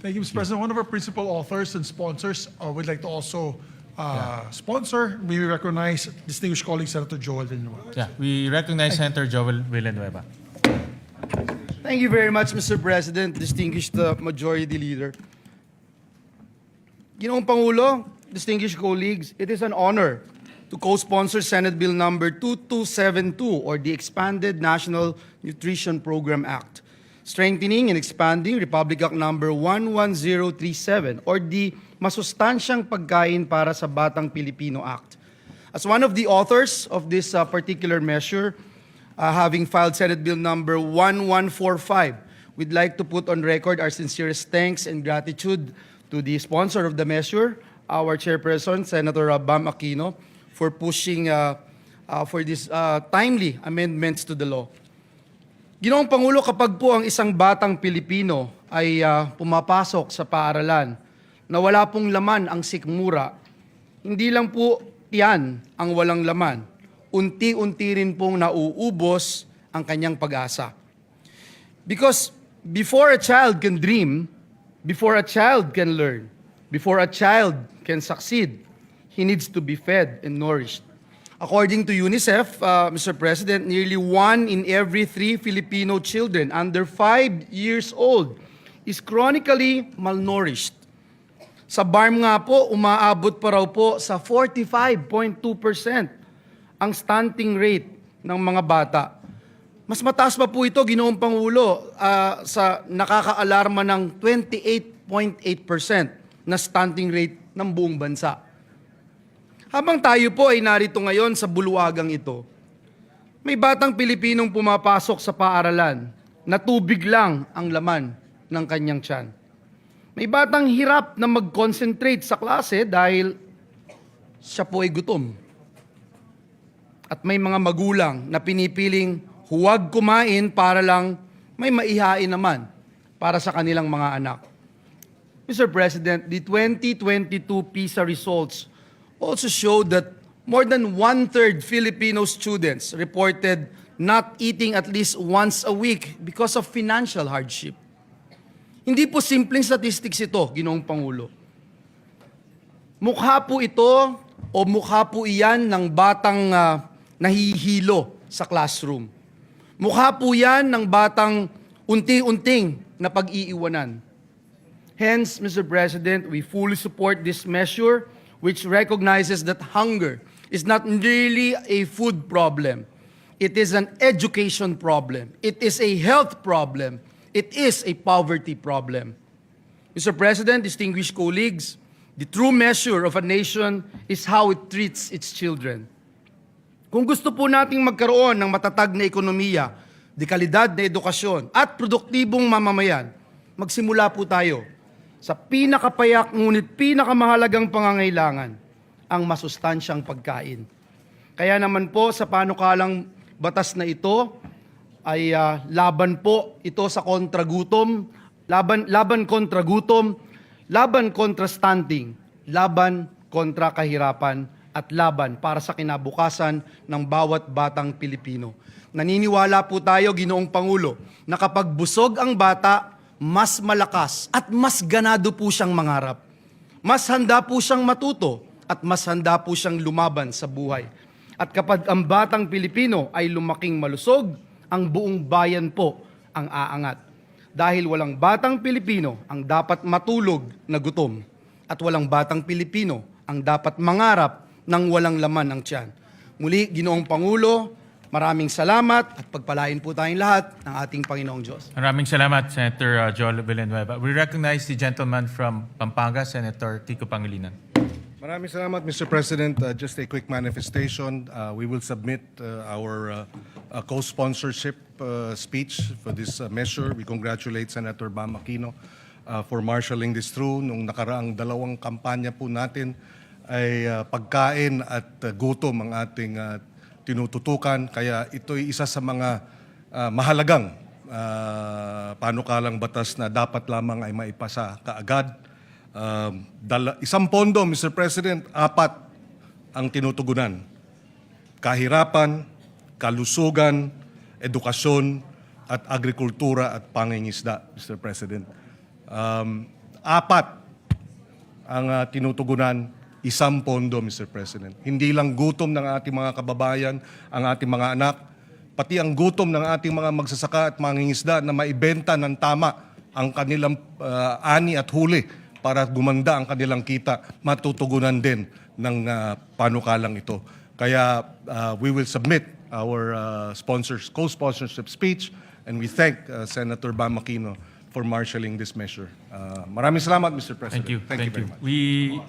Thank you, Mr. President. One of our principal authors and sponsors would like to also sponsor. We recognize distinguished colleague Senator Joel Villanueva. Yeah, we recognize Senator Joel Villanueva. Thank you very much, Mr. President, distinguished Majority Leader. Ginoong Pangulo, distinguished colleagues, it is an honor to co-sponsor Senate Bill number 2272 or the Expanded National Nutrition Program Act, strengthening and expanding Republic Act number 11037 or the Masustansyang Pagkain para sa Batang Pilipino Act. As one of the authors of this particular measure, having filed Senate Bill number 1145, we'd like to put on record our sincerest thanks and gratitude to the sponsor of the measure, our chairperson, Senator Bam Aquino, for pushing for these timely amendments to the law. Ginoong Pangulo, kapag po ang isang batang Pilipino ay pumapasok sa paaralan na wala pong laman ang sikmura, hindi lang po yan ang walang laman. Unti-unti rin pong nauubos ang kanyang pag-asa. Because before a child can dream, before a child can learn, before a child can succeed, he needs to be fed and nourished. According to UNICEF, Mr. President, nearly 1 in every 3 Filipino children under 5 years old is chronically malnourished. Sa BARM nga po, umaabot pa raw po sa 45.2% ang stunting rate ng mga bata. Mas mataas pa po ito, Ginoong Pangulo, sa nakakaalarma ng 28.8% na stunting rate ng buong bansa. Habang tayo po ay narito ngayon sa bulwagang ito, may batang Pilipinong pumapasok sa paaralan na tubig lang ang laman ng kanyang tiyan. May batang hirap na mag-concentrate sa klase dahil siya po ay gutom. At may mga magulang na pinipiling huwag kumain para lang may maihain naman para sa kanilang mga anak. Mr. President, the 2022 PISA results also showed that more than 1/3 Filipino students reported not eating at least once a week because of financial hardship. Hindi po simpleng statistics ito, Ginoong Pangulo. Mukha po ito o mukha po iyan ng batang nahihilo sa classroom. Mukha po yan ng batang unti-unting na pag-iiwanan. Hence, Mr. President, we fully support this measure which recognizes that hunger is not merely a food problem. It is an education problem. It is a health problem. It is a poverty problem. Mr. President, distinguished colleagues, the true measure of a nation is how it treats its children. Kung gusto po nating magkaroon ng matatag na ekonomiya, dekalidad na edukasyon, at produktibong mamamayan, magsimula po tayo sa pinakapayak ngunit pinakamahalagang pangangailangan, ang masustansyang pagkain. Kaya naman po sa panukalang batas na ito ay laban po ito sa kontragutom, laban kontra gutom, laban kontra stunting, laban kontra kahirapan, at laban para sa kinabukasan ng bawat batang Pilipino. Naniniwala po tayo, Ginoong Pangulo, na kapag busog ang bata, mas malakas at mas ganado po siyang mangarap. Mas handa po siyang matuto at mas handa po siyang lumaban sa buhay. At kapag ang batang Pilipino ay lumaking malusog, ang buong bayan po ang aangat. Dahil walang batang Pilipino ang dapat matulog na gutom at walang batang Pilipino ang dapat mangarap ng walang laman ang tiyan. Muli, Ginoong Pangulo, maraming salamat at pagpalain po tayong lahat ng ating Panginoong Diyos. Maraming salamat, Senator Joel Villanueva. We recognize the gentleman from Pampanga, Senator Kiko Pangilinan. Maraming salamat, Mr. President. Just a quick manifestation. We will submit our co-sponsorship speech for this measure. We congratulate Senator Bam Aquino for marshalling this through. Nung nakaraang dalawang kampanya po natin ay pagkain at gutom ang ating tinututukan. Kaya ito'y isa sa mga mahalagang panukalang batas na dapat lamang ay maipasa kaagad. Isang pondo, Mr. President, 4 ang tinutugunan. Kahirapan, kalusugan, edukasyon, at agrikultura at pangingisda, Mr. President. 4 ang tinutugunan, 1 pondo, Mr. President. Hindi lang gutom ng ating mga kababayan, ang ating mga anak, pati ang gutom ng ating mga magsasaka at mangingisda na maibenta ng tama ang kanilang ani at huli para gumanda ang kanilang kita, matutugunan din ng panukalang ito. Kaya we will submit our co-sponsorship speech, and we thank Senator Bam Aquino for marshalling this measure. Maraming salamat, Mr. President. Thank you. very much. We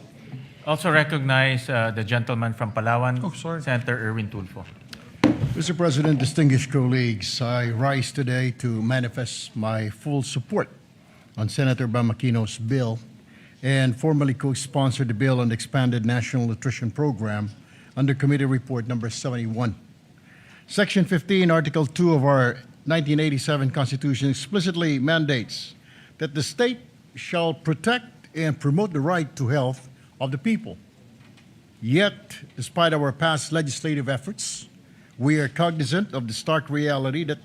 also recognize the gentleman from Palawan, Senator Erwin Tulfo. Mr. President, distinguished colleagues, I rise today to manifest my full support on Senator Bam Aquino's bill and formally co-sponsor the bill on the expanded National Nutrition Program under Committee Report number 71. Section 15, Article 2 of our 1987 Constitution explicitly mandates that the state shall protect and promote the right to health of the people. Yet, despite our past legislative efforts, we are cognizant of the stark reality that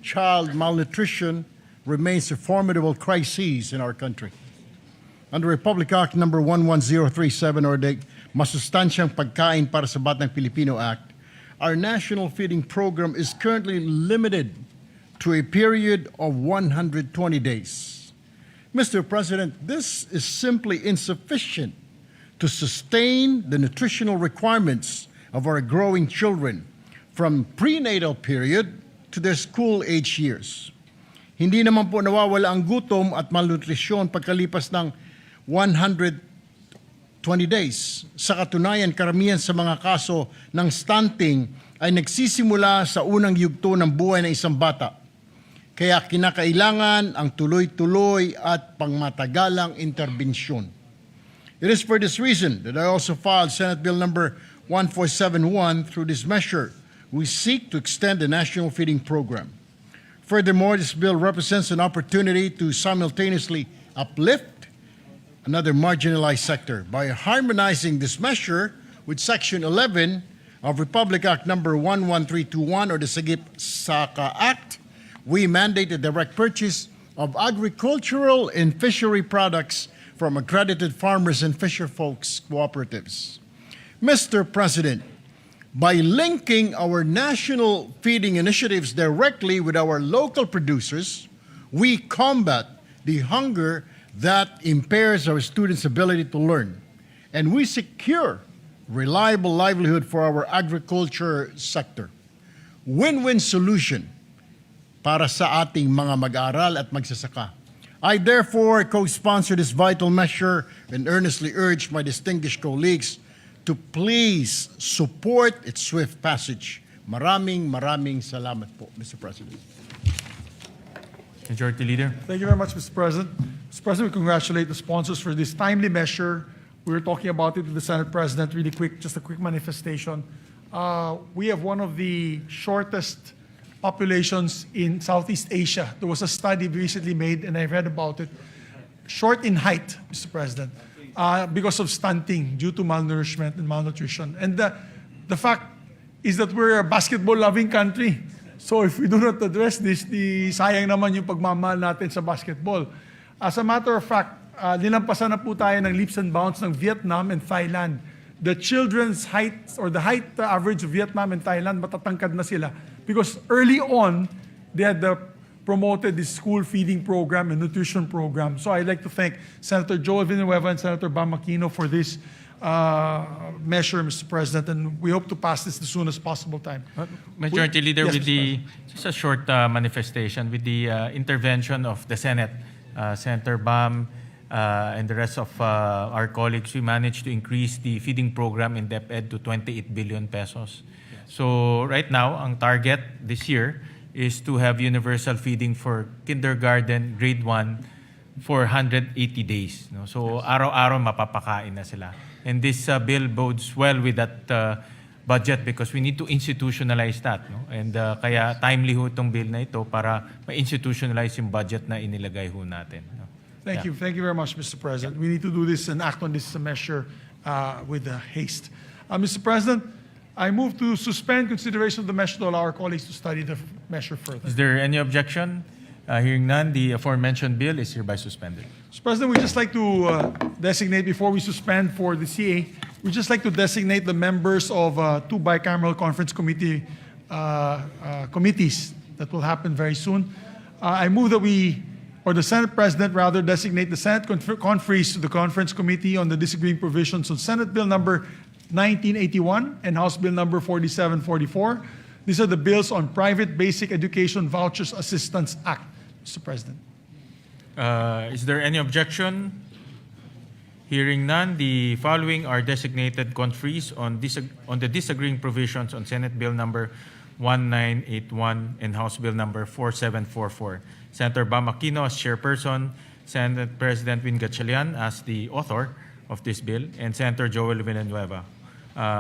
child malnutrition remains a formidable crisis in our country. Under Republic Act number 11037 or the Masustansyang Pagkain para sa Batang Pilipino Act, our national feeding program is currently limited to a period of 120 days. Mr. President, this is simply insufficient to sustain the nutritional requirements of our growing children from prenatal period to their school-age years. Hindi naman po nawawala ang gutom at malnutrisyon pagkalipas ng 120 days. Sa katunayan, karamihan sa mga kaso ng stunting ay nagsisimula sa unang yugto ng buhay ng isang bata. Kaya kinakailangan ang tuloy-tuloy at pangmatagalang interbensyon. It is for this reason that I also filed Senate Bill number 1471. Through this measure, we seek to extend the national feeding program. Furthermore, this bill represents an opportunity to simultaneously uplift another marginalized sector. By harmonizing this measure with Section 11 of Republic Act number 11321 or the Sagip-Saka Act, we mandate the direct purchase of agricultural and fishery products from accredited farmers and fisherfolks cooperatives. Mr. President, by linking our national feeding initiatives directly with our local producers, we combat the hunger that impairs our students' ability to learn, and we secure reliable livelihood for our agriculture sector. Win-win solution para sa ating mga mag-aaral at magsasaka. I therefore co-sponsor this vital measure and earnestly urge my distinguished colleagues to please support its swift passage. Maraming salamat po, Mr. President. Majority Leader. Thank you very much, Mr. President. Mr. President, we congratulate the sponsors for this timely measure. We were talking about it with the Senate President really quick, just a quick manifestation. We have one of the shortest populations in Southeast Asia. There was a study recently made, and I read about it. Short in height, Mr. President, because of stunting due to malnourishment and malnutrition. And the fact is that we're a basketball-loving country. So if we do not address this, sayang naman yung pagmamahal natin sa basketball. As a matter of fact, nilampasan na po tayo ng leaps and bounds ng Vietnam and Thailand. The children's height or the height average of Vietnam and Thailand, matatangkad na sila. Because early on, they had the promoted this school feeding program and nutrition program. So I'd like to thank Senator Joel Villanueva and Senator Bam Aquino for this measure, Mr. President, and we hope to pass this as soon as possible time. Majority Leader, Yes, with Mr. the just a short manifestation with the intervention of the Senate, Senator Bam and the rest of our colleagues, we managed to increase the feeding program in DepEd to 28 billion pesos. So right now, ang target this year is to have universal feeding for kindergarten, grade 1 for 180 days. No? So araw-araw mapapakain na sila. And this bill bodes well with that budget because we need to institutionalize that. No? And kaya timely ho itong bill na ito para ma-institutionalize yung budget na inilagay ho natin. No? Thank you. Thank you very much, Mr. President. We need to do this and act on this measure with haste. Mr. President, I move to suspend consideration of the measure to allow our colleagues to study the measure further. Is there any objection? Hearing none, the aforementioned bill is hereby suspended. Mr. President, we'd just like to designate, before we suspend for the CA, we'd just like to designate the members of two bicameral conference committees that will happen very soon. I move that the Senate President rather designate the Senate conferees to the Conference Committee on the Disagreeing Provisions of Senate Bill number 1981 and House Bill number 4744. These are the bills on Private Basic Education Vouchers Assistance Act, Mr. President. Is there any objection? Hearing none, the following are designated conferees on the disagreeing provisions on Senate Bill number 1981 and House Bill number 4744. Senator Bam Aquino as chairperson, Senate President Win Gatchalian as the author of this bill, and Senator Joel Villanueva.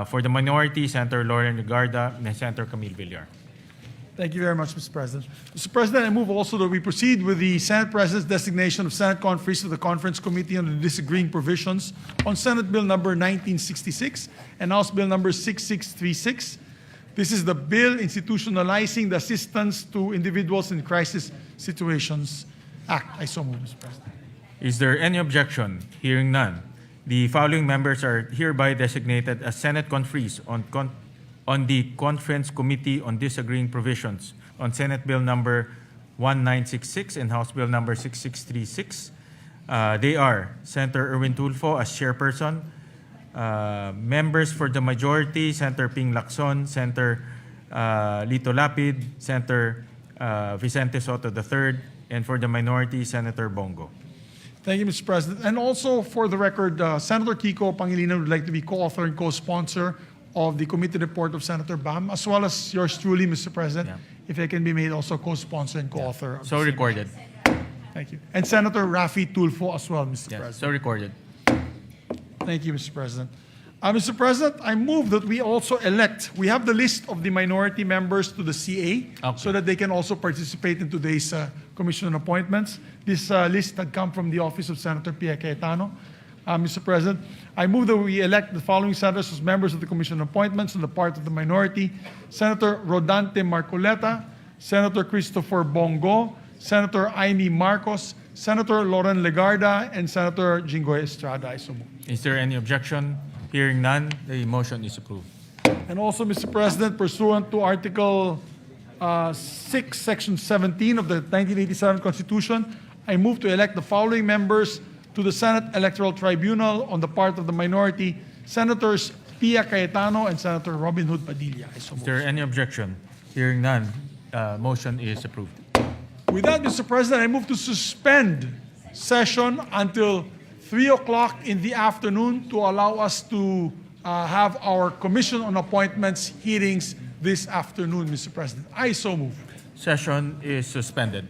For the minority, Senator Lauren Legarda and Senator Camille Villar. Thank you very much, Mr. President. Mr. President, I move also that we proceed with the Senate President's designation of Senate conferees to the Conference Committee on the Disagreeing Provisions on Senate Bill number 1966 and House Bill number 6636. This is the bill institutionalizing the Assistance to Individuals in Crisis Situations Act. I so move, Mr. President. Is there any objection? Hearing none, the following members are hereby designated as Senate conferees on the Conference Committee on Disagreeing Provisions on Senate Bill number 1966 and House Bill number 6636. They are Senator Erwin Tulfo as chairperson, members for the majority, Senator Ping Lacson, Senator Lito Lapid, Senator Vicente Soto III, and for the minority, Senator Bongo. Thank you, Mr. President. And also, for the record, Senator Kiko Pangilinan would like to be co-author and co-sponsor of the committee report of Senator Bam, as well as yours truly, Mr. President, if I can be made also co-sponsor and co-author. So recorded. Thank you. And Senator Rafi Tulfo as well, Mr. Yes, President. so recorded. Thank you, Mr. President. Mr. President, I move that we also elect, we have the list of the minority members to the CA so that they can also participate in today's commission on appointments. This list had come from the office of Senator Pia Cayetano. Mr. President, I move that we elect the following senators as members of the commission on appointments on the part of the minority: Senator Rodante Marcoleta, Senator Christopher Bongo, Senator Aimee Marcos, Senator Lauren Legarda, and Senator Jinggoy Estrada. I so move. Is there any objection? Hearing none, the motion is approved. And also, Mr. President, pursuant to Article 6, Section 17 of the 1987 Constitution, I move to elect the following members to the Senate Electoral Tribunal on the part of the minority: Senators Pia Cayetano and Senator Robin Hood Padilla. I so Is move. there any objection? Hearing none, motion is approved. With that, Mr. President, I move to suspend session until 3 o'clock in the afternoon to allow us to have our Commission on Appointments hearings this afternoon, Mr. President. I so move. Session is suspended.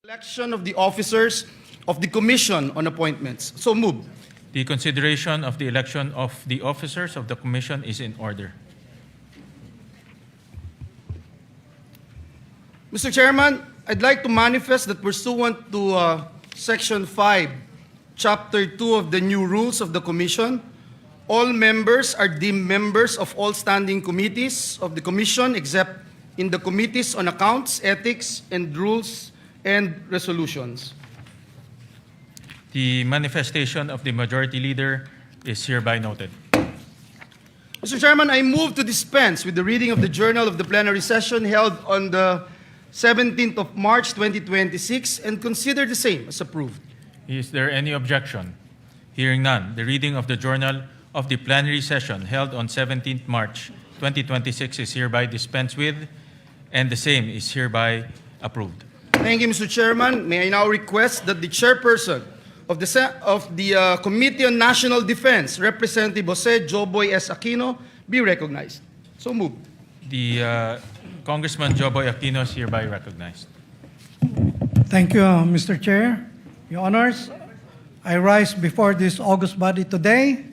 Election of the officers of the Commission on Appointments. So moved. The consideration of the election of the officers of the Commission is in order. Mr. Chairman, I'd like to manifest that pursuant to Section 5, Chapter 2 of the new rules of the Commission, all members are deemed members of all standing committees of the Commission except in the Committees on Accounts, Ethics, and Rules and Resolutions. The manifestation of the Majority Leader is hereby noted. Mr. Chairman, I move to dispense with the reading of the journal of the plenary session held on the 17th of March 2026 and consider the same as approved. Is there any objection? Hearing none, the reading of the journal of the plenary session held on 17th March 2026 is hereby dispensed with, and the same is hereby approved. Thank you, Mr. Chairman. May I now request that the chairperson of the Committee on National Defense, Representative Jose Joboy S. Aquino, be recognized. So moved. The Congressman Joboy Aquino is hereby recognized. Thank you, Mr. Chair. Your Honors, I rise before this august body today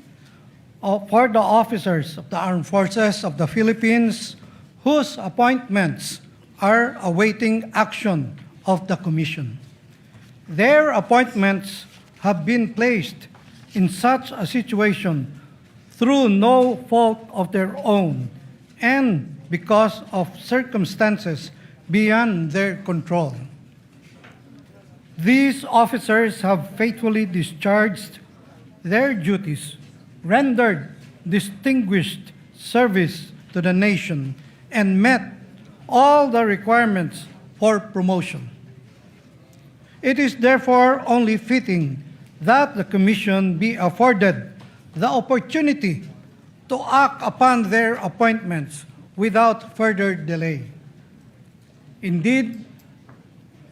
for the officers of the Armed Forces of the Philippines whose appointments are awaiting action of the Commission. Their appointments have been placed in such a situation through no fault of their own and because of circumstances beyond their control. These officers have faithfully discharged their duties, rendered distinguished service to the nation, and met all the requirements for promotion. It is therefore only fitting that the Commission be afforded the opportunity to act upon their appointments without further delay. Indeed,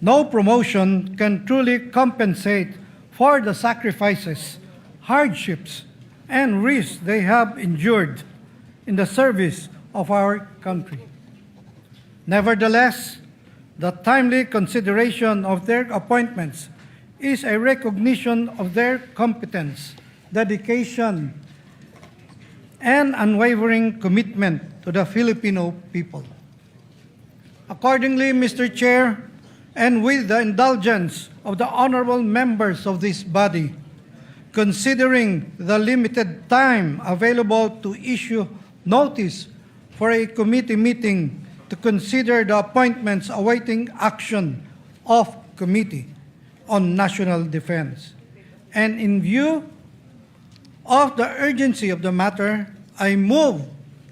no promotion can truly compensate for the sacrifices, hardships, and risks they have endured in the service of our country. Nevertheless, the timely consideration of their appointments is a recognition of their competence, dedication, and unwavering commitment to the Filipino people. Accordingly, Mr. Chair, and with the indulgence of the honorable members of this body, considering the limited time available to issue notice for a committee meeting to consider the appointments awaiting action of Committee on National Defense, and in view of the urgency of the matter, I move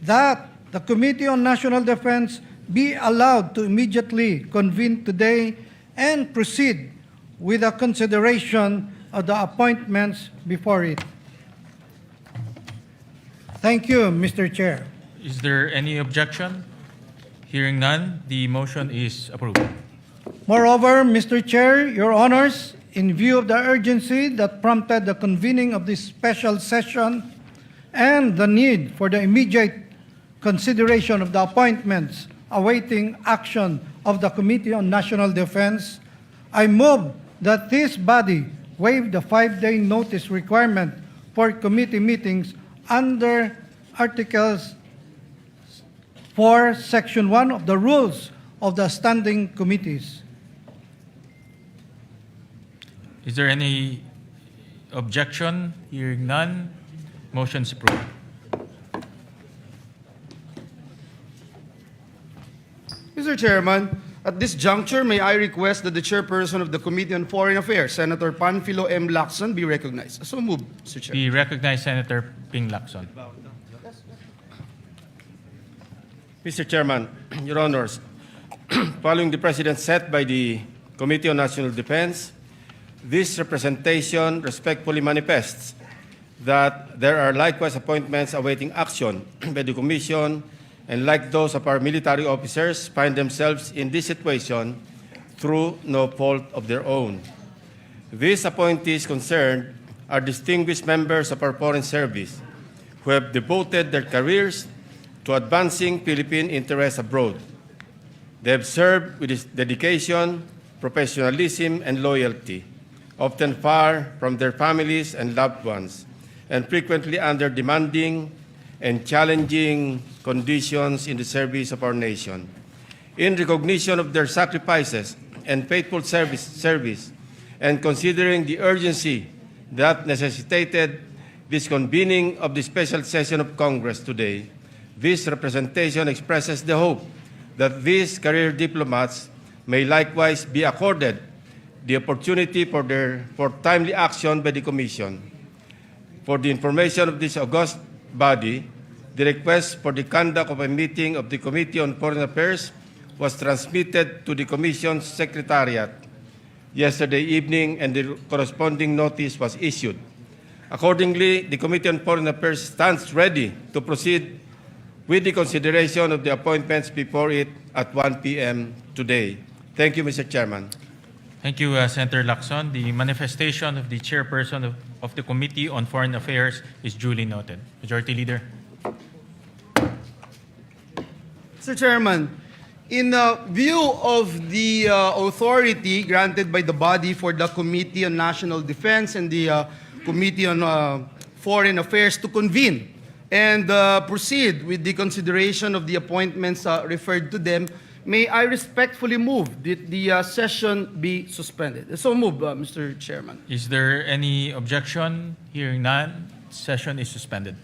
that the Committee on National Defense be allowed to immediately convene today and proceed with the consideration of the appointments before it. Thank you, Mr. Chair. Is there any objection? Hearing none, the motion is approved. Moreover, Mr. Chair, Your Honors, in view of the urgency that prompted the convening of this special session and the need for the immediate consideration of the appointments awaiting action of the Committee on National Defense, I move that this body waive the 5-day notice requirement for committee meetings under Articles 4, Section 1 of the Rules of the Standing Committees. Is there any objection? Hearing none, motion is approved. Mr. Chairman, at this juncture, may I request that the chairperson of the Committee on Foreign Affairs, Senator Panfilo M. Lacson, be recognized. So moved, Mr. Chair. Be recognized, Senator Ping Lacson. Mr. Chairman, Your Honors, following the precedent set by the Committee on National Defense, this representation respectfully manifests that there are likewise appointments awaiting action by the Commission, and like those of our military officers, find themselves in this situation through no fault of their own. These appointees concerned are distinguished members of our foreign service who have devoted their careers to advancing Philippine interests abroad. They have served with dedication professionalism, and loyalty, often far from their families and loved ones, and frequently under demanding and challenging conditions in the service of our nation. In recognition of their sacrifices and faithful service, and considering the urgency that necessitated this convening of the special session of Congress today, this representation expresses the hope that these career diplomats may likewise be accorded the opportunity for timely action by the Commission. For the information of this august body, the request for the conduct of a meeting of the Committee on Foreign Affairs was transmitted to the Commission's Secretariat yesterday evening, and the corresponding notice was issued. Accordingly, the Committee on Foreign Affairs stands ready to proceed with the consideration of the appointments before it at 1 p.m. today. Thank you, Mr. Chairman. Thank you, Senator Lacson. The manifestation of the chairperson of the Committee on Foreign Affairs is duly noted. Majority Leader. Mr. Chairman, in view of the authority granted by the body for the Committee on National Defense and the Committee on Foreign Affairs to convene and proceed with the consideration of the appointments referred to them, may I respectfully move that the session be suspended. So move, Mr. Chairman. Is there any objection? Hearing none, session is suspended.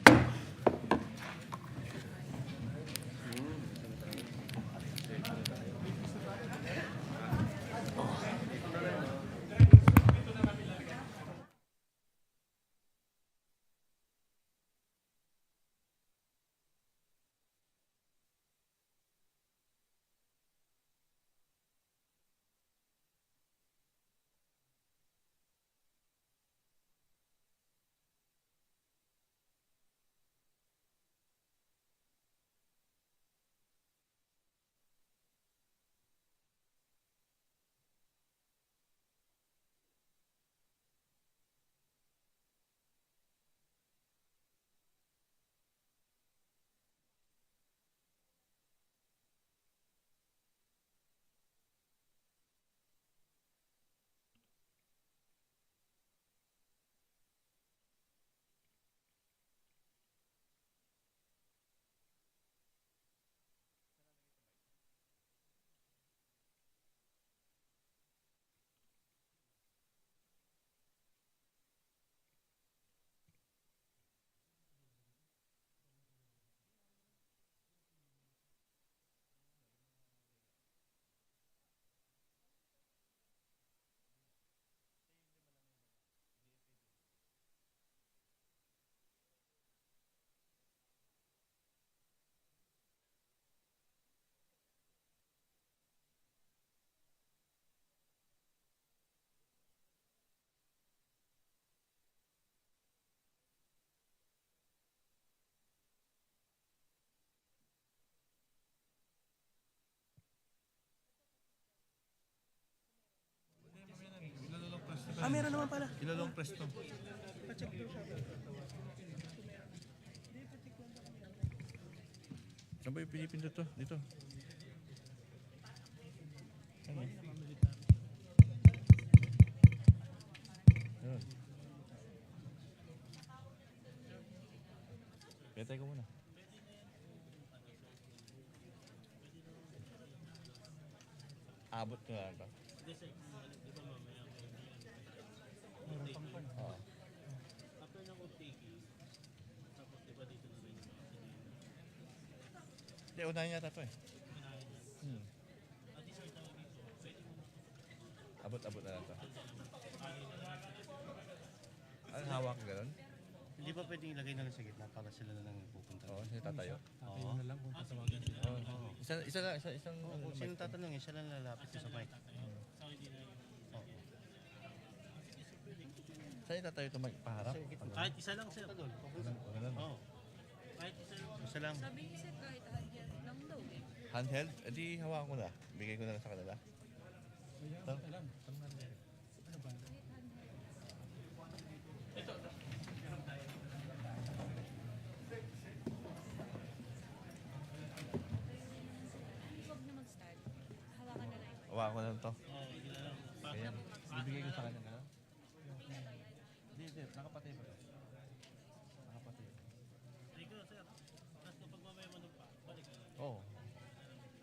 Ilalong presto. Saan ba yung pinipindot to? Dito. Ayun. Petay ko muna. Abot ko nga ba? Hindi, unahin yata ito eh. Abot-abot na lang ito. Ang hawak ka gano'n? Hindi ba pwedeng ilagay na lang sa gitna para sila na lang pupunta? Oo, sila tatayo. Tatayo na lang kung tatawagan sila. Isang Kung sino tatanungin, siya lang lalapit sa mic. Saan yung tatayo ito magpaharap? Kahit isa lang sila. Oo. Kahit isa lang. Sabi niya sir, kahit handheld lang daw eh. Handheld? E di hawakan ko na. Bigay ko na lang sa kanila. Ito. Huwag na mag-start. Hawakan na lang yung mic. Hawakan ko na lang ito. Oo, yan. Bibigay ko sa kanya na. Hindi, nakapatay ba? Nakapatay. Thank you, sir. Tapos kapag mamaya mo pa, balik ka. Oo.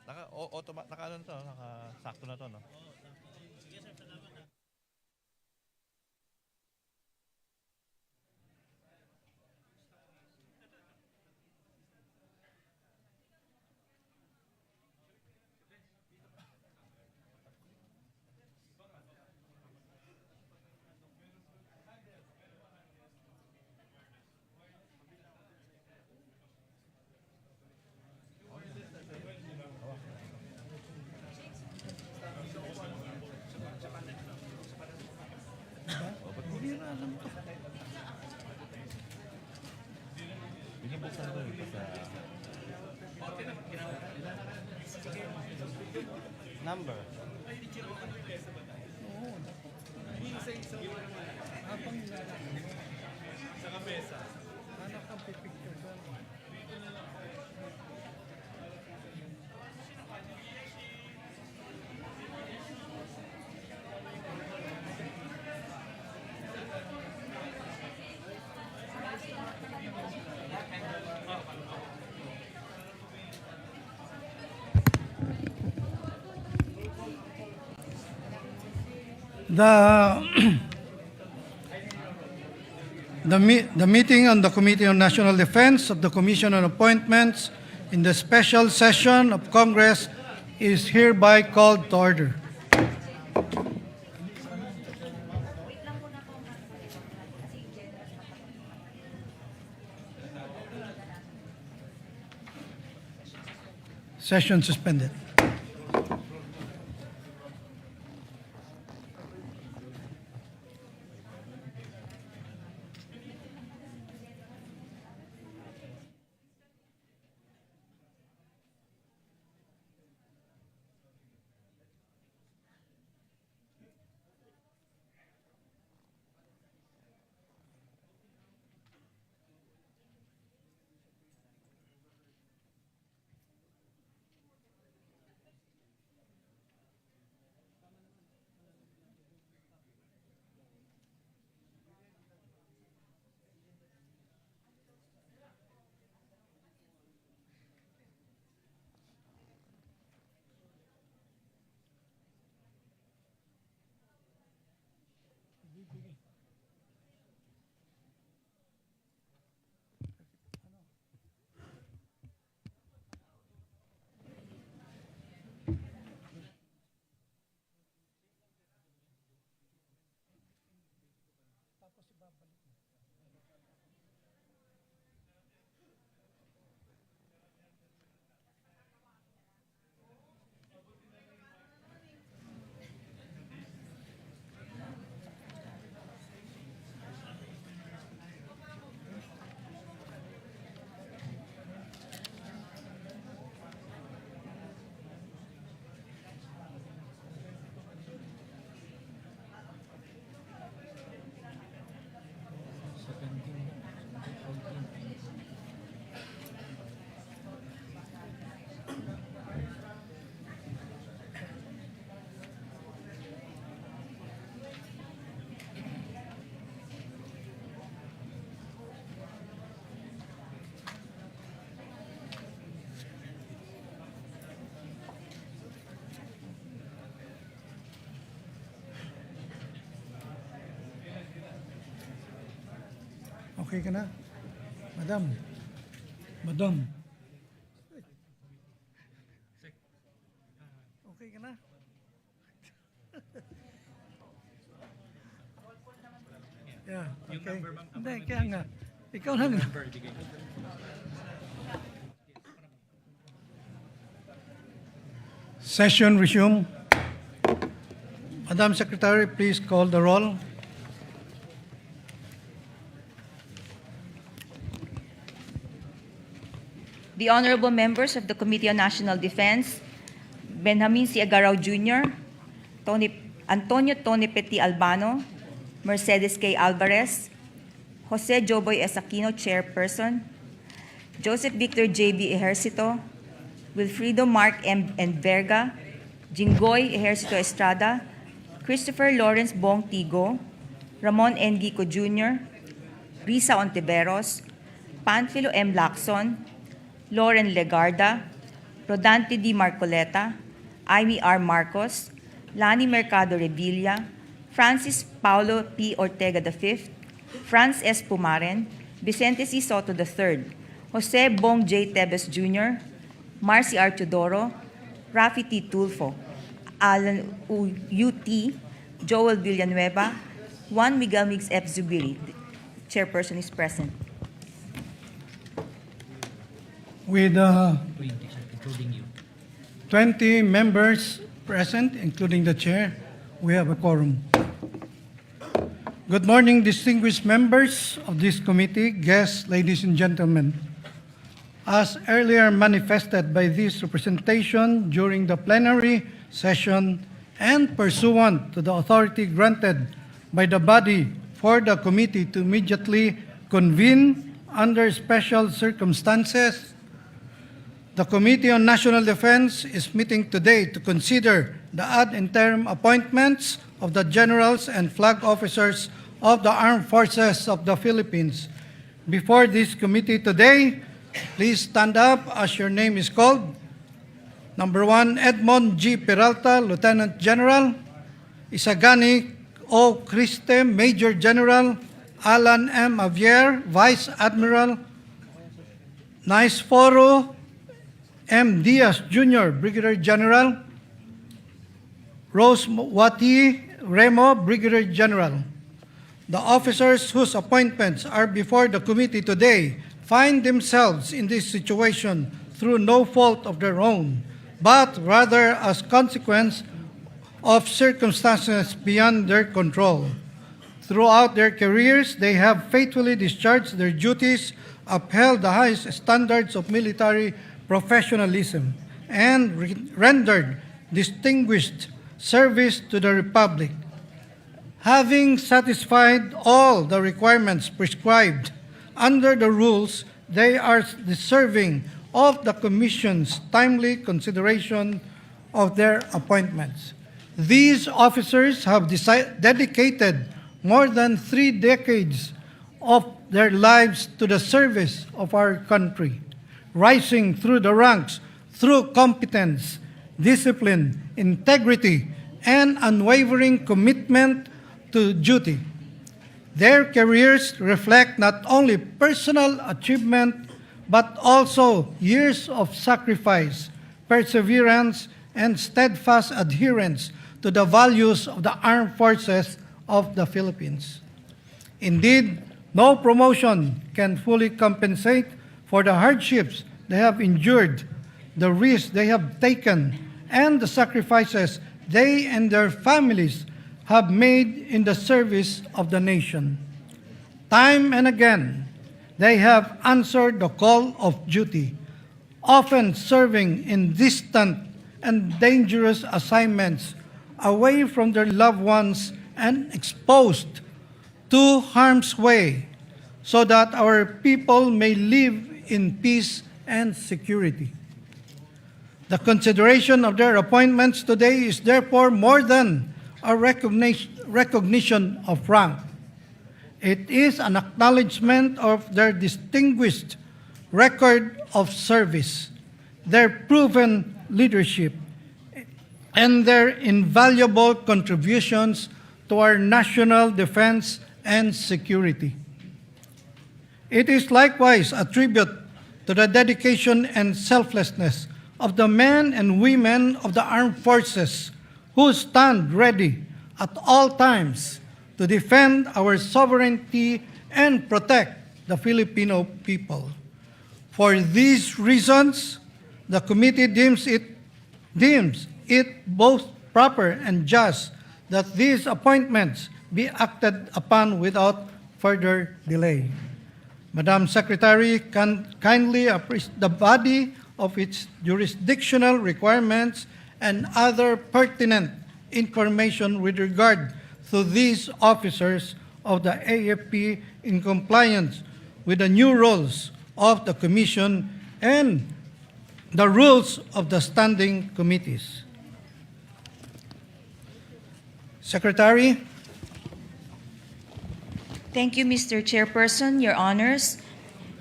Naka ano to, sakto na to, no? Sige, sir, salamat. Binubuksan ko yung sa... Number. The meeting on the Committee on National Defense of the Commission on Appointments in the special session of Congress is hereby called to order. Session suspended. Okay ka na? Madam. Madam. Okay ka na? Yeah, okay. Hindi, kaya nga. Ikaw lang. Session resume. Madam Secretary, please call the roll. The honorable members of the Committee on National Defense, Benjamin C. Agaraw Jr., Antonio Tony Petit Albano, Mercedes K. Alvarez, Jose Joboy S. Aquino, Chairperson, Joseph Victor J.B. Ejercito, Wilfrido Mark M. Verga, Jinggoy Ejercito Estrada, Christopher Lawrence Bong Tigo, Ramon N. Gico Jr., Risa Ontiveros, Panfilo M. Lacson, Lauren Legarda, Rodante D. Marcoleta, Amy R. Marcos, Lani Mercado Revilla, Francis Paulo P. Ortega V, Franz S. Pumaren, Vicente C. Soto III, Jose Bong J. Tebes Jr., Marcy R. Teodoro, Rafi T. Tulfo, Alan U.T., Joel Villanueva, Juan Miguel Mix F. Zubiri. Chairperson is present. With 20 members present, including the chair, we have a quorum. Good morning, distinguished members of this committee, guests, ladies and gentlemen. As earlier manifested by this representation during the plenary session and pursuant to the authority granted by the body for the committee to immediately convene under special circumstances, the Committee on National Defense is meeting today to consider the ad interim appointments of the generals and flag officers of the Armed Forces of the Philippines. Before this committee today, please stand up as your name is called. Number 1, Edmond G. Peralta, Lieutenant General. Isagani O. Criste, Major General. Alan M. Avier, Vice Admiral. Naisforo M. Diaz Jr., Brigadier General. Rose Wati Remo, Brigadier General. The officers whose appointments are before the committee today find themselves in this situation through no fault of their own, but rather as consequence of circumstances beyond their control. Throughout their careers, they have faithfully discharged their duties, upheld the highest standards of military professionalism, and rendered distinguished service to the Republic. Having satisfied all the requirements prescribed under the rules, they are deserving of the Commission's timely consideration of their appointments. These officers have dedicated more than 3 decades of their lives to the service of our country, rising through the ranks through competence, discipline, integrity, and unwavering commitment to duty. Their careers reflect not only personal achievement, but also years of sacrifice, perseverance, and steadfast adherence to the values of the Armed Forces of the Philippines. Indeed, no promotion can fully compensate for the hardships they have endured, the risks they have taken, and the sacrifices they and their families have made in the service of the nation. Time and again, they have answered the call of duty, often serving in distant and dangerous assignments away from their loved ones and exposed to harm's way, so that our people may live in peace and security. The consideration of their appointments today is therefore more than a recognition of rank. It is an acknowledgement of their distinguished record of service, their proven leadership, and their invaluable contributions to our national defense and security. It is likewise a tribute to the dedication and selflessness of the men and women of the armed forces who stand ready at all times to defend our sovereignty and protect the Filipino people. For these reasons, the committee deems it both proper and just that these appointments be acted upon without further delay. Madam Secretary, kindly appraise the body of its jurisdictional requirements and other pertinent information with regard to these officers of the AFP in compliance with the new rules of the Commission and the rules of the standing committees. Secretary. Thank you, Mr. Chairperson, Your Honors.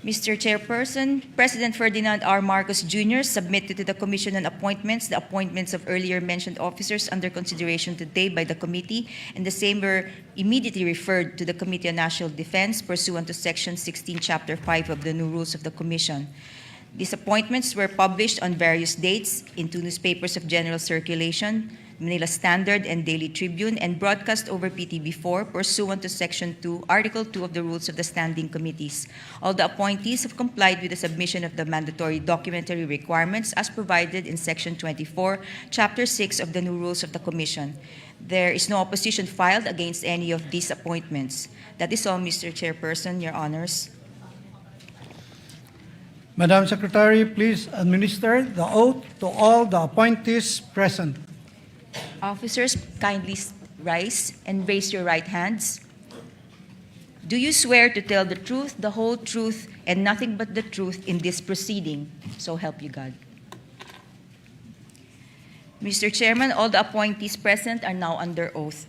Mr. Chairperson, President Ferdinand R. Marcos Jr. submitted to the Commission on Appointments the appointments of earlier mentioned officers under consideration today by the committee, and the same were immediately referred to the Committee on National Defense pursuant to Section 16, Chapter 5 of the new rules of the Commission. These appointments were published on various dates in two newspapers of general circulation, Manila Standard and Daily Tribune, and broadcast over PTB4 pursuant to Section 2, Article 2 of the Rules of the Standing Committees. All the appointees have complied with the submission of the mandatory documentary requirements as provided in Section 24, Chapter 6 of the new Rules of the Commission. There is no opposition filed against any of these appointments. That is all, Mr. Chairperson, Your Honors. Madam Secretary, please administer the oath to all the appointees present. Officers, kindly rise and raise your right hands. Do you swear to tell the truth, the whole truth, and nothing but the truth in this proceeding? So help you God. Mr. Chairman, all the appointees present are now under oath.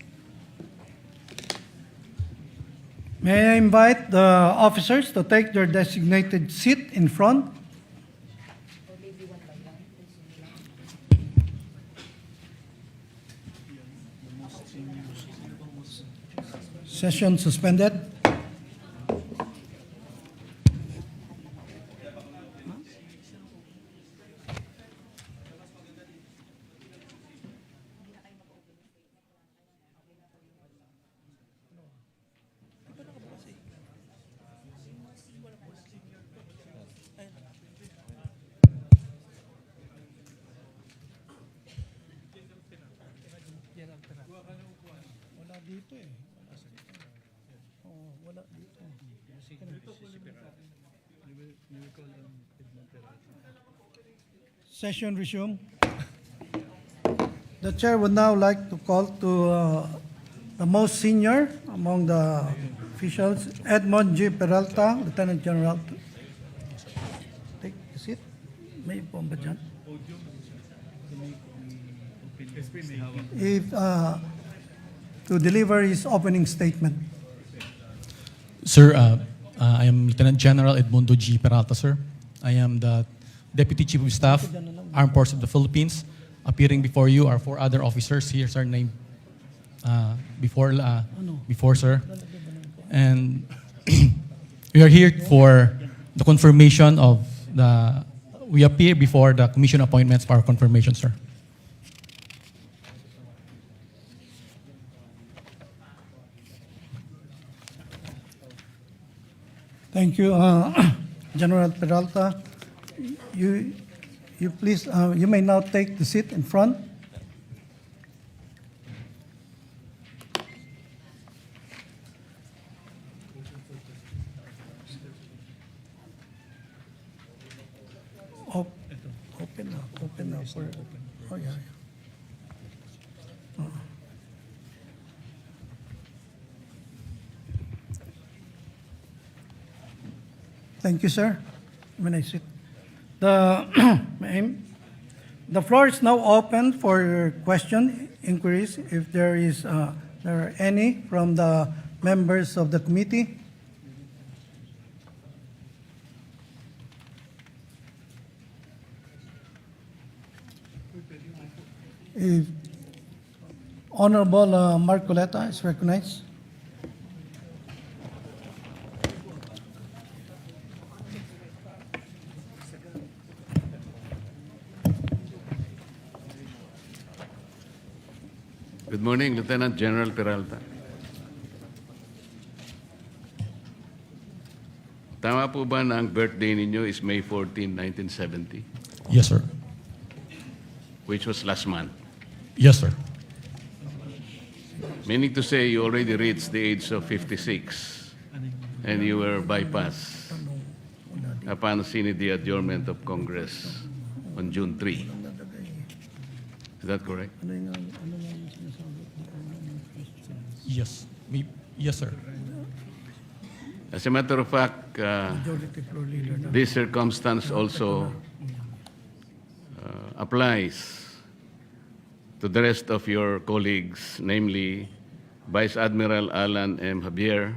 May I invite the officers to take their designated seat in front? Session suspended. Wala dito eh. Wala dito. Session resumed. The chair would now like to call to the most senior among the officials, Edmond G. Peralta, Lieutenant General. Take a seat. May po ba dyan? If, to deliver his opening statement. Sir, I am Lieutenant General Edmundo G. Peralta, sir. I am the Deputy Chief of Staff, Armed Forces of the Philippines. Appearing before you are 4 other officers. Here's our name before, sir. And we are here for the confirmation of we appear before the Commission appointments for our confirmation, sir. Thank you, General Peralta. You please, you may now take the seat in front. Open now for, oh yeah. Thank you, sir. When I sit. The floor is now open for question, inquiries, if there are any from the members of the committee. If Honorable Marcoleta is recognized. Good morning, Lieutenant General Peralta. Tama po ba na ang birthday ninyo is May 14, 1970? Yes, sir. Which was last month? Yes, sir. Meaning to say you already reached the age of 56 and you were bypassed upon seeing the adjournment of Congress on June 3. Is that correct? Yes. Yes, sir. As a matter of fact, this circumstance also applies to the rest of your colleagues, namely Vice Admiral Alan M. Javier,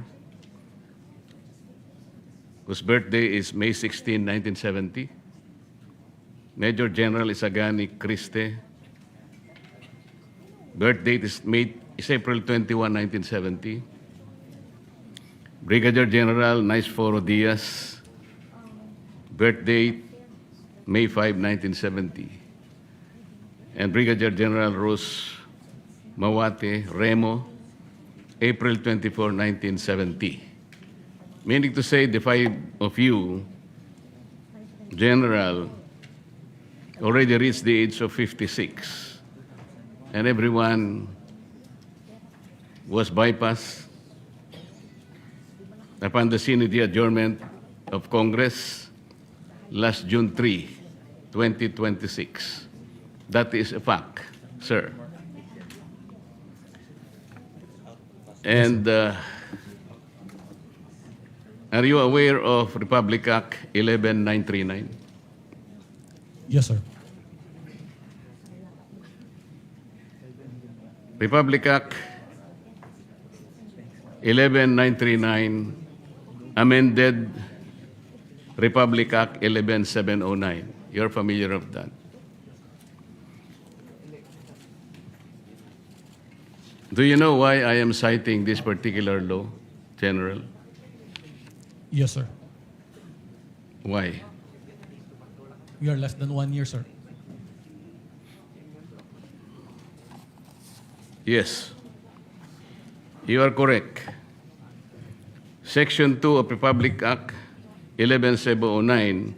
whose birthday is May 16, 1970, Major General Isagani Criste, birth date is April 21, 1970, Brigadier General Naisforo Diaz, birth date May 5, 1970, and Brigadier General Rose Mawate Remo, April 24, 1970. Meaning to say, the five of you, General, already reached the age of 56, and everyone was bypassed upon the Senate adjournment of Congress last June 3, 2026. That is a fact, sir. And are you aware of Republic Act 11939? Yes, sir. Republic Act 11939 amended Republic Act 11709. You're familiar of that. Do you know why I am citing this particular law, General? Yes, sir. Why? We are less than 1 year, sir. Yes, you are correct. Section 2 of Republic Act 11709,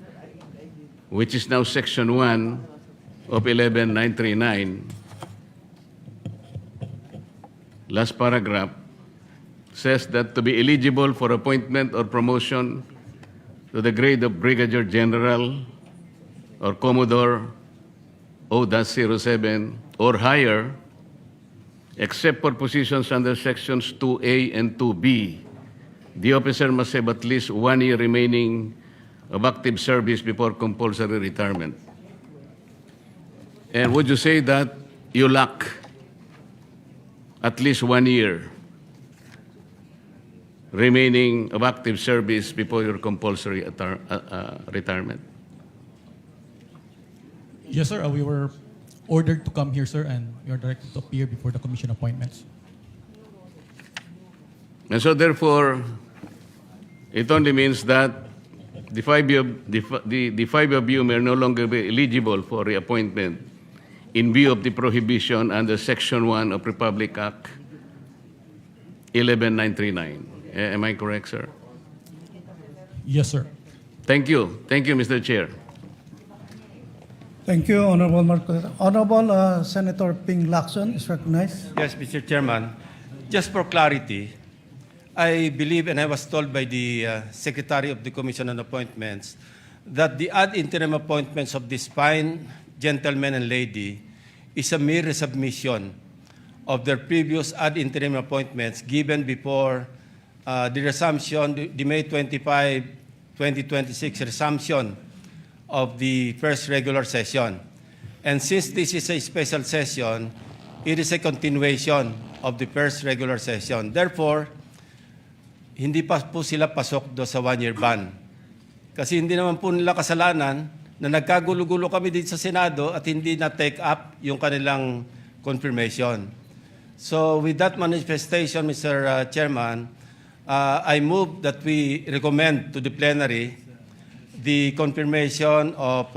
which is now Section 1 of 11939, last paragraph, says that to be eligible for appointment or promotion to the grade of Brigadier General or Commodore O-07 or higher, except for positions under Sections 2A and 2B, the officer must have at least 1 year remaining of active service before compulsory retirement. And would you say that you lack at least 1 year remaining of active service before your compulsory retirement? Yes, sir. We were ordered to come here, sir, and we are directed to appear before the commission appointments. And so therefore, it only means that the five of you may no longer be eligible for reappointment in view of the prohibition under Section 1 of Republic Act 11939. Am I correct, sir? Yes, sir. Thank you. Thank you, Mr. Chair. Thank you, Honorable Marcos. Honorable Senator Ping Lacson is recognized. Yes, Mr. Chairman. Just for clarity, I believe, and I was told by the Secretary of the Commission on Appointments, that the ad interim appointments of this fine gentleman and lady is a mere resubmission of their previous ad interim appointments given before the resumption, the May 25, 2026 resumption of the first regular session. And since this is a special session, it is a continuation of the first regular session. Therefore, hindi pa po sila pasok do sa one-year ban. Kasi hindi naman po nila kasalanan na nagkagulo-gulo kami dito sa Senado at hindi na-take up yung kanilang confirmation. So with that manifestation, Mr. Chairman, I move that we recommend to the plenary the confirmation of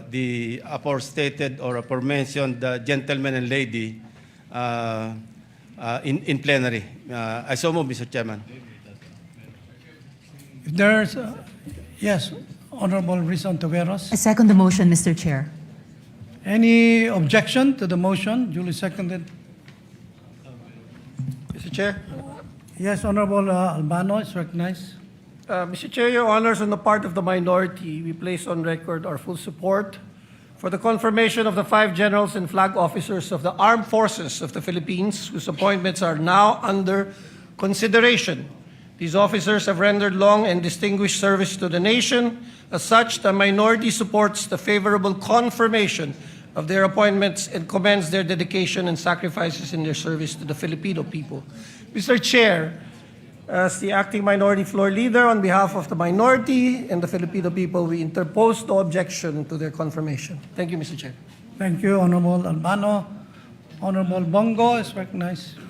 the aforestated or aforementioned gentleman and lady in plenary. I so move, Mr. Chairman. If there's, yes, Honorable Rizon Taveros. I second the motion, Mr. Chair. Any objection to the motion? Duly seconded. Mr. Chair. Yes, Honorable Albano is recognized. Mr. Chair, Your Honors, on the part of the minority, we place on record our full support for the confirmation of the 5 generals and flag officers of the Armed Forces of the Philippines, whose appointments are now under consideration. These officers have rendered long and distinguished service to the nation. As such, the minority supports the favorable confirmation of their appointments and commends their dedication and sacrifices in their service to the Filipino people. Mr. Chair, as the acting minority floor leader, on behalf of the minority and the Filipino people, we interpose no objection to their confirmation. Thank you, Mr. Chair. Thank you, Honorable Albano. Honorable Bongo is recognized.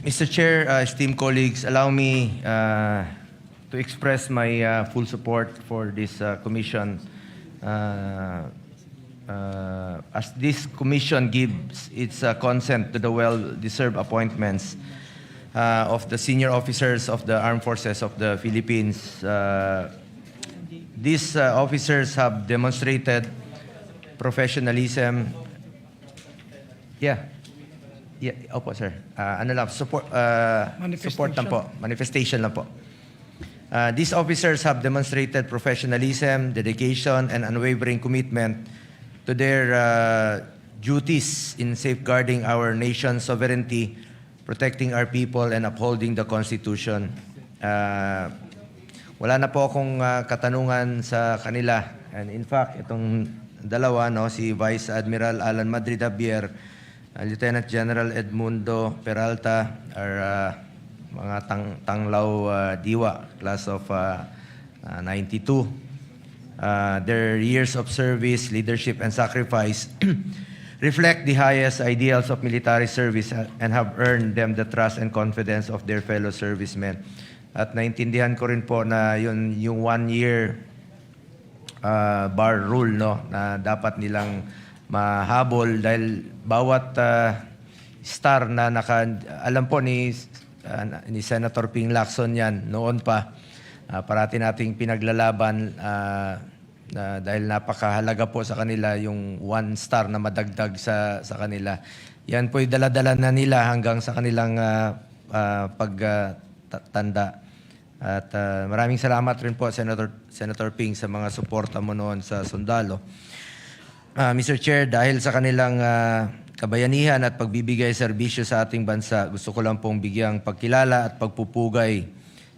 Mr. Chair, esteemed colleagues, allow me to express my full support for this commission. As this commission gives its consent to the well-deserved appointments of the senior officers of the Armed Forces of the Philippines. These officers have demonstrated professionalism. Opo, sir. Support lang po. Manifestation lang po. These officers have demonstrated professionalism, dedication, and unwavering commitment to their duties in safeguarding our nation's sovereignty, protecting our people, and upholding the Constitution. Wala na po akong katanungan sa kanila. And in fact, itong dalawa, si Vice Admiral Alan Madrid Javier, Lieutenant General Edmundo Peralta, are mga tanglaw diwa, class of 92. Their years of service, leadership, and sacrifice reflect the highest ideals of military service and have earned them the trust and confidence of their fellow servicemen. At naintindihan ko rin po na yung 1 year bar rule, na dapat nilang mahabol dahil bawat star na alam po ni Senator Ping Lacson yan noon pa, parati nating pinaglalaban dahil napakahalaga po sa kanila yung 1 star na madagdag sa kanila. Yan po yung dala-dala na nila hanggang sa kanilang pagtanda. At maraming salamat rin po, Senator Ping, sa mga suporta mo noon sa sundalo. Mr. Chair, dahil sa kanilang kabayanihan at pagbibigay serbisyo sa ating bansa, gusto ko lang pong bigyang pagkilala at pagpupugay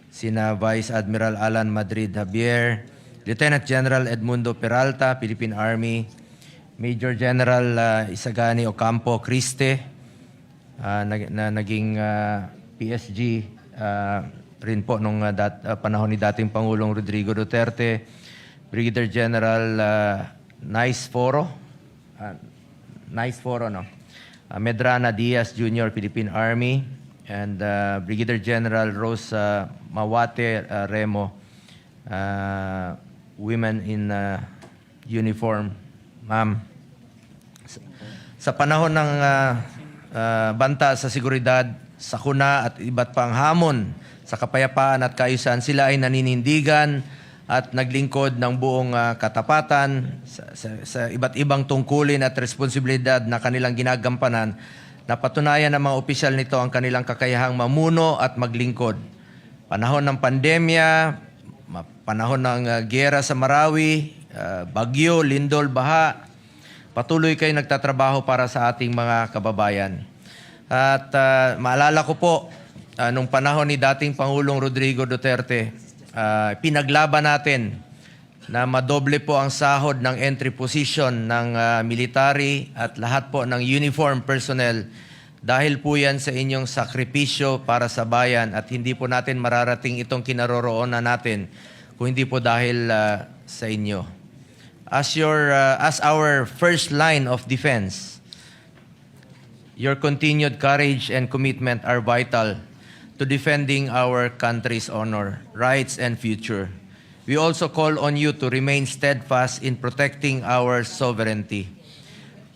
sina Vice Admiral Alan Madrid Javier, Lieutenant General Edmundo Peralta, Philippine Army, Major General Isagani Ocampo Criste, na naging PSG rin po nung panahon ni dating Pangulong Rodrigo Duterte, Brigadier General Nice Foro, Medrana Diaz Jr., Philippine Army, and Brigadier General Rosa Mawate Remo, Women in Uniform. Ma'am, sa panahon ng banta sa seguridad, sakuna at iba't pang hamon sa kapayapaan at kaayusan, sila ay naninindigan at naglingkod ng buong katapatan sa iba't ibang tungkulin at responsibilidad na kanilang ginagampanan. Napatunayan ng mga opisyal nito ang kanilang kakayahang mamuno at maglingkod. Panahon ng pandemya, panahon ng giyera sa Marawi, bagyo, lindol, baha, patuloy kayo nagtatrabaho para sa ating mga kababayan. At maalala ko po, nung panahon ni dating Pangulong Rodrigo Duterte, pinaglaban natin na madoble po ang sahod ng entry position ng military at lahat po ng uniform personnel dahil po yan sa inyong sakripisyo para sa bayan at hindi po natin mararating itong kinaroroonan natin kung hindi po dahil sa inyo. As our first line of defense, your continued courage and commitment are vital to defending our country's honor, rights, and future. We also call on you to remain steadfast in protecting our sovereignty.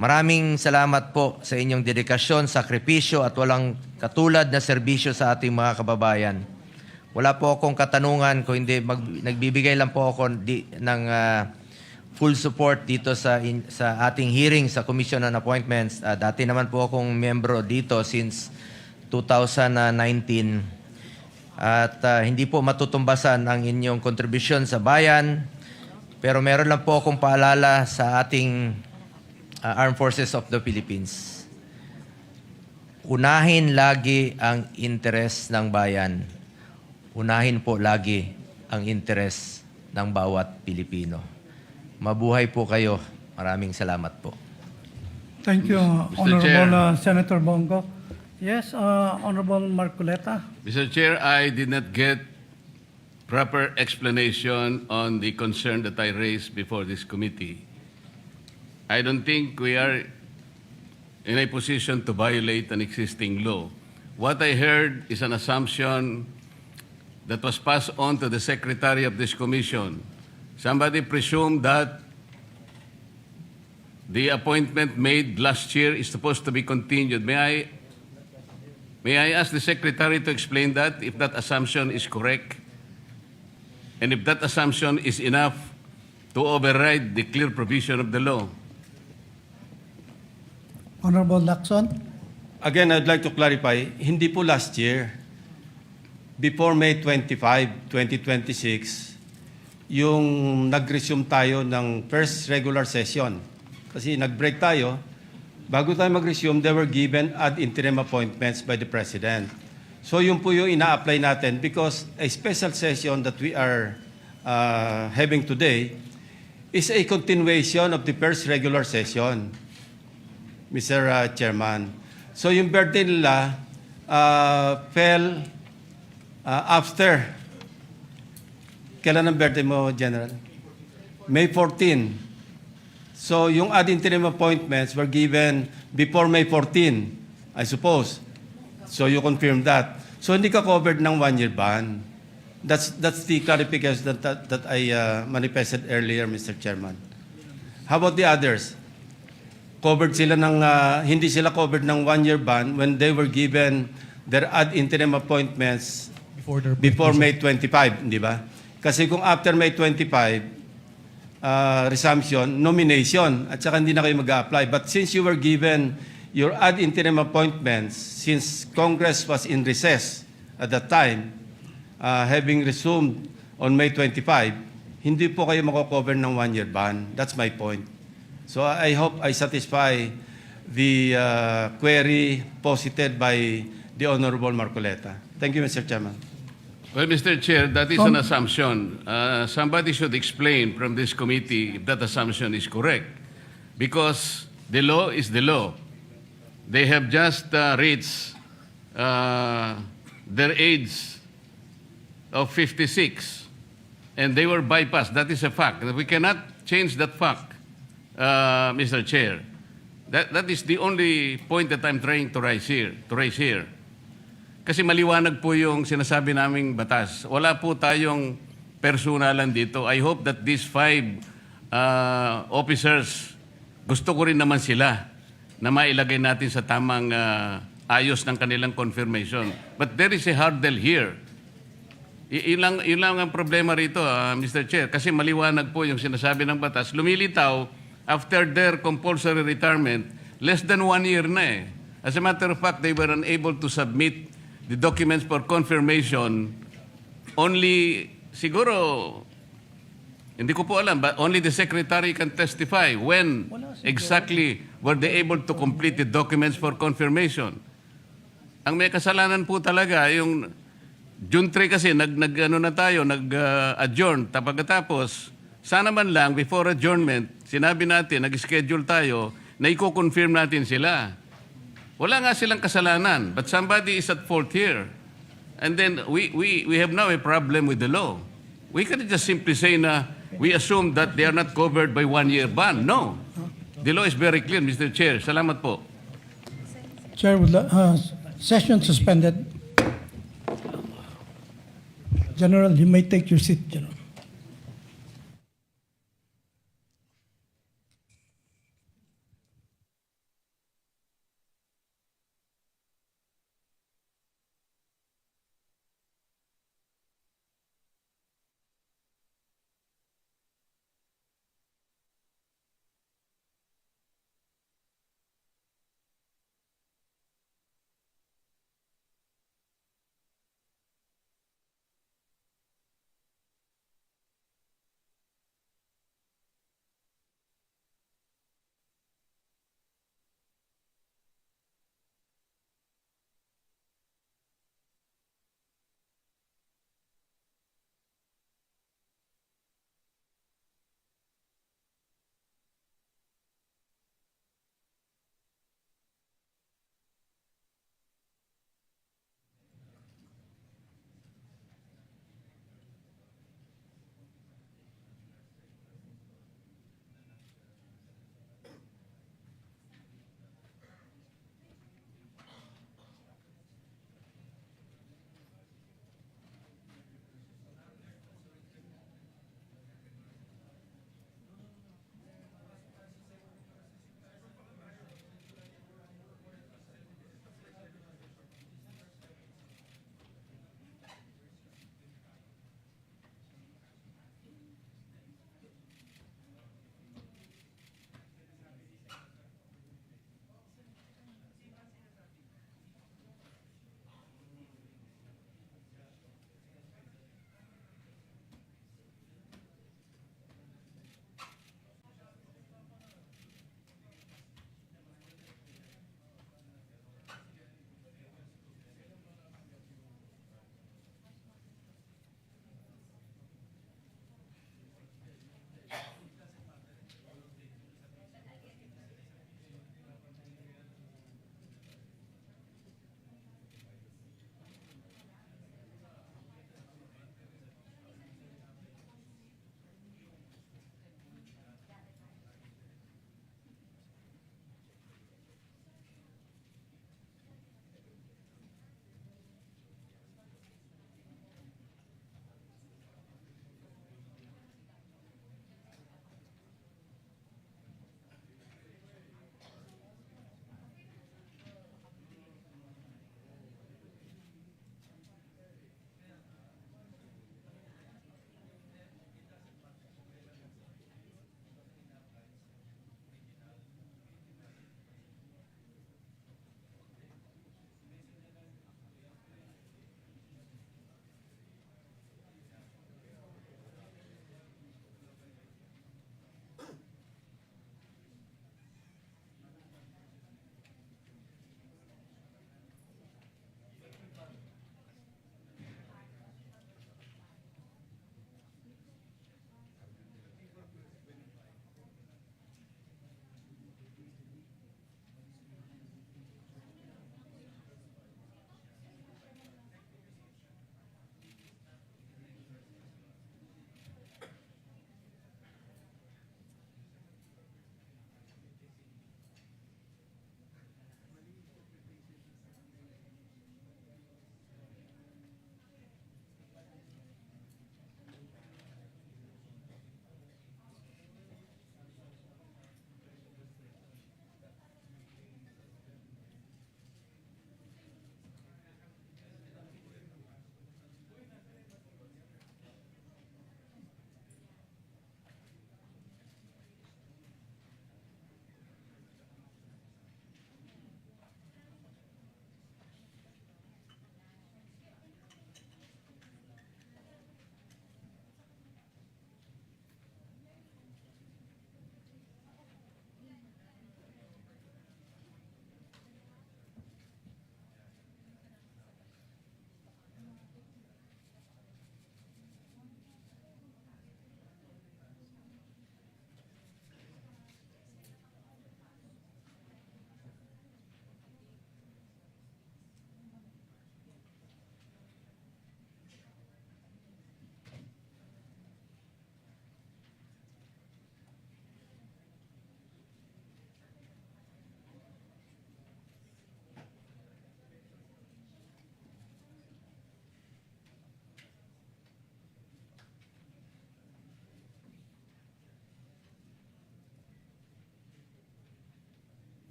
Maraming salamat po sa inyong dedikasyon, sakripisyo at walang katulad na serbisyo sa ating mga kababayan. Wala po akong katanungan kung hindi nagbibigay lang po ako ng full support dito sa ating hearing sa Commission on Appointments. Dati naman po akong membro dito since 2019 at hindi po matutumbasan ang inyong kontribusyon sa bayan, pero meron lang po akong paalala sa ating Armed Forces of the Philippines. Unahin lagi ang interes ng bayan. Unahin po lagi ang interes ng bawat Pilipino. Mabuhay po kayo. Maraming salamat po. Thank you, Mr. Honorable Chair. Senator Bongo. Yes, Honorable Marcoleta. Mr. Chair, I did not get proper explanation on the concern that I raised before this committee. I don't think we are in a position to violate an existing law. What I heard is an assumption that was passed on to the secretary of this commission. Somebody presumed that the appointment made last year is supposed to be continued. May I ask the secretary to explain that, if that assumption is correct? And if that assumption is enough to override the clear provision of the law? Honorable Lacson. Again, I'd like to clarify, hindi po last year. Before May 25, 2026, yung nag-resume tayo ng first regular session. Kasi nag-break tayo. Bago tayo mag-resume, they were given ad interim appointments by the President. So yun po yung ina-apply natin because a special session that we are having today is a continuation of the first regular session, Mr. Chairman. So yung birthday nila fell after. Kailan ang birthday mo, General? May 14. So yung ad interim appointments were given before May 14, I suppose. So you confirm that. So hindi ka covered ng 1-year ban. That's the clarification that I manifested earlier, Mr. Chairman. How about the others? Covered sila ng hindi sila covered ng 1-year ban when they were given their ad interim appointments before May 25, di ba? Kasi kung after May 25, resumption, nomination, at saka hindi na kayo mag-apply. But since you were given your ad interim appointments, since Congress was in recess at that time, having resumed on May 25, hindi po kayo mako-cover ng 1-year ban. That's my point. So I hope I satisfy the query posited by the Honorable Marcoleta. Thank you, Mr. Chairman. Well, Mr. Chair, that is an assumption. Somebody should explain from this committee if that assumption is correct. Because the law is the law. They have just reached their age of 56. And they were bypassed. That is a fact. We cannot change that fact, Mr. Chair. That is the only point that I'm trying to raise here. Kasi maliwanag po yung sinasabi naming batas. Wala po tayong personalan dito. I hope that these 5 officers, gusto ko rin naman sila na mailagay natin sa tamang ayos ng kanilang confirmation. But there is a hurdle here. Ilang ang problema rito, Mr. Chair. Kasi maliwanag po yung sinasabi ng batas. Lumilitaw, after their compulsory retirement, less than 1 year na eh. As a matter of fact, they were unable to submit the documents for confirmation only, siguro, hindi ko po alam, but only the Secretary can testify when exactly were they able to complete the documents for confirmation. Ang may kasalanan po talaga, yung June 3 kasi, nag-adjourn. Pagkatapos, sana man lang, before adjournment, sinabi natin, nag-schedule tayo, na i-confirm natin sila. Wala nga silang kasalanan, but somebody is at fault here. And then we have now a problem with the law. We cannot just simply say na we assume that they are not covered by 1-year ban. No. The law is very clear, Mr. Chair. Salamat po. Chair, session suspended. General, you may take your seat, General.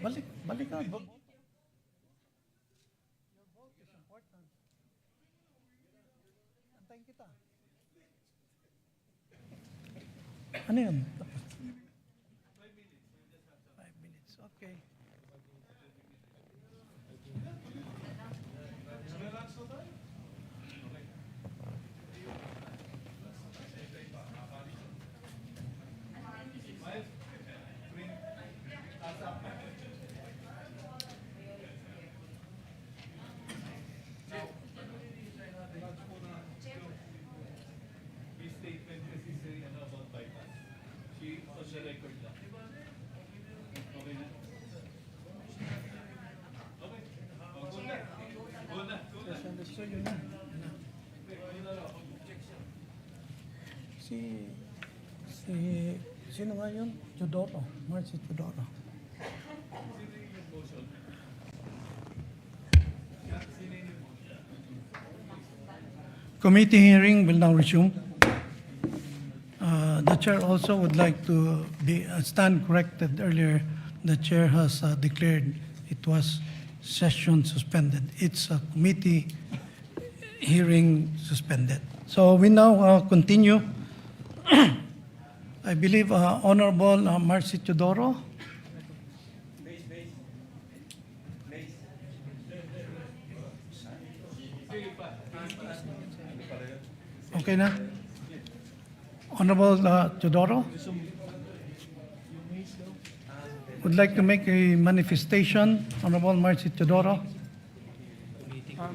Balik ka. Antayin kita. Ano yun? 5 minutes. Okay. Sino nga yun? Teodoro. Marcy Teodoro. Committee hearing will now resume. The chair also would like to stand corrected earlier. The chair has declared it was session suspended. It's a committee hearing suspended. So we now continue. I believe Honorable Marcy Teodoro. Okay na? Honorable Teodoro would like to make a manifestation. Honorable Marcy Teodoro.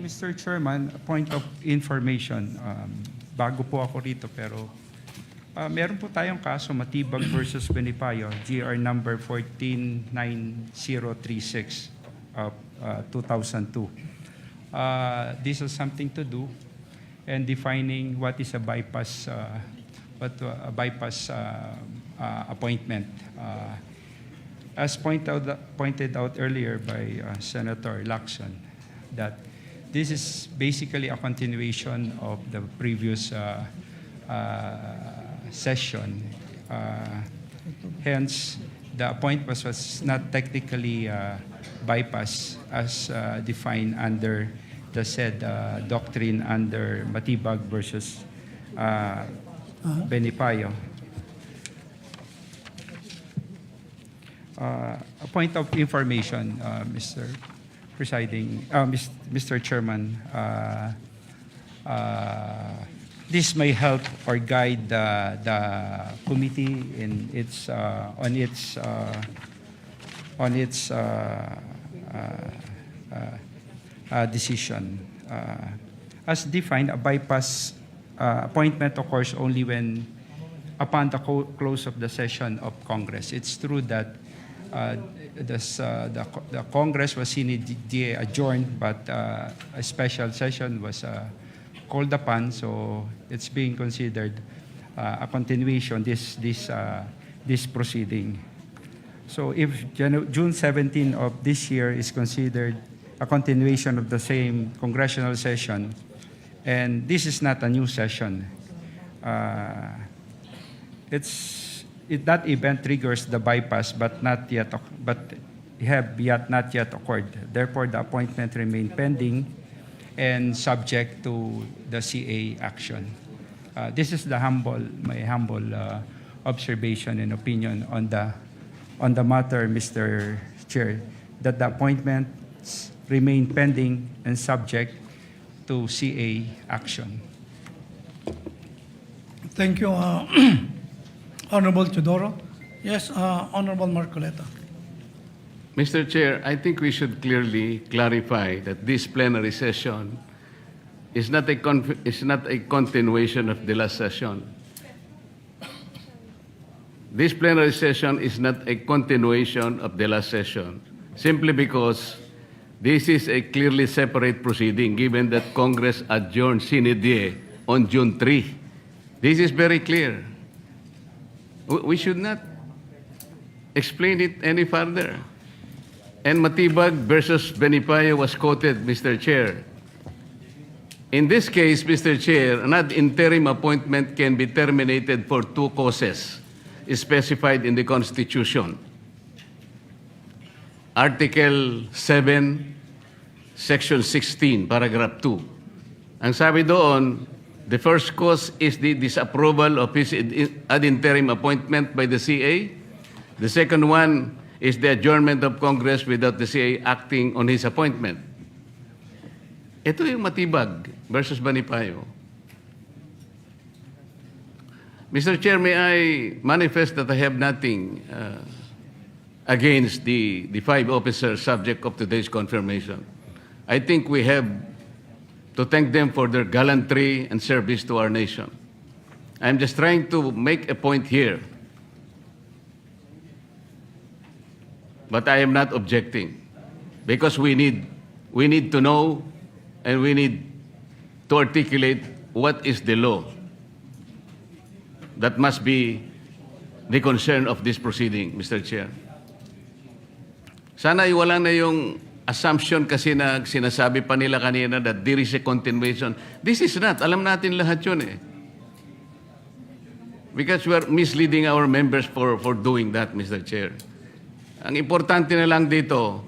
Mr. Chairman, a point of information. Bago po ako rito pero meron po tayong kaso Matibag versus Benipayo, GR number 149036 of 2002. This has something to do and defining what is a bypass appointment. As pointed out earlier by Senator Lacson, that this is basically a continuation of the previous session. Hence, the appointment was not technically bypass as defined under the said doctrine under Matibag versus Benipayo. A point of information, Mr. Presiding, Mr. Chairman. This may help or guide the committee in its decision. As defined, a bypass appointment occurs only when upon the close of the session of Congress. It's true that the Congress was immediately adjourned, but a special session was called upon, so it's being considered a continuation this proceeding. So if June 17 of this year is considered a continuation of the same congressional session, and this is not a new session, that event triggers the bypass, but not yet occurred. Therefore, the appointment remain pending and subject to the CA action. This is my humble observation and opinion on the matter, Mr. Chair, that the appointments remain pending and subject to CA action. Thank you, Honorable Teodoro. Yes, Honorable Marcoleta. Mr. Chair, I think we should clearly clarify that this plenary session is not a continuation of the last session. This plenary session is not a continuation of the last session, simply because this is a clearly separate proceeding, given that Congress adjourned sine die on June 3. This is very clear. We should not explain it any further. And Matibag versus Benipayo was quoted, Mr. Chair. In this case, Mr. Chair, an ad interim appointment can be terminated for two causes specified in the Constitution. Article 7, Section 16, Paragraph 2. Ang sabi doon, the first cause is the disapproval of his ad interim appointment by the CA. The second one is the adjournment of Congress without the CA acting on his appointment. Ito yung Matibag versus Banipayo. Mr. Chair, may I manifest that I have nothing against the five officers subject of today's confirmation. I think we have to thank them for their gallantry and service to our nation. I'm just trying to make a point here. But I am not objecting, because we need to know and we need to articulate what is the law that must be the concern of this proceeding, Mr. Chair. Sana wala na yung assumption kasi na sinasabi pa nila kanina that there is a continuation. This is not. Alam natin lahat yun eh. Because we are misleading our members for doing that, Mr. Chair. Ang importante na lang dito,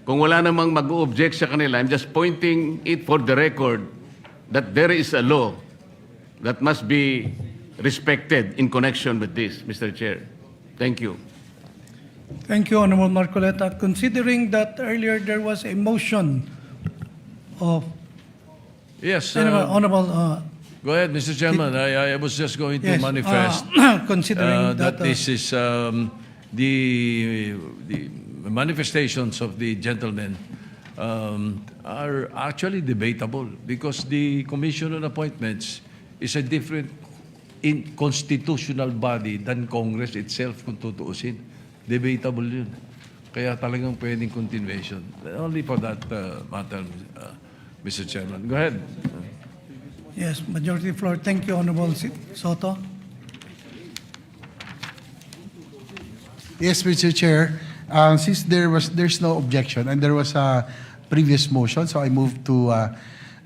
kung wala namang mag-object sa kanila, I'm just pointing it for the record that there is a law that must be respected in connection with this, Mr. Chair. Thank you. Thank you, Honorable Marcoleta. Considering that earlier there was a motion of Yes. Honorable. Go ahead, Mr. Chairman. I was just going to manifest considering that that this is the manifestations of the gentlemen are actually debatable, because the Commission on Appointments is a different constitutional body than Congress itself, kung tutuusin. Debatable yun. Kaya talagang pwedeng continuation. Only for that matter, Mr. Chairman. Go ahead. Yes, majority floor. Thank you, Honorable Soto. Yes, Mr. Chair. Since there's no objection and there was a previous motion, so I move to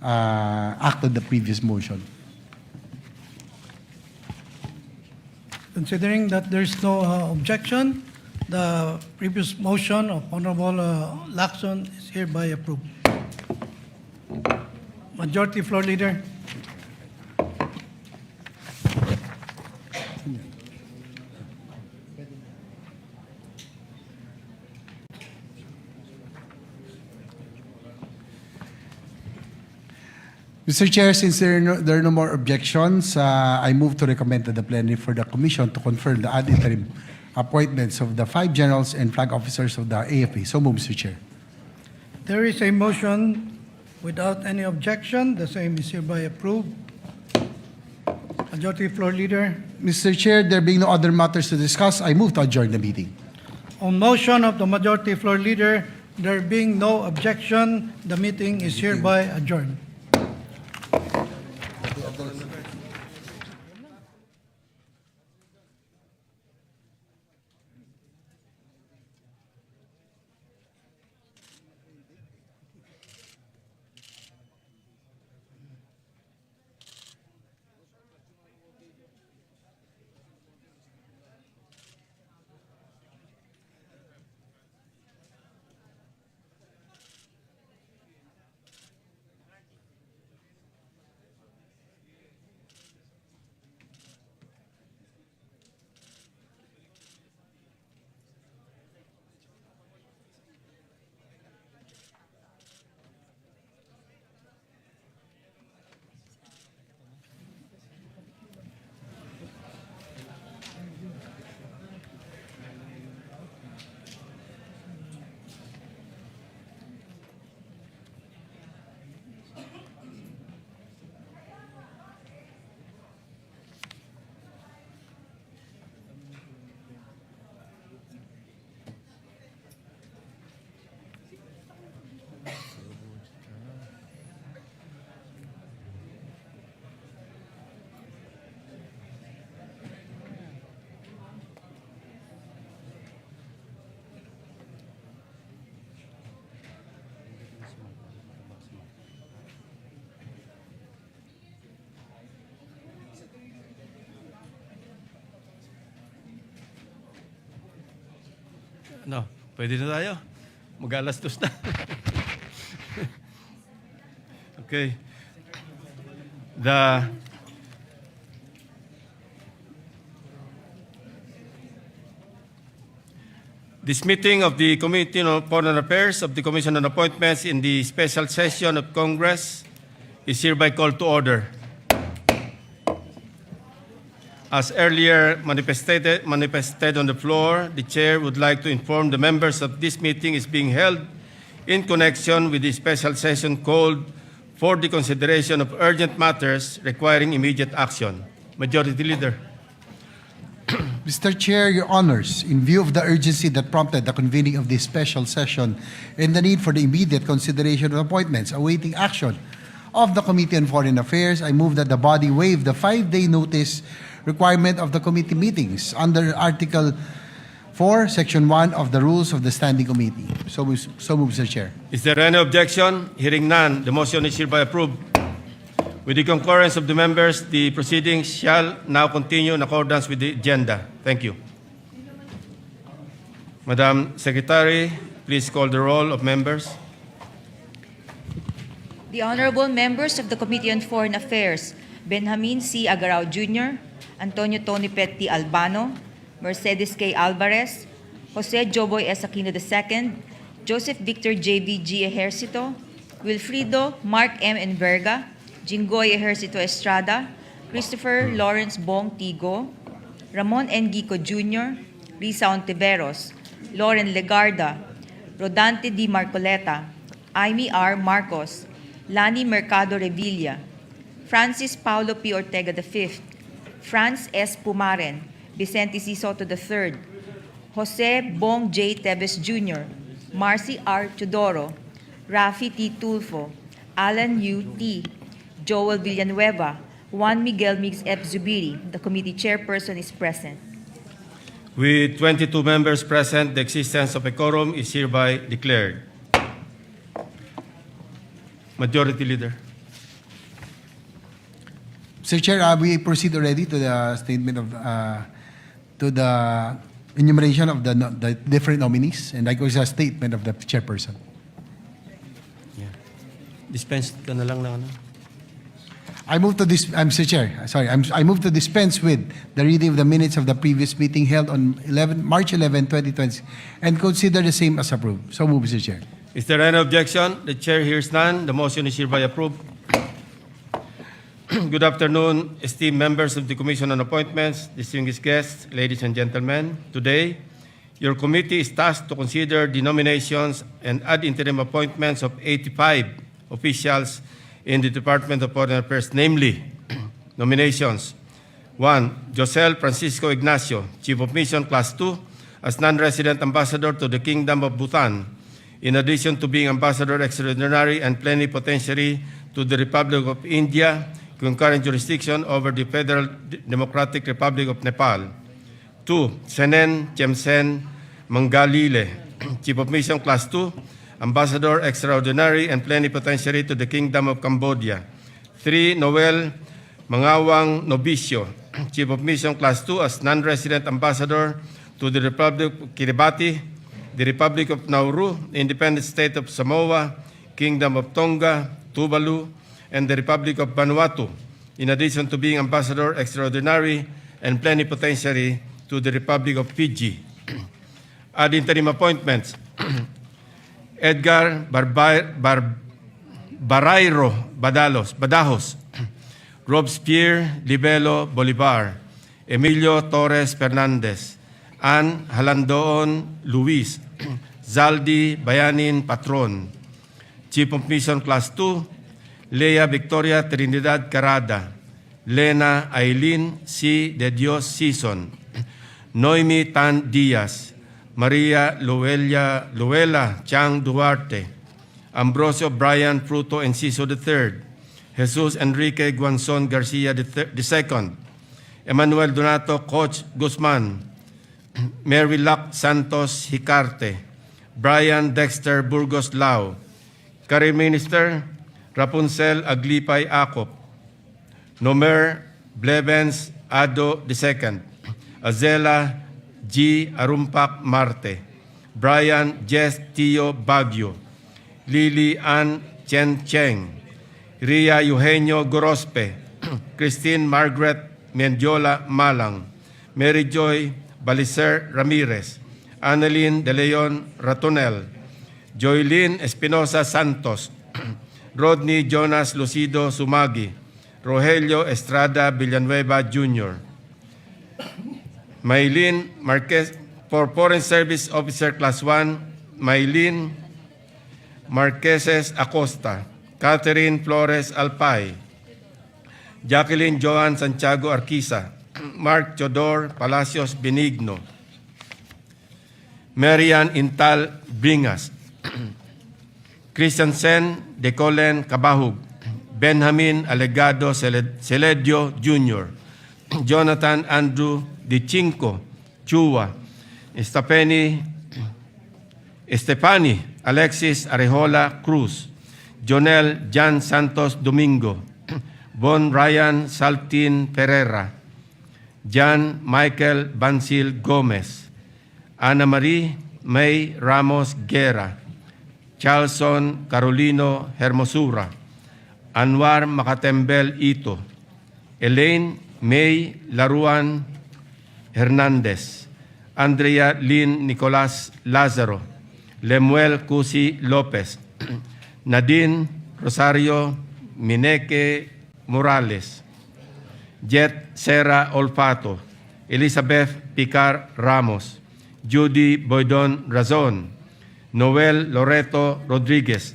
act on the previous motion. Considering that there's no objection, the previous motion of Honorable Lacson is hereby approved. Majority Floor Leader. Mr. Chair, since there are no more objections, I move to recommend to the plenary for the Commission to confirm the ad interim appointments of the 5 generals and flag officers of the AFP. So move, Mr. Chair. There is a motion without any objection. The same is hereby approved. Majority Floor Leader. Mr. Chair, there being no other matters to discuss, I move to adjourn the meeting. On motion of the Majority Floor Leader, there being no objection, the meeting is hereby adjourned. Ano, pwede na tayo? Mag-alas 2 na. Okay. This meeting of the Committee on Foreign Affairs of the Commission on Appointments in the special session of Congress is hereby called to order. As earlier manifested on the floor, the Chair would like to inform the members of this meeting is being held in connection with the special session called for the consideration of urgent matters requiring immediate action. Majority Leader. Mr. Chair, Your Honors, in view of the urgency that prompted the convening of this special session and the need for the immediate consideration of appointments awaiting action of the Committee on Foreign Affairs, I move that the body waive the 5-day notice requirement of the committee meetings under Article 4, Section 1 of the Rules of the Standing Committee. So move, Mr. Chair. Is there any objection? Hearing none, the motion is hereby approved. With the concurrence of the members, the proceedings shall now continue in accordance with the agenda. Thank you. Madam Secretary, please call the roll of members. The honorable members of the Committee on Foreign Affairs, Benjamin C. Agarao Jr., Antonio Tony Petty Albano, Mercedes K. Alvarez, Jose Joboy S. Aquino II, Joseph Victor J.B. G. Ejercito, Wilfrido Mark M. Enverga, Jinggoy Ejercito Estrada, Christopher Lawrence Bong Tigo, Ramon N. Gico Jr., Risa Ontiveros, Lauren Legarda, Rodante D. Marcoleta, Aimee R. Marcos, Lani Mercado Revilla, Francis Paulo P. Ortega V, Franz S. Pumaren, Vicente C. Soto III, Jose Bong J. Teves Jr., Marcy R. Teodoro, Rafi T. Tulfo, Alan U. T., Joel Villanueva, Juan Miguel Mix F. Zubiri. The committee chairperson is present. With 22 members present, the existence of a quorum is hereby declared. Majority Leader. Mr. Chair, we proceed already to the statement of, to the enumeration of the different nominees, and I go a statement of the chairperson. Yeah. Dispense ka na lang ng ano. I move to this, Mr. Chair, sorry, I move to dispense with the reading of the minutes of the previous meeting held on March 11, 2020, and consider the same as approved. So move, Mr. Chair. Is there any objection? The Chair hears none. The motion is hereby approved. Good afternoon, esteemed members of the Commission on Appointments, distinguished guests, ladies and gentlemen. Today, your committee is tasked to consider the nominations and ad interim appointments of 85 officials in the Department of Foreign Affairs, namely, nominations. 1. Josel Francisco Ignacio, Chief of Mission Class 2, as non-resident ambassador to the Kingdom of Bhutan, in addition to being ambassador extraordinary and plenipotentiary to the Republic of India, concurrent jurisdiction over the Federal Democratic Republic of Nepal. 2. Senen Chemsen Mangalile, Chief of Mission Class 2, Ambassador Extraordinary and Plenipotentiary to the Kingdom of Cambodia. 3. Noel Mangawang Novicio, Chief of Mission Class 2 as non-resident ambassador to the Republic of Kiribati, the Republic of Nauru, Independent State of Samoa, Kingdom of Tonga, Tuvalu, and the Republic of Vanuatu, in addition to being Ambassador Extraordinary and Plenipotentiary to the Republic of Fiji. Ad interim appointments. Edgar Barairo Badajos, Robespierre Libelo Bolivar, Emilio Torres Fernandez, Ann Halandoon Luis, Zaldi Bayanin Patron. Chief of Mission Class 2, Lea Victoria Trinidad Carada, Lena Aileen C. De Dios Sison, Noemi Tan Diaz, Maria Luella Chang Duarte, Ambrosio Brian Fruto Enciso III, Jesus Enrique Guanzon Garcia II, Emmanuel Donato Coach Guzman, Mary Lac Santos Hicarte, Brian Dexter Burgos Lao, Career Minister Rapunzel Aglipay Acop, Nomer Blevens Ado II, Azela G. Arumpak Marte, Brian Jess Tio Baguio, Lily Ann Chen Cheng, Ria Eugenio Gorospe, Christine Margaret Mendiola Malang, Mary Joy Balicer Ramirez, Annalyn De Leon Ratonel, Joylyn Espinosa Santos, Rodney Jonas Lucido Sumagi, Rogelio Estrada Villanueva Jr., Maylin Marquez, for Foreign Service Officer Class 1, Maylin Marqueses Acosta, Catherine Flores Alpay, Jacqueline Joan Santiago Arquiza, Mark Chodor Palacios Benigno, Marian Intal Bringas, Christian Sen Decolen Cabahug, Benjamin Alegado Celedio Jr., Jonathan Andrew De Cinco Chua, Estefani Alexis Arejola Cruz, Jonel Jan Santos Domingo, Bon Ryan Saltin Pereira, Jan Michael Bansil Gomez, Ana Marie May Ramos Guerra, Charlson Carolino Hermosura, Anwar Makatembel Ito, Elaine May Laruan Hernandez, Andrea Lynn Nicolas Lazaro, Lemuel Cusi Lopez, Nadine Rosario Mineke Morales, Jet Sera Olfato, Elizabeth Picar Ramos, Judy Boydon Razon, Noel Loreto Rodriguez,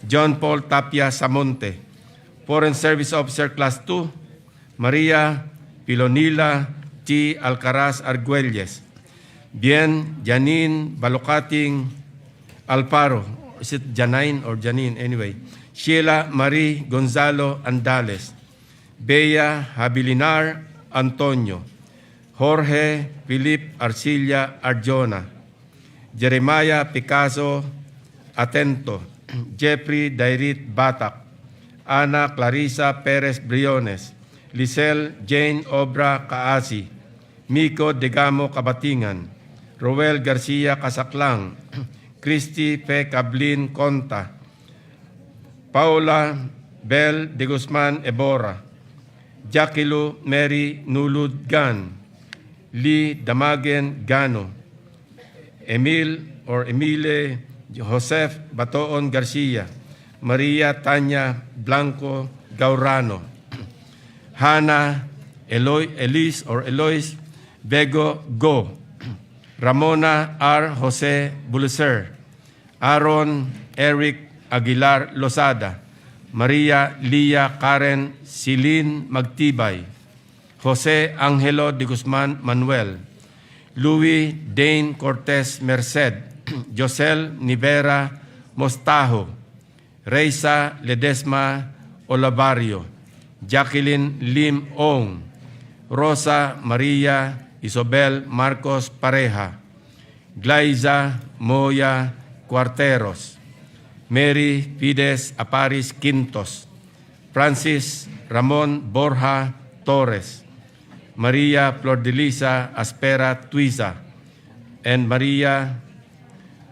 John Paul Tapia Samonte, Foreign Service Officer Class 2, Maria Pilonila T. Alcaraz Arguelles, Bien Janine Balocating Alparo, is it Janine or Janine? Anyway, Sheila Marie Gonzalo Andales, Bea Habilinar Antonio, Jorge Philip Arcilla Arjona, Jeremiah Picasso Atento, Jeffrey Dairit Batak, Ana Clarisa Perez Briones, Lisel Jane Obra Kaasi, Miko Degamo Kabatingan, Roel Garcia Casaklang, Christy P. Cablin Conta, Paula Bel de Guzman Ebora, Jaquilu Mary Nulud Gan, Lee Damagen Gano, Emile Joseph Batoon Garcia, Maria Tanya Blanco Gaurano, Hannah Eloise Bego Go, Ramona R. Jose Buluser, Aaron Eric Aguilar Losada, Maria Lia Karen Silin Magtibay, Jose Angelo de Guzman Manuel, Louis Dane Cortez Merced, Josel Nivera Mostajo, Reisa Ledesma Olavario, Jacqueline Lim Ong, Rosa Maria Isobel Marcos Pareja, Glaiza Moya Cuarteros, Mary Fides Aparis Quintos, Francis Ramon Borja Torres, Maria Flordelisa Aspera Tuiza, and Maria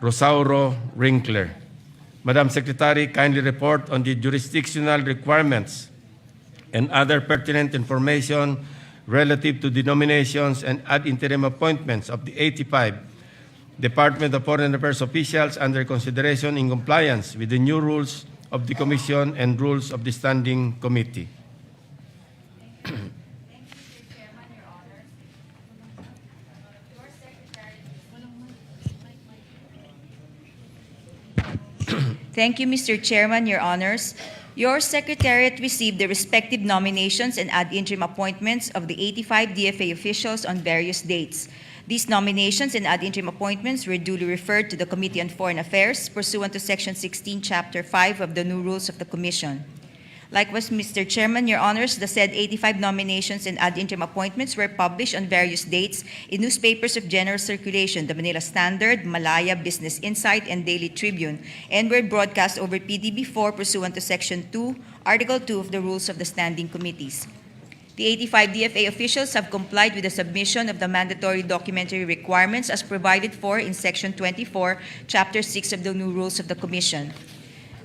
Rosauro Winkler. Madam Secretary, kindly report on the jurisdictional requirements and other pertinent information relative to the nominations and ad interim appointments of the 85 Department of Foreign Affairs officials under consideration in compliance with the new rules of the Commission and rules of the Standing Committee. Thank you, Mr. Chairman, Your Honors. Your Secretariat received the respective nominations and ad interim appointments of the 85 DFA officials on various dates. These nominations and ad interim appointments were duly referred to the Committee on Foreign Affairs pursuant to Section 16, Chapter 5 of the new rules of the Commission. Likewise, Mr. Chairman, Your Honors, the said 85 nominations and ad interim appointments were published on various dates in newspapers of general circulation, the Manila Standard, Malaya, Business Insight, and Daily Tribune, and were broadcast over PDB4 pursuant to Section 2, Article 2 of the Rules of the Standing Committees. The 85 DFA officials have complied with the submission of the mandatory documentary requirements as provided for in Section 24, Chapter 6 of the new rules of the Commission.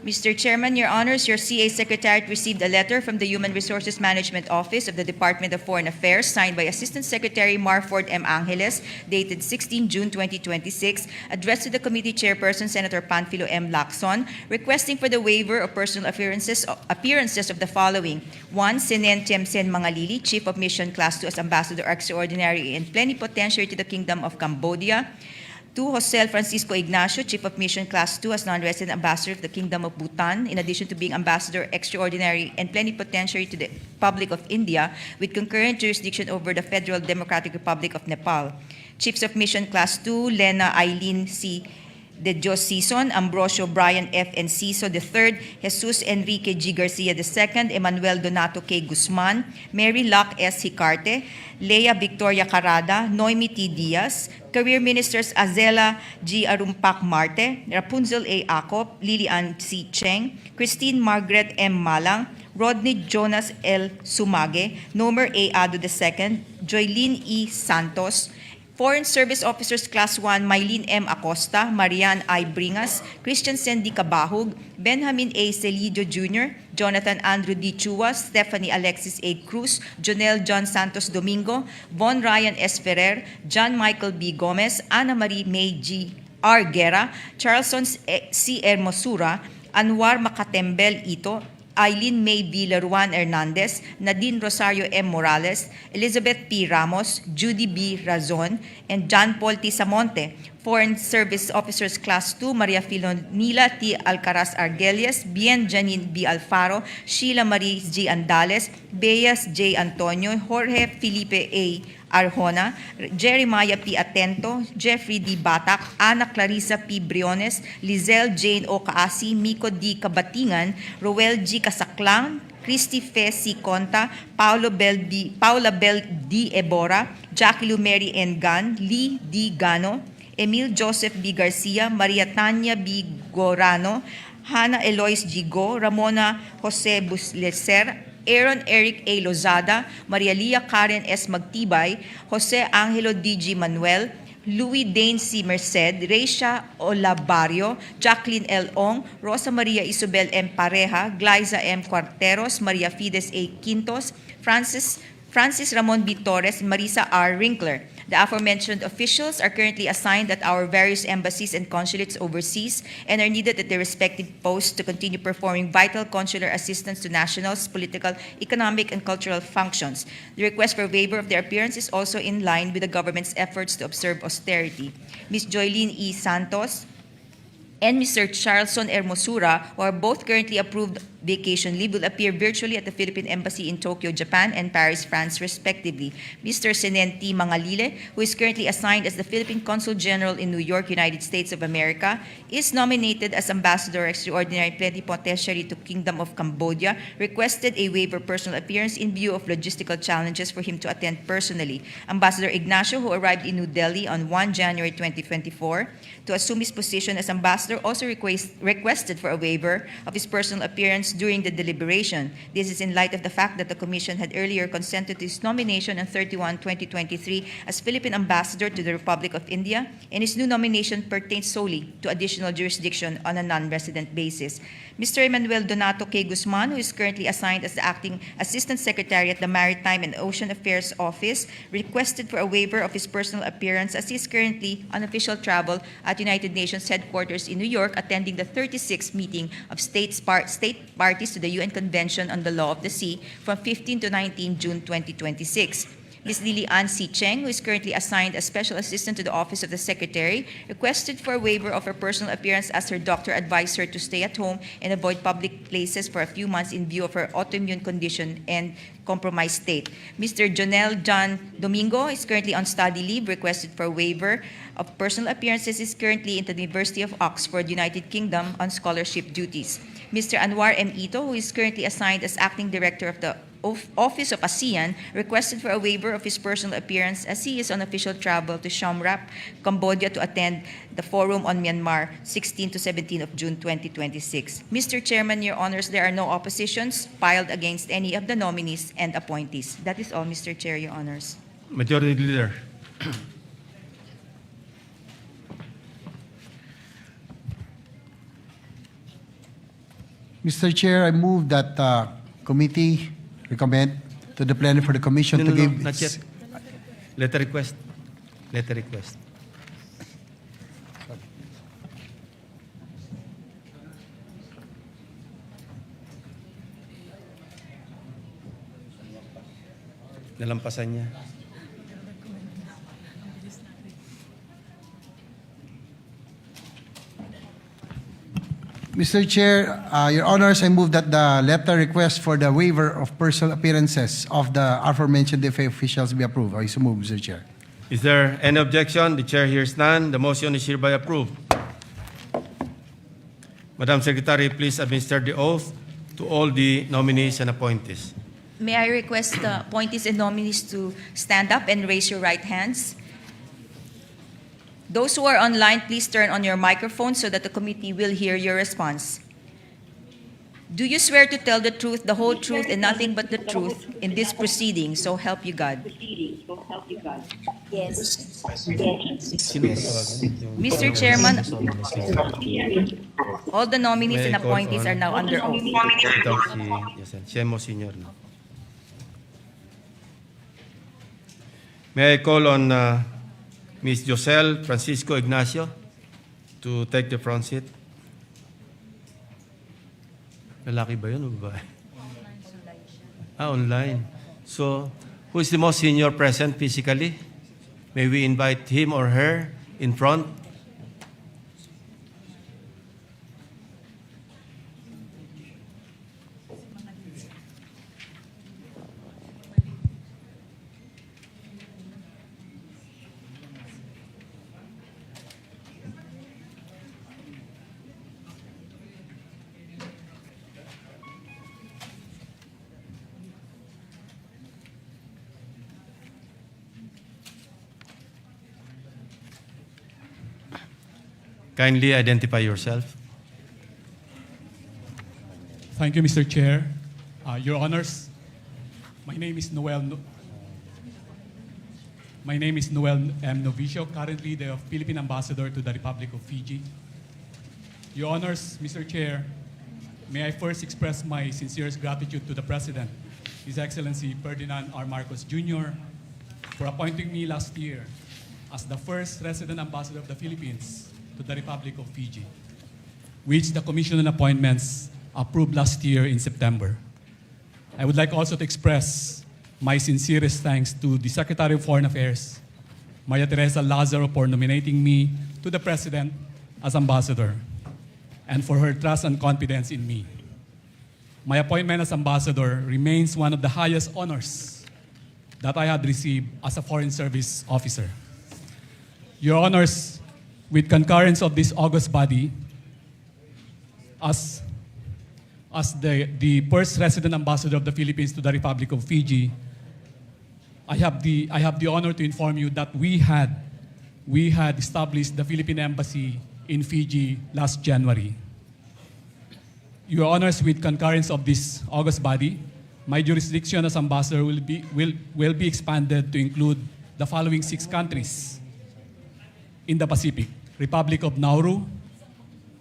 Mr. Chairman, Your Honors, your CA Secretariat received a letter from the Human Resources Management Office of the Department of Foreign Affairs signed by Assistant Secretary Marford M. Angeles, dated 16 June 2026, addressed to the committee chairperson, Senator Panfilo M. Lacson, requesting for the waiver of personal appearances of the following. 1. Senen Tiemsen Mangalili, Chief of Mission Class 2 as Ambassador Extraordinary and Plenipotentiary to the Kingdom of Cambodia. 2. Jose Francisco Ignacio, Chief of Mission Class 2 as non-resident ambassador of the Kingdom of Bhutan, in addition to being ambassador extraordinary and plenipotentiary to the Republic of India, with concurrent jurisdiction over the Federal Democratic Republic of Nepal. Chiefs of Mission Class 2, Lena Eileen C. De Dios Sison, Ambrosio Brian F. Enciso III, Jesus Enrique G. Garcia II, Emmanuel Donato K. Guzman, Mary Locke S. Hicarte, Leia Victoria Carada, Noemi T. Diaz, Career Ministers Azela G. Arumpak Marte, Rapunzel A. Acop, Lilian C. Cheng, Christine Margaret M. Malang, Rodney Jonas L. Sumage, Nomer A. Ado II, Joylene E. Santos, Foreign Service Officers Class 1, Mylene M. Acosta, Marian I. Bringas, Christian Sandy Cabahug, Benjamin A. Celidio Jr., Jonathan Andrew D. Chua, Stephanie Alexis A. Cruz, Jonel John Santos Domingo, Von Ryan S. Ferrer, John Michael B. Gomez, Ana Marie May G. R. Guerra, Charlson C. Hermosura, Anwar Makatembel Ito, Eileen May Villaruan Hernandez, Nadine Rosario M. Morales, Elizabeth P. Ramos, Judy B. Razon, and John Paul T. Samonte. Foreign Service Officers Class 2, Maria Filonila T. Alcaraz Argelias, Bien Janine B. Alfaro, Sheila Marie G. Andales, Beas J. Antonio, Jorge Felipe A. Arjona, Jeremiah P. Atento, Jeffrey D. Batak, Ana Clarissa P. Briones, Lizelle Jane O. Kaasi, Miko D. Kabatingan, Roel G. Kasaklang, Christy Fe C. Conta, Paula Bell D. Ebora, Jackie Lu Mary N. Gan, Lee D. Gano, Emil Joseph B. Garcia, Maria Tanya B. Gorano, Hannah Eloise G. Go, Ramona Jose Busleser, Aaron Eric A. Lozada, Maria Lia Karen S. Magtibay, Jose Angelo D. G. Manuel, Louis Dane C. Merced, Reisha Olabario, Jacqueline L. Ong, Rosa Maria Isabel M. Pareja, Glyza M. Cuarteros, Maria Fides A. Quintos, Francis Ramon B. Torres, Marisa R. Winkler. The aforementioned officials are currently assigned at our various embassies and consulates overseas and are needed at their respective posts to continue performing vital consular assistance to nationals, political, economic, and cultural functions. The request for waiver of their appearance is also in line with the government's efforts to observe austerity. Ms. Joylene E. Santos and Mr. Charlson Hermosura, who are both currently approved vacation leave, will appear virtually at the Philippine Embassy in Tokyo, Japan, and Paris, France, respectively. Mr. Senen T. Mangalile, who is currently assigned as the Philippine Consul General in New York, United States of America, is nominated as Ambassador Extraordinary Plenipotentiary to Kingdom of Cambodia, requested a waiver personal appearance in view of logistical challenges for him to attend personally. Ambassador Ignacio, who arrived in New Delhi on 1 January 2024 to assume his position as ambassador, also requested for a waiver of his personal appearance during the deliberation. This is in light of the fact that the Commission had earlier consented to his nomination on 31/2023 as Philippine Ambassador to the Republic of India, and his new nomination pertains solely to additional jurisdiction on a non-resident basis. Mr. Emmanuel Donato K. Guzman, who is currently assigned as the Acting Assistant Secretary at the Maritime and Ocean Affairs Office, requested for a waiver of his personal appearance as he is currently on official travel at United Nations headquarters in New York, attending the 36th meeting of state parties to the UN Convention on the Law of the Sea from 15 to 19 June 2026. Ms. Lily Ann C. Cheng, who is currently assigned as Special Assistant to the Office of the Secretary, requested for a waiver of her personal appearance as her doctor advised her to stay at home and avoid public places for a few months in view of her autoimmune condition and compromised state. Mr. Jonel John Domingo is currently on study leave, requested for a waiver of Personal Appearances is currently in the University of Oxford, United Kingdom, on scholarship duties. Mr. Anwar M. Ito, who is currently assigned as Acting Director of the Office of ASEAN, requested for a waiver of his personal appearance as he is on official travel to Siem Reap, Cambodia to attend the Forum on Myanmar 16 to 17 of June 2026. Mr. Chairman, Your Honors, there are no oppositions filed against any of the nominees and appointees. That is all, Mr. Chair, Your Honors. Majority Leader. Mr. Chair, I move that committee recommend to the plenary for the commission No, to no, give... not yet. Letter request. Letter request. Nalampasan niya. Mr. Chair, Your Honors, I move that the letter request for the waiver of personal appearances of the aforementioned DFA officials be approved. I so move, Mr. Chair. Is there any objection? The chair hears none. The motion is hereby approved. Madam Secretary, please administer the oath to all the nominees and appointees. May I request the appointees and nominees to stand up and raise your right hands? Those who are online, please turn on your microphone so that the committee will hear your response. Do you swear to tell the truth, the whole truth, and nothing but the truth in this proceeding, so help you God? Yes. Mr. Chairman, all the nominees and appointees are now under oath. Siya mo, Senior. May I call on Ms. Josel Francisco Ignacio to take the front seat? Lalaki ba yun o babae? Online. So, who is the most senior present physically? May we invite him or her in front? Kindly identify yourself. Thank you, Mr. Chair. Your Honors, my name is Noel M. Novicio, currently the Philippine Ambassador to the Republic of Fiji. Your Honors, Mr. Chair, may I first express my sincerest gratitude to the President, His Excellency Ferdinand R. Marcos Jr., for appointing me last year as the first resident ambassador of the Philippines to the Republic of Fiji, which the Commission on Appointments approved last year in September. I would like also to express my sincerest thanks to the Secretary of Foreign Affairs, Maria Teresa Lazaro, for nominating me to the President as ambassador and for her trust and confidence in me. My appointment as ambassador remains one of the highest honors that I had received as a Foreign Service officer. Your Honors, with concurrence of this august body, as the first resident ambassador of the Philippines to the Republic of Fiji, I have the honor to inform you that we had established the Philippine Embassy in Fiji last January. Your Honors, with concurrence of this august body, my jurisdiction as ambassador will be expanded to include the following 6 countries in the Pacific: Republic of Nauru,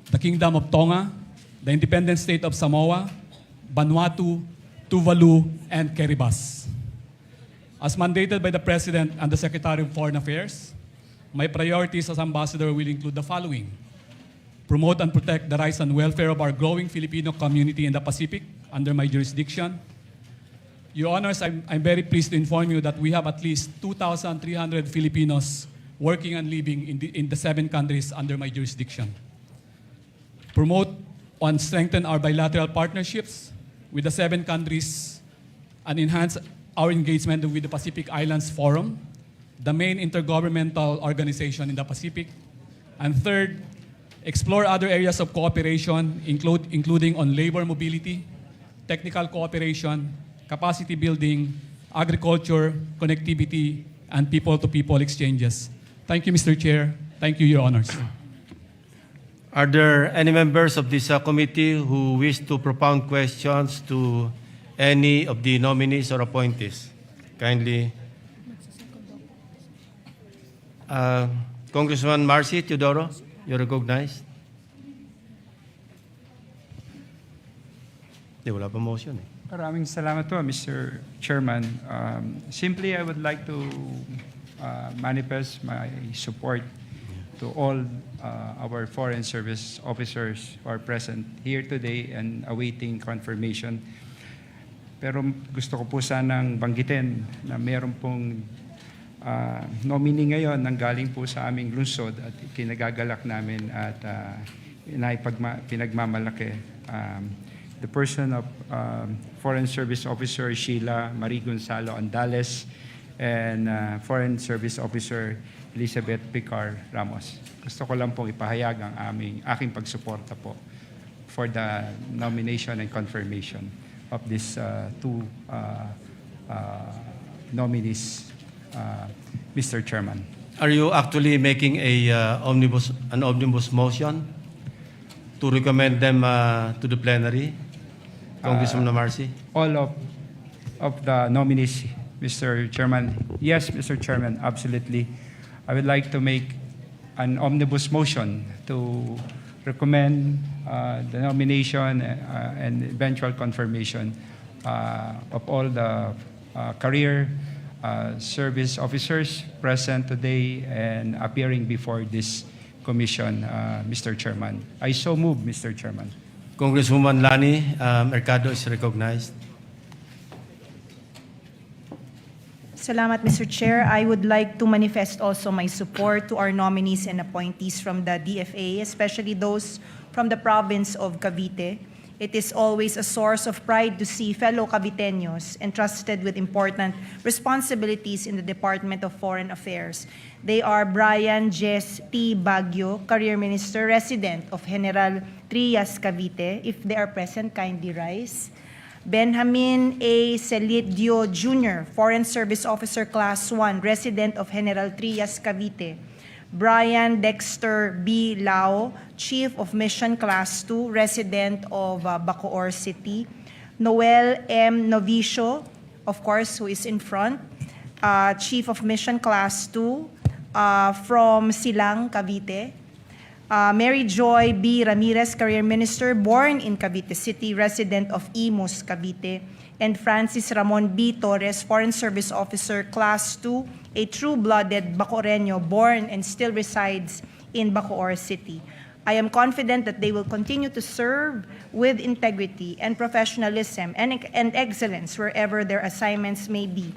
the Kingdom of Tonga, the Independent State of Samoa, Vanuatu, Tuvalu, and Kiribati. As mandated by the President and the Secretary of Foreign Affairs, my priorities as ambassador will include the following: promote and protect the rights and welfare of our growing Filipino community in the Pacific under my jurisdiction. Your Honors, I'm very pleased to inform you that we have at least 2,300 Filipinos working and living in the 7 countries under my jurisdiction. Promote and strengthen our bilateral partnerships with the 7 countries and enhance our engagement with the Pacific Islands Forum, the main intergovernmental organization in the Pacific. And third, explore other areas of cooperation, including on labor mobility, technical cooperation, capacity building, agriculture, connectivity, and people-to-people exchanges. Thank you, Mr. Chair. Thank you, Your Honors. Are there any members of this committee who wish to propound questions to any of the nominees or appointees? Kindly. Congressman Marcy Teodoro, you're recognized. Wala pa motion eh. Maraming salamat po, Mr. Chairman. Simply, I would like to manifest my support to all our Foreign Service officers who are present here today and awaiting confirmation. Pero gusto ko po sanang banggitin na meron pong nominee ngayon nang galing po sa aming lungsod at kinagagalak namin at pinagmamalaki. The person of Foreign Service Officer Sheila Marie Gonzalo Andales and Foreign Service Officer Elizabeth Picar Ramos. Gusto ko lang pong ipahayag ang aking pagsuporta po for the nomination and confirmation of these two nominees, Mr. Chairman. Are you actually making an omnibus motion to recommend them to the plenary? Congressman Marcy? All of the nominees, Mr. Chairman. Yes, Mr. Chairman, absolutely. I would like to make an omnibus motion to recommend the nomination and eventual confirmation of all the career service officers present today and appearing before this commission, Mr. Chairman. I so move, Mr. Chairman. Congresswoman Lani Mercado is recognized. Salamat, Mr. Chair. I would like to manifest also my support to our nominees and appointees from the DFA, especially those from the province of Cavite. It is always a source of pride to see fellow Caviteños entrusted with important responsibilities in the Department of Foreign Affairs. They are Brian Jess T. Baguio, Career Minister, resident of General Trias, Cavite. If they are present, kindly rise. Benjamin A. Celidio Jr., Foreign Service Officer Class 1, resident of General Trias, Cavite. Brian Dexter B. Lao, Chief of Mission Class 2, resident of Bacoor City. Noel M. Novicio, of course, who is in front, Chief of Mission Class 2 from Silang, Cavite. Mary Joy B. Ramirez, Career Minister, born in Cavite City, resident of Imus, Cavite. And Francis Ramon B. Torres, Foreign Service Officer, Class 2, a true-blooded Bacoreño born and still resides in Bacoor City. I am confident that they will continue to serve with integrity and professionalism and excellence wherever their assignments may be.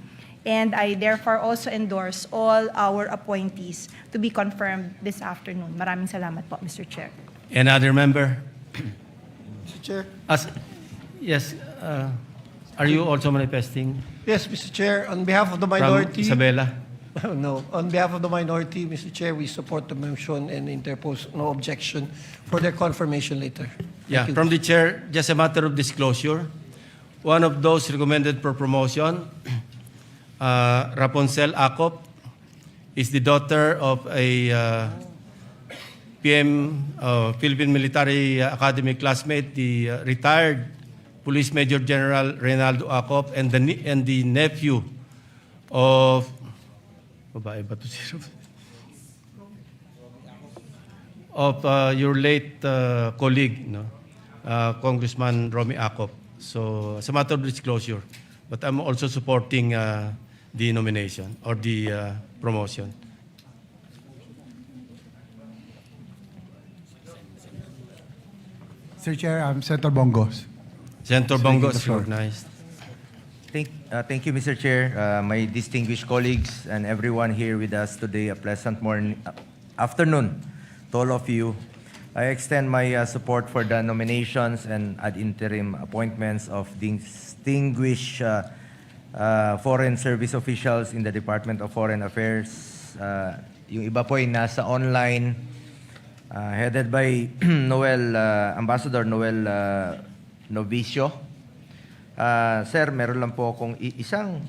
And I therefore also endorse all our appointees to be confirmed this afternoon. Maraming salamat po, Mr. Chair. Another member? Mr. Chair. Yes. Are you also manifesting? Yes, Mr. Chair. On behalf of the From minority. Isabela? No. On behalf of the minority, Mr. Chair, we support the motion and interpose no objection for their confirmation later. Yeah, Thank you. from the chair, just a matter of disclosure. One of those recommended for promotion, Rapunzel Acop, is the daughter of a Philippine Military Academy classmate, the retired Police Major General Reynaldo Acop, and the nephew of your late colleague, no? Congressman Romy Acop. So, as a matter of disclosure, but I'm also supporting the nomination or the promotion. Mr. Chair, I'm Senator Bongos. Senator Bongo is recognized. Thank you, Mr. Chair. My distinguished colleagues and everyone here with us today, a pleasant afternoon to all of you. I extend my support for the nominations and ad interim appointments of distinguished foreign service officials in the Department of Foreign Affairs. Yung iba po ay nasa online, headed by Ambassador Noel Novicio. Sir, meron lang po akong isang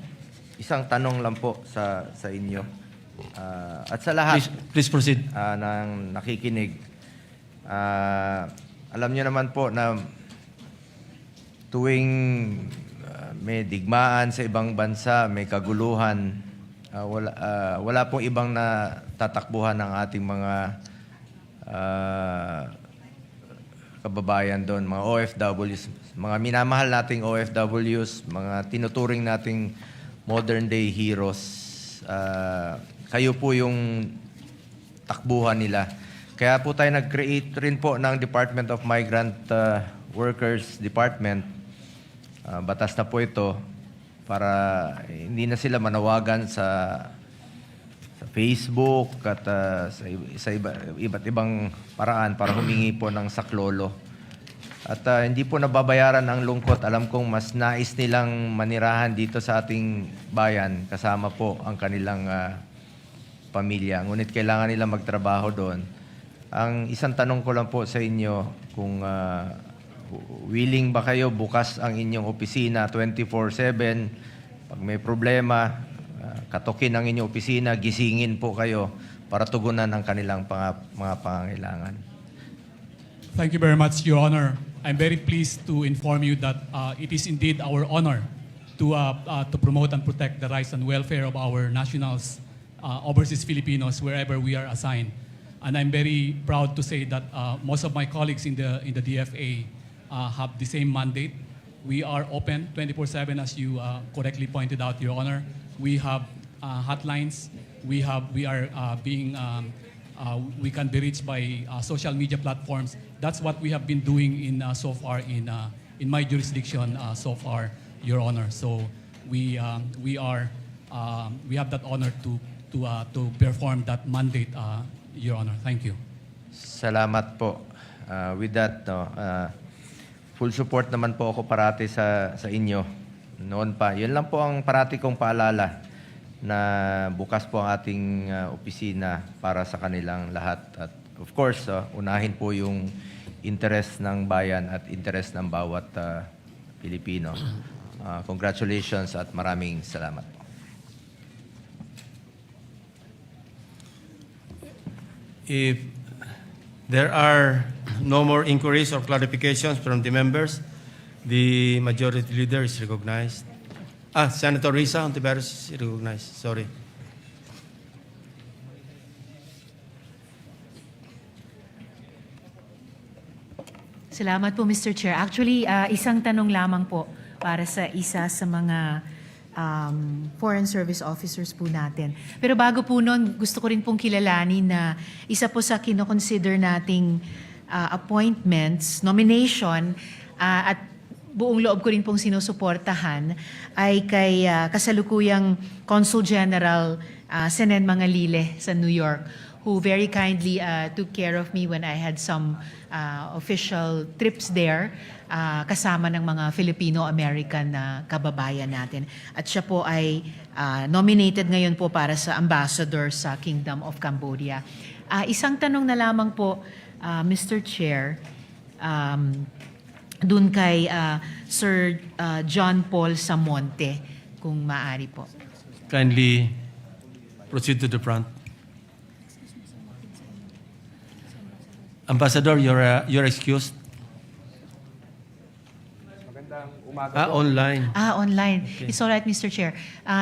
tanong lang po sa inyo. At sa lahat, Please proceed. ng nakikinig. Alam niyo naman po na tuwing may digmaan sa ibang bansa, may kaguluhan, wala pong ibang natatakbuhan ng ating mga kababayan doon, mga OFWs, mga minamahal nating OFWs, mga tinuturing nating modern day heroes. Kayo po yung takbuhan nila. Kaya po tayo nag-create rin po ng Department of Migrant Workers Department. Batas na po ito para hindi na sila manawagan sa Facebook at sa iba't ibang paraan para humingi po ng saklolo. At hindi po nababayaran ang lungkot. Alam kong mas nais nilang manirahan dito sa ating bayan kasama po ang kanilang pamilya. Ngunit kailangan nila magtrabaho doon. Ang isang tanong ko lang po sa inyo, kung willing ba kayo bukas ang inyong opisina 24/7, pag may problema, katukin ang inyong opisina, gisingin po kayo para tugunan ang kanilang mga pangangailangan. Thank you very much, Your Honor. I'm very pleased to inform you that it is indeed our honor to promote and protect the rights and welfare of our nationals, overseas Filipinos, wherever we are assigned. And I'm very proud to say that most of my colleagues in the DFA have the same mandate. We are open 24/7, as you correctly pointed out, Your Honor. We have hotlines. We can be reached by social media platforms. That's what we have been doing so far in my jurisdiction so far, Your Honor. So we have that honor to perform that mandate, Your Honor. Thank you. Salamat po. With that, full support naman po ako parati sa inyo. Noon pa. Yun lang po ang parati kong paalala na bukas po ang ating opisina para sa kanilang lahat. At of course, unahin po yung interest ng bayan at interest ng bawat Pilipino. Congratulations at maraming salamat po. If there are no more inquiries or clarifications from the members, the majority leader is recognized. Senator Risa Ontiveros is recognized. Sorry. Salamat po, Mr. Chair. Actually, isang tanong lamang po para sa isa sa mga foreign service officers po natin. Pero bago po noon, gusto ko rin pong kilalanin na isa po sa kinoconsider nating appointments, nomination, at buong loob ko rin pong sinusuportahan ay kay kasalukuyang Consul General Senen Mangalile sa New York, who very kindly took care of me when I had some official trips there, kasama ng mga Filipino-American na kababayan natin. At siya po ay nominated ngayon po para sa ambassador sa Kingdom of Cambodia. Isang tanong na lamang po, Mr. Chair, dun kay Sir John Paul Samonte, kung maaari po. Kindly proceed to the front. Ambassador, you're excused. Online. Online. Okay. It's all right, Mr. Chair.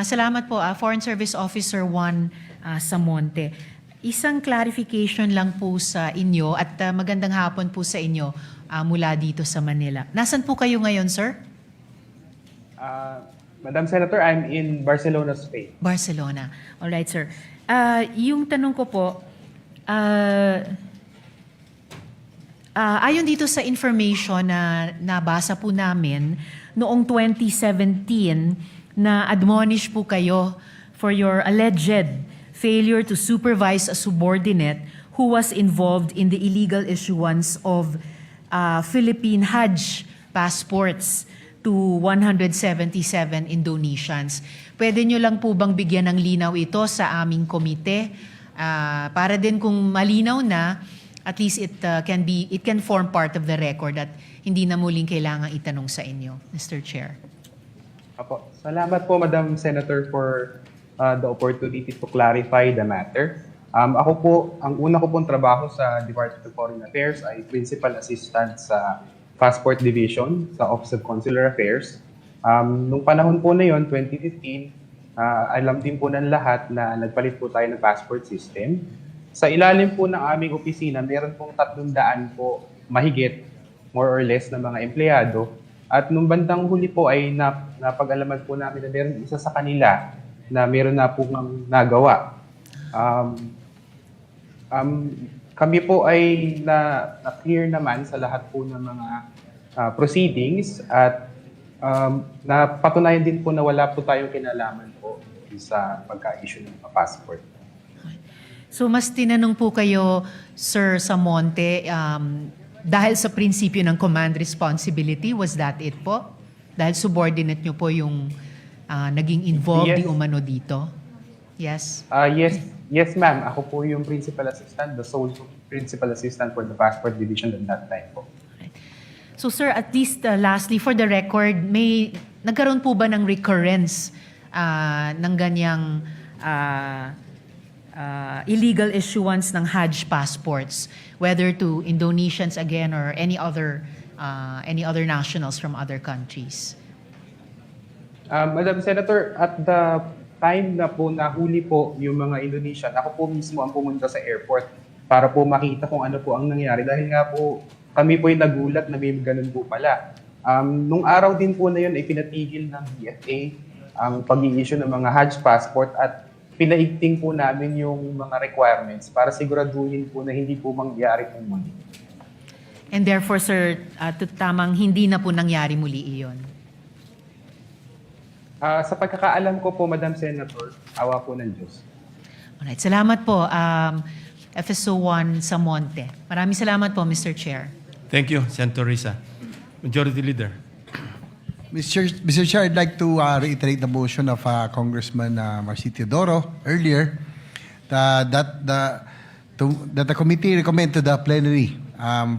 Salamat po, Foreign Service Officer 1 Samonte. Isang clarification lang po sa inyo at magandang hapon po sa inyo mula dito sa Manila. Nasaan po kayo ngayon, sir? Madam Senator, I'm in Barcelona, Spain. Barcelona. All right, sir. Yung tanong ko po, ayon dito sa information na nabasa po namin, noong 2017 na admonish po kayo for your alleged failure to supervise a subordinate who was involved in the illegal issuance of Philippine Hajj passports to 177 Indonesians. Pwede nyo lang po bang bigyan ng linaw ito sa aming komite? Para din kung malinaw na, at least it can form part of the record at hindi na muling kailangang itanong sa inyo, Mr. Chair. Apo. Salamat po, Madam Senator, for the opportunity to clarify the matter. Ako po, ang una ko pong trabaho sa Department of Foreign Affairs ay Principal Assistant sa Passport Division sa Office of Consular Affairs. Nung panahon po na yon, 2015, alam din po ng lahat na nagpalit po tayo ng passport system. Sa ilalim po ng aming opisina, meron pong 300 po mahigit, more or less, na mga empleyado. At nung bandang huli po ay napag-alaman po namin na meron isa sa kanila na meron na po nagawa. Kami po ay na-clear naman sa lahat po ng mga proceedings at napatunayan din po na wala po tayong kinalaman po sa pagka-issue ng passport. So mas tinanong po kayo, Sir Samonte, dahil sa prinsipyo ng command responsibility, was that it po? Dahil subordinate nyo po yung naging involved Yes. di umano dito? Yes? Yes, ma'am. Ako po yung principal assistant, the sole principal assistant for the passport division at that time po. So sir, at least lastly, for the record, nagkaroon po ba ng recurrence ng ganyang illegal issuance ng Hajj passports, whether to Indonesians again or any other nationals from other countries? Madam Senator, at the time na po nahuli po yung mga Indonesian, ako po mismo ang pumunta sa airport para po makita kung ano po ang nangyari. Dahil nga po kami po yung nagulat na may ganun po pala. Nung araw din po na yun ay pinatigil ng DFA ang pag-i-issue ng mga Hajj passport at pinaigting po namin yung mga requirements para siguraduhin po na hindi po mangyari kung muli. And therefore, sir, tamang hindi na po nangyari muli iyon. Sa pagkakaalam ko po, Madam Senator, awa po ng Diyos. Alright, salamat po, FSO1 Samonte. Maraming salamat po, Mr. Chair. Thank you, Senator Risa. Majority Leader. Mr. Chair, I'd like to reiterate the motion of Congressman Marci Teodoro earlier that the committee recommend to the plenary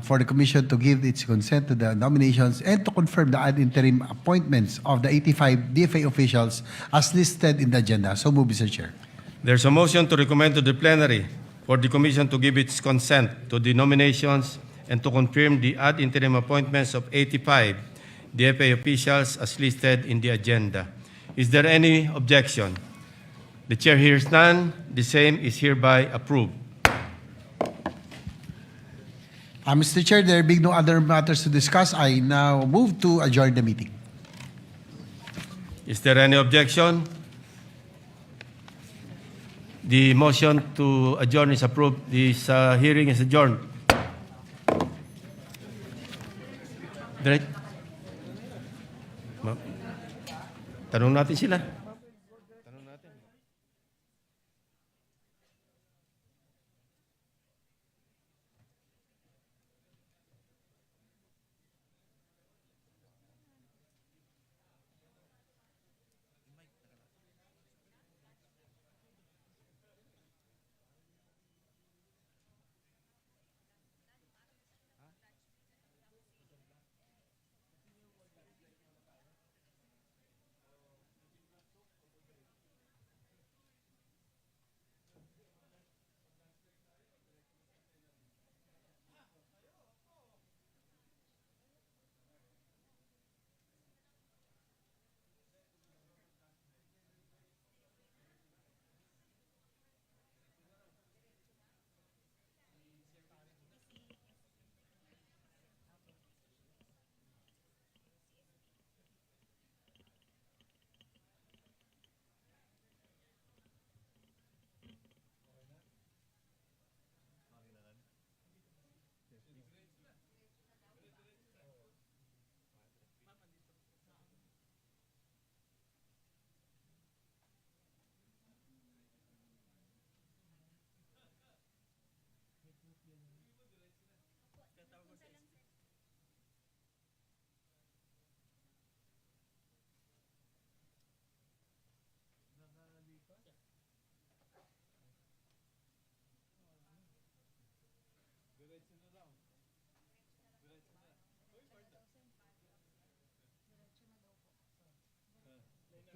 for the commission to give its consent to the nominations and to confirm the ad interim appointments of the 85 DFA officials as listed in the agenda. So move, Mr. Chair. There's a motion to recommend to the plenary for the commission to give its consent to the nominations and to confirm the ad interim appointments of 85 DFA officials as listed in the agenda. Is there any objection? The chair hears none. The same is hereby approved. Mr. Chair, there being no other matters to discuss, I now move to adjourn the meeting. Is there any objection? The motion to adjourn is approved. This hearing is adjourned. Tanong natin sila.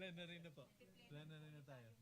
Plenary na po. Plenary na tayo.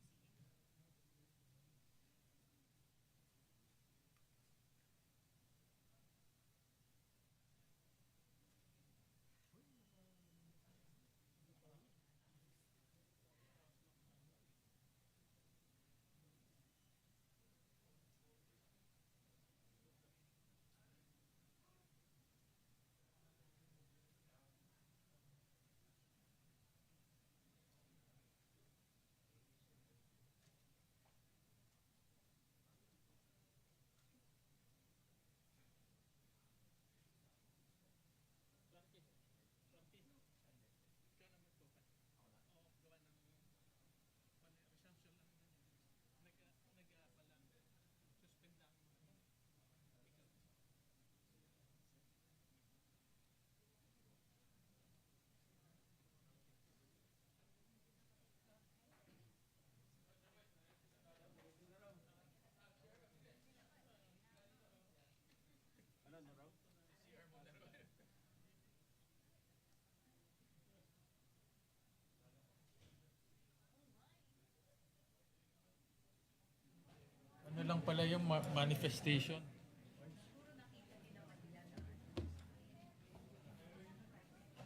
Ano lang pala yung manifestation?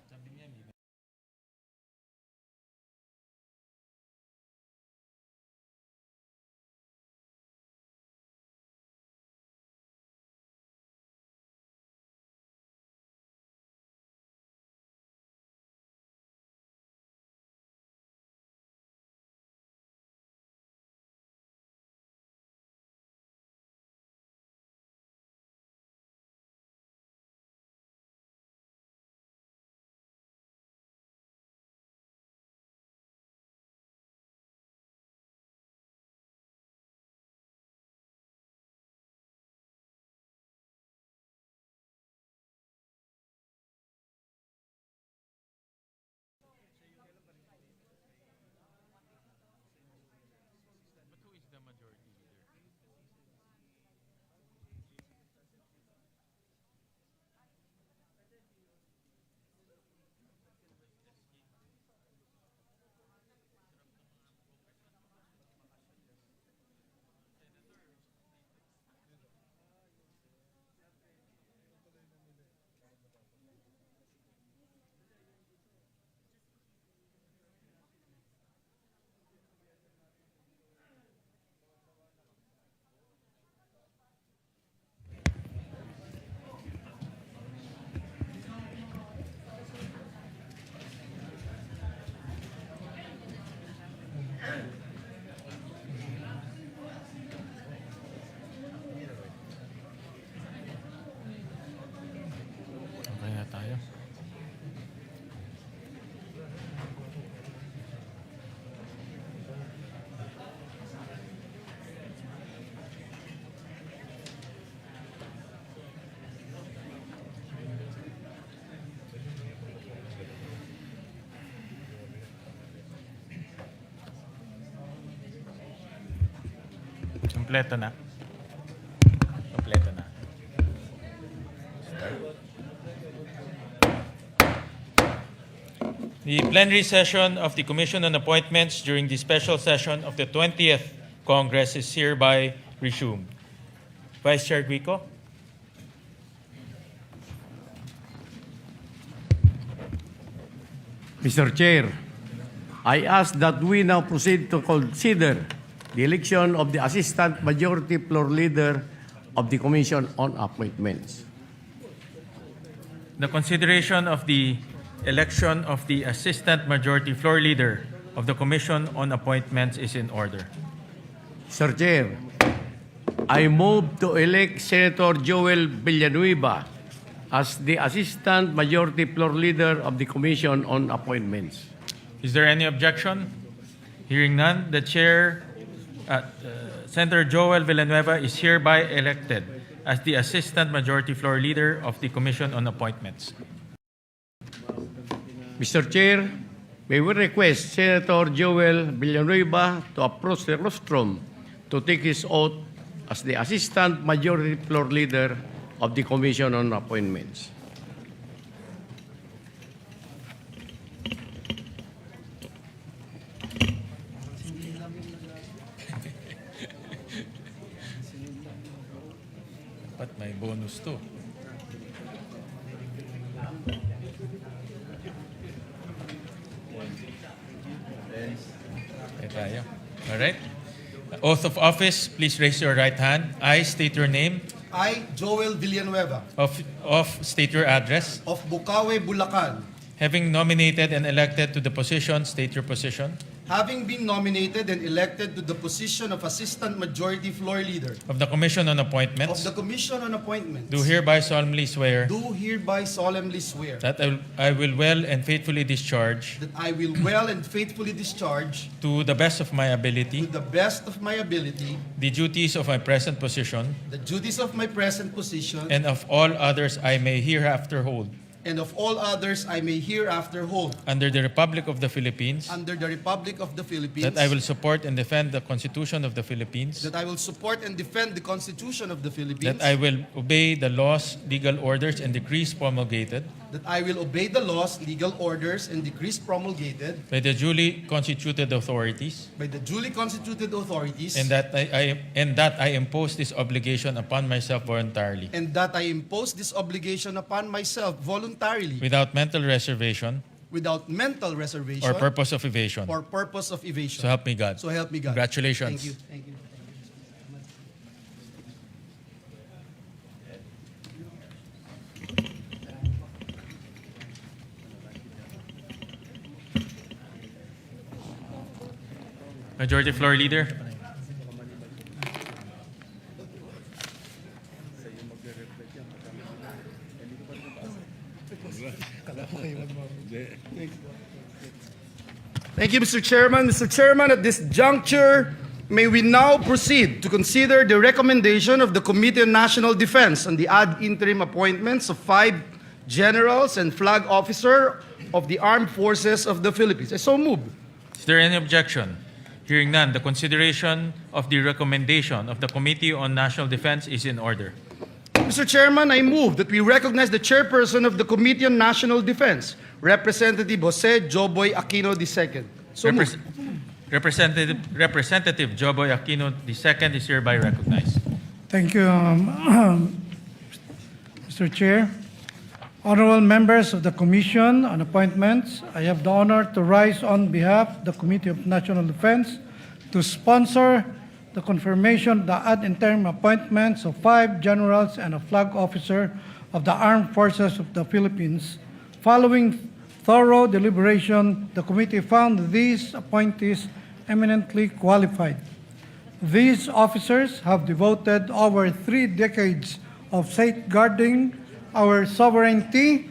Sabi niya, but who is the majority leader? Okay na tayo. Kompleto na. Kompleto na. The plenary session of the Commission on Appointments during the special session of the 20th Congress is hereby resumed. Vice Chair Guico. Mr. Chair, I ask that we now proceed to consider the election of the Assistant Majority Floor Leader of the Commission on Appointments. The consideration of the election of the Assistant Majority Floor Leader of the Commission on Appointments is in order. Sir Chair, I move to elect Senator Joel Villanueva as the Assistant Majority Floor Leader of the Commission on Appointments. Is there any objection? Hearing none, the Chair, Senator Joel Villanueva is hereby elected as the Assistant Majority Floor Leader of the Commission on Appointments. Mr. Chair, may we request Senator Joel Villanueva to approach the rostrum to take his oath as the Assistant Majority Floor Leader of the Commission on Appointments. May bonus to. Okay tayo. Alright. Oath of office, please raise your right hand. I state your name. I, Joel Villanueva, Of state your address. of Bukawe, Bulacan, Having nominated and elected to the position, state your position. having been nominated and elected to the position of Assistant Majority Floor Leader Of the Commission on of Appointments. the Commission on Appointments, Do hereby solemnly swear. do hereby solemnly swear That I will well and faithfully discharge. that I will well and faithfully discharge, To the best of my to ability. the best of my ability, The duties of my present position. the duties of my present position, And of all others I may hereafter hold. and of all others I may hereafter hold, Under the Republic of the Philippines. under the Republic of the Philippines, That I will support and defend the Constitution of the Philippines. that I will support and defend the Constitution of the Philippines, That I will obey the laws, legal orders, and decrees promulgated that I will obey the laws, legal orders, and decrees promulgated by the duly constituted authorities. by the duly constituted authorities, And that I impose this obligation upon myself voluntarily. and that I impose this obligation upon myself voluntarily, Without mental reservation without mental reservation or purpose of evasion. or purpose of evasion. So help me God. So help me God. Congratulations. Thank you. Thank you. Majority Floor Leader. Thank you, Mr. Chairman. Mr. Chairman, at this juncture, may we now proceed to consider the recommendation of the Committee on National Defense on the ad interim appointments of 5 generals and flag officer of the Armed Forces of the Philippines. I so move. Is there any objection? Hearing none, the consideration of the recommendation of the Committee on National Defense is in order. Mr. Chairman, I move that we recognize the chairperson of the Committee on National Defense, Representative Jose Joboy Aquino II. So moved. Representative Joboy Aquino II is hereby recognized. Thank you, Mr. Chair. Honorable members of the Commission on Appointments, I have the honor to rise on behalf of the Committee of National Defense to sponsor the confirmation of the ad interim appointments of 5 generals and a flag officer of the Armed Forces of the Philippines. Following thorough deliberation, the committee found these appointees eminently qualified. These officers have devoted over 3 decades of safeguarding our sovereignty,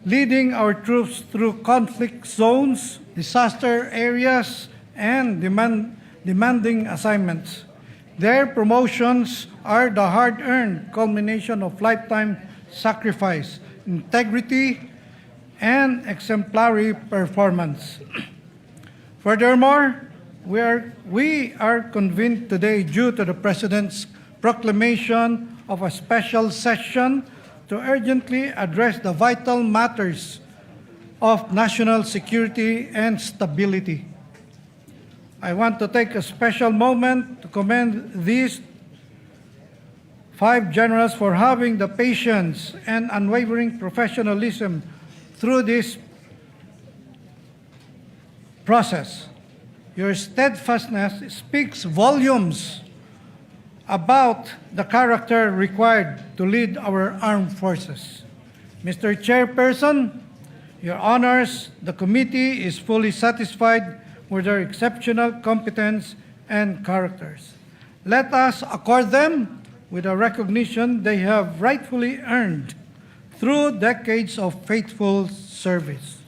leading our troops through conflict zones, disaster areas, and demanding assignments. Their promotions are the hard-earned culmination of lifetime sacrifice, integrity, and exemplary performance. Furthermore, we are convened today due to the President's proclamation of a special session to urgently address the vital matters of national security and stability. I want to take a special moment to commend these 5 generals for having the patience and unwavering professionalism through this process. Your steadfastness speaks volumes about the character required to lead our armed forces. Mr. Chairperson, Your Honors, the committee is fully satisfied with their exceptional competence and characters. Let us accord them with the recognition they have rightfully earned through decades of faithful service.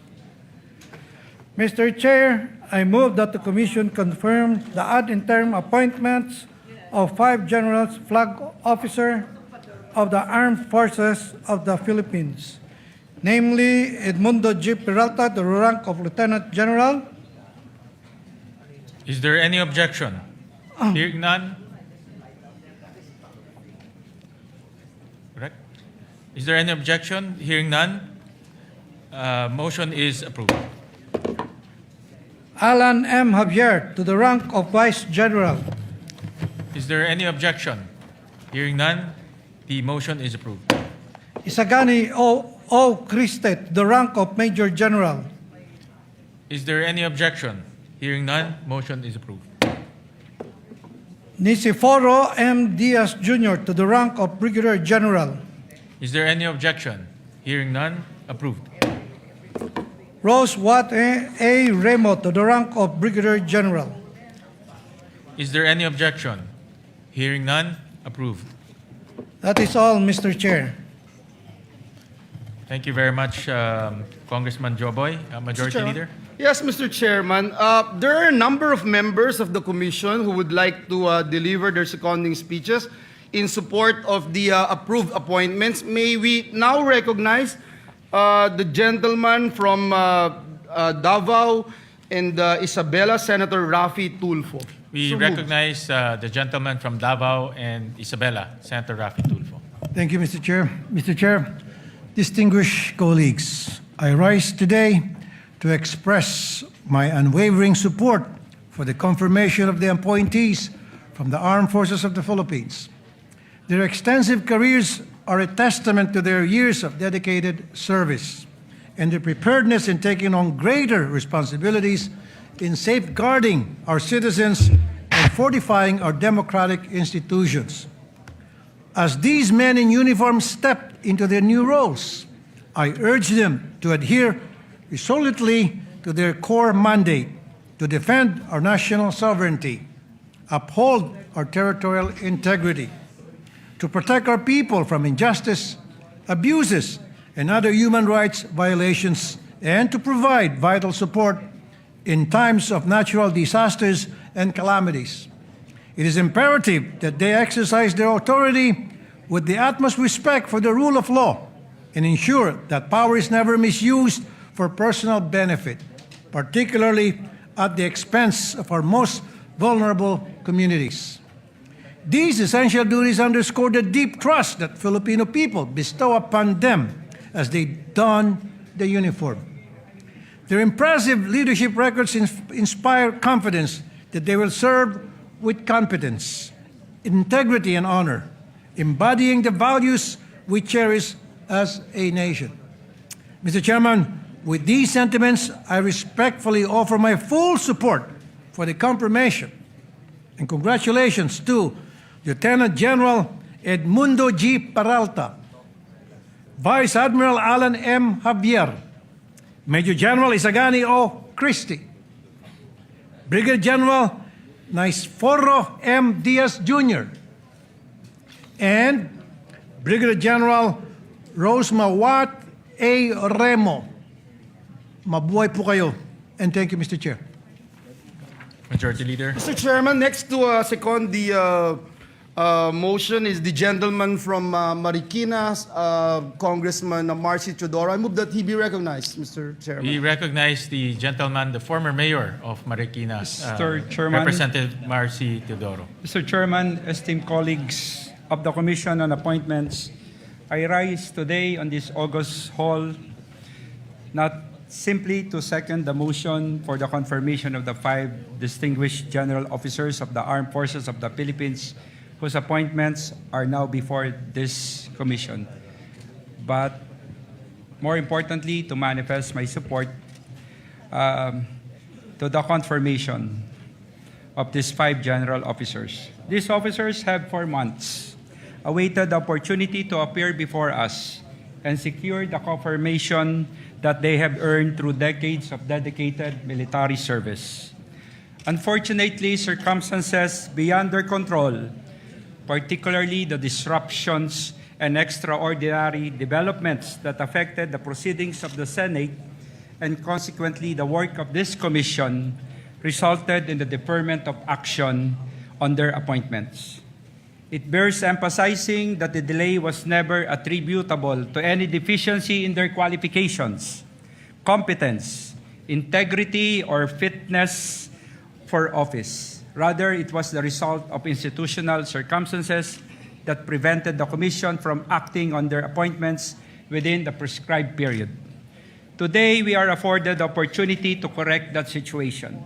Mr. Chair, I move that the Commission confirm the ad interim appointments of 5 generals, flag officer of the Armed Forces of the Philippines, namely Edmundo G. Peralta, the rank of Lieutenant General. Is there any objection? Hearing none. Correct. Is there any objection? Hearing none. Motion is approved. Alan M. Javier to the rank of Vice General. Is there any objection? Hearing none. The motion is approved. Isagani O. Criste to the rank of Major General. Is there any objection? Hearing none, motion is approved. Niceforo M. Diaz Jr. to the rank of Brigadier General. Is there any objection? Hearing none, approved. Rose Wat A. Remo to the rank of Brigadier General. Is there any objection? Hearing none, approved. That is all, Mr. Chair. Thank you very much, Congressman Joboy, Majority Leader. Yes, Mr. Chairman. There are a number of members of the commission who would like to deliver their seconding speeches in support of the approved appointments. May we now recognize the gentleman from Davao and Isabela, Senator Rafi Tulfo. We recognize the gentleman from Davao and Isabela, Senator Rafi Tulfo. Thank you, Mr. Chair. Mr. Chair, distinguished colleagues, I rise today to express my unwavering support for the confirmation of the appointees from the Armed Forces of the Philippines. Their extensive careers are a testament to their years of dedicated service and their preparedness in taking on greater responsibilities in safeguarding our citizens and fortifying our democratic institutions. As these men in uniform step into their new roles, I urge them to adhere resolutely to their core mandate to defend our national sovereignty, uphold our territorial integrity, to protect our people from injustice, abuses, and other human rights violations, and to provide vital support in times of natural disasters and calamities. It is imperative that they exercise their authority with the utmost respect for the rule of law and ensure that power is never misused for personal benefit, particularly at the expense of our most vulnerable communities. These essential duties underscore the deep trust that Filipino people bestow upon them as they don the uniform. Their impressive leadership records inspire confidence that they will serve with competence, integrity, and honor, embodying the values we cherish as a nation. Mr. Chairman, with these sentiments, I respectfully offer my full support for the confirmation and congratulations to Lieutenant General Edmundo G. Peralta, Vice Admiral Alan M. Javier, Major General Isagani O. Christie, Brigadier General Niceforo M. Diaz Jr., and Brigadier General Rosemawat A. Remo. Mabuhay po kayo. And thank you, Mr. Chair. Majority Leader. Mr. Chairman, next to second the motion is the gentleman from Marikina, Congressman Marcy Teodoro. I move that he be recognized, Mr. Chairman. We recognize the gentleman, the former mayor of Marikina, Mr. Chairman. Representative Marcy Teodoro. Mr. Chairman, esteemed colleagues of the Commission on Appointments, I rise today on this August hall not simply to second the motion for the confirmation of the 5 distinguished general officers of the Armed Forces of the Philippines whose appointments are now before this commission, but more importantly, to manifest my support to the confirmation of these 5 general officers. These officers have for months awaited the opportunity to appear before us and secure the confirmation that they have earned through decades of dedicated military service. Unfortunately, circumstances beyond their control, particularly the disruptions and extraordinary developments that affected the proceedings of the Senate and consequently the work of this commission, resulted in the deferment of action on their appointments. It bears emphasizing that the delay was never attributable to any deficiency in their qualifications, competence, integrity, or fitness for office. Rather, it was the result of institutional circumstances that prevented the Commission from acting on their appointments within the prescribed period. Today, we are afforded the opportunity to correct that situation.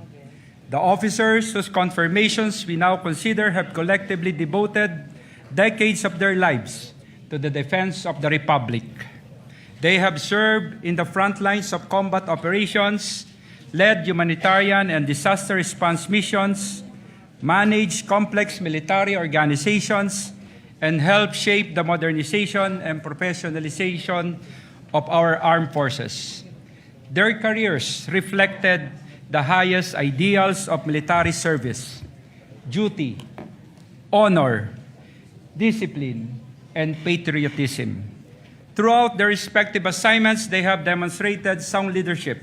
The officers whose confirmations we now consider have collectively devoted decades of their lives to the defense of the Republic. They have served in the front lines of combat operations, led humanitarian and disaster response missions, managed complex military organizations, and helped shape the modernization and professionalization of our armed forces. Their careers reflected the highest ideals of military service: duty, honor, discipline, and patriotism. Throughout their respective assignments, they have demonstrated sound leadership,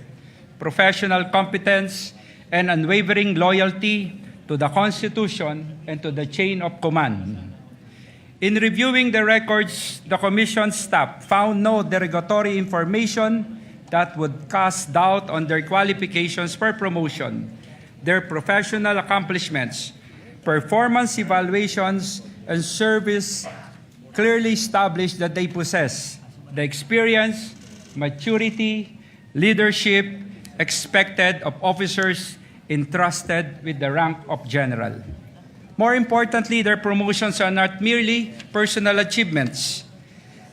professional competence, and unwavering loyalty to the Constitution and to the chain of command. In reviewing the records, the Commission staff found no derogatory information that would cast doubt on their qualifications for promotion, their professional accomplishments, performance evaluations, and service clearly established that they possess the experience, maturity, leadership expected of officers entrusted with the rank of general. More importantly, their promotions are not merely personal achievements.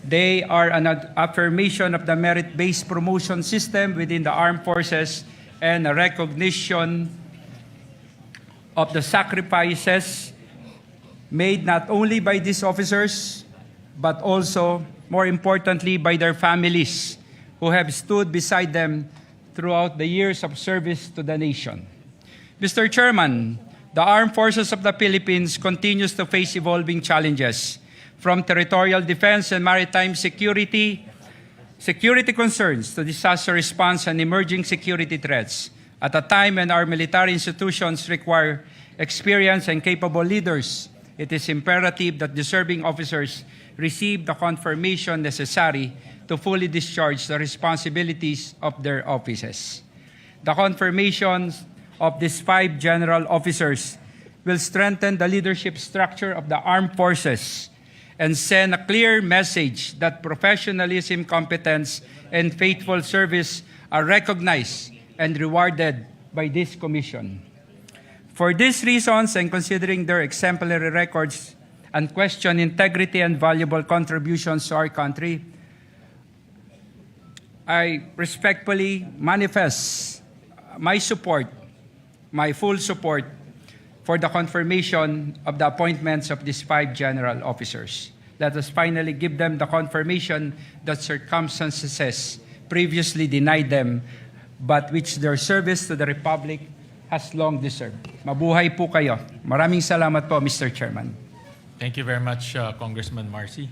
They are an affirmation of the merit-based promotion system within the armed forces and a recognition of the sacrifices made not only by these officers, but also, more importantly, by their families who have stood beside them throughout the years of service to the nation. Mr. Chairman, the Armed Forces of the Philippines continues to face evolving challenges, from territorial defense and maritime security concerns to disaster response and emerging security threats, at a time when our military institutions require experienced and capable leaders. It is imperative that deserving officers receive the confirmation necessary to fully discharge the responsibilities of their offices. The confirmations of these 5 general officers will strengthen the leadership structure of the armed forces and send a clear message that professionalism, competence, and faithful service are recognized and rewarded by this commission. For these reasons, and considering their exemplary records, unquestioned integrity, and valuable contributions to our country, I respectfully manifest my support, my full support, for the confirmation of the appointments of these 5 general officers. Let us finally give them the confirmation that circumstances previously denied them, but which their service to the Republic has long deserved. Mabuhay po kayo. Maraming salamat po, Mr. Chairman. Thank you very much, Congressman Marcy.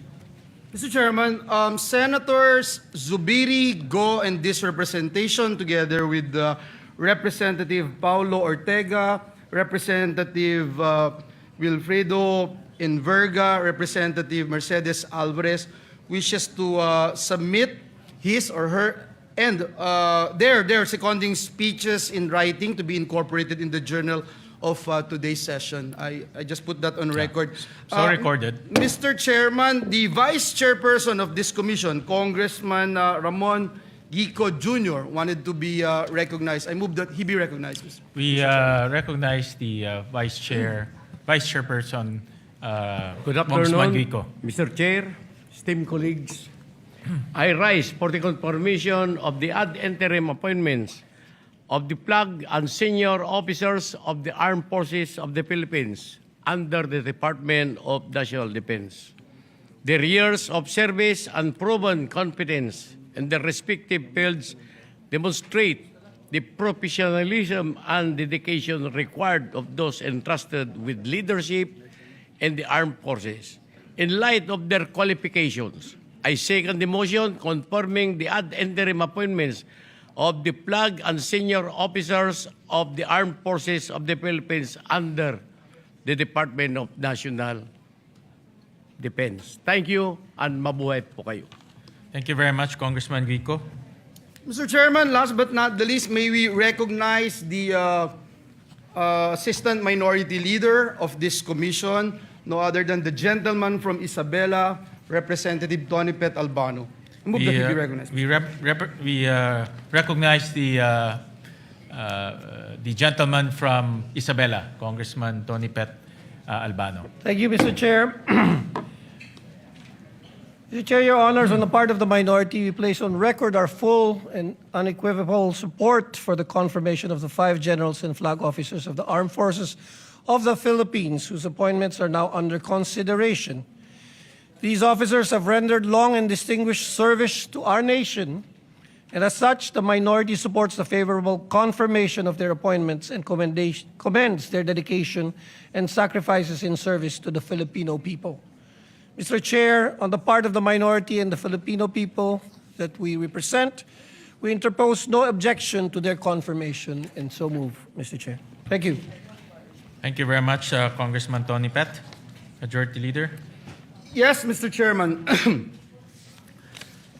Mr. Chairman, Senators Zubiri, Go, and this representation, together with Representative Paulo Ortega, Representative Wilfredo Enverga, Representative Mercedes Alvarez, wishes to submit his or her and their seconding speeches in writing to be incorporated in the journal of today's session. I just put that on record. So recorded. Mr. Chairman, the Vice Chairperson of this commission, Congressman Ramon Gico Jr., wanted to be recognized. I move that he be recognized. We recognize the Vice Chairperson, Good Congressman afternoon, Gico. Mr. Chair, esteemed colleagues. I rise for the confirmation of the ad interim appointments of the flag and senior officers of the Armed Forces of the Philippines under the Department of National Defense. Their years of service and proven competence in their respective fields demonstrate the professionalism and dedication required of those entrusted with leadership in the armed forces. In light of their qualifications, I second the motion confirming the ad interim appointments of the flag and senior officers of the Armed Forces of the Philippines under the Department of National Defense. Thank you, and mabuhay po kayo. Thank you very much, Congressman Gico. Mr. Chairman, last but not the least, may we recognize the Assistant Minority Leader of this commission, no other than the gentleman from Isabela, Representative Tony Pet Albano. I move that he be recognized. We recognize the gentleman from Isabela, Congressman Tony Pet Albano. Thank you, Mr. Chair. Mr. Chair, Your Honors, on the part of the minority, we place on record our full and unequivocal support for the confirmation of the 5 generals and flag officers of the Armed Forces of the Philippines, whose appointments are now under consideration. These officers have rendered long and distinguished service to our nation, and as such, the minority supports the favorable confirmation of their appointments and commends their dedication and sacrifices in service to the Filipino people. Mr. Chair, on the part of the minority and the Filipino people that we represent, we interpose no objection to their confirmation and so move, Mr. Chair. Thank you. Thank you very much, Congressman Tony Pet. Majority Leader. Yes, Mr. Chairman.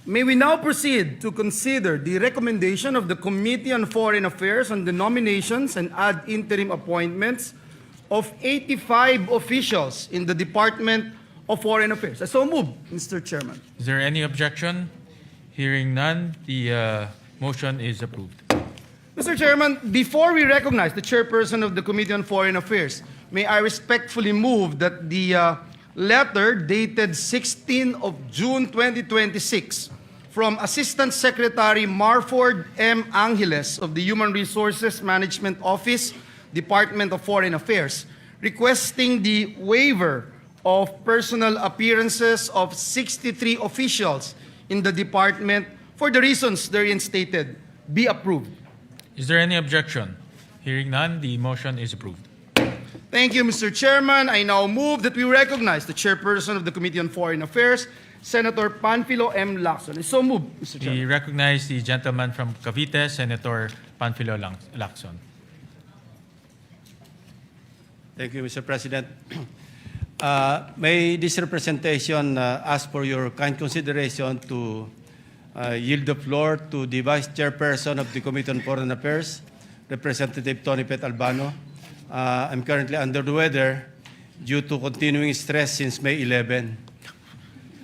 May we now proceed to consider the recommendation of the Committee on Foreign Affairs on the nominations and ad interim appointments of 85 officials in the Department of Foreign Affairs. I so move, Mr. Chairman. Is there any objection? Hearing none, the motion is approved. Mr. Chairman, before we recognize the chairperson of the Committee on Foreign Affairs, may I respectfully move that the letter dated 16 of June 2026 from Assistant Secretary Marford M. Angeles of the Human Resources Management Office, Department of Foreign Affairs, requesting the waiver of personal appearances of 63 officials in the department for the reasons therein stated be approved. Is there any objection? Hearing none, the motion is approved. Thank you, Mr. Chairman. I now move that we recognize the chairperson of the Committee on Foreign Affairs, Senator Panfilo M. Lacson. I so move, Mr. Chairman. We recognize the gentleman from Cavite, Senator Panfilo Lacson. Thank you, Mr. President. May this representation ask for your kind consideration to yield the floor to the Vice Chairperson of the Committee on Foreign Affairs, Representative Tony Pet Albano. I'm currently under the weather due to continuing stress since May 11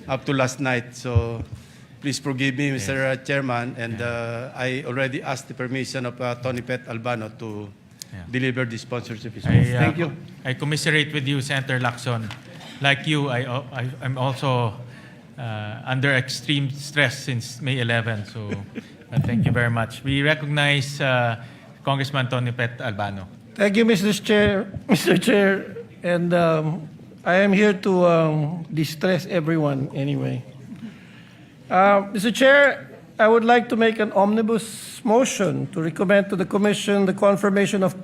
up to last night. So please forgive me, Mr. Chairman, and I already asked the permission of Tony Pet Albano to deliver the sponsorship. Thank you. I commiserate with you, Senator Lacson. Like you, I'm also under extreme stress since May 11. So thank you very much. We recognize Congressman Tony Pet Albano. Thank you, Mr. Chair. And I am here to distress everyone anyway. Mr. Chair, I would like to make an omnibus motion to recommend to the Commission the confirmation of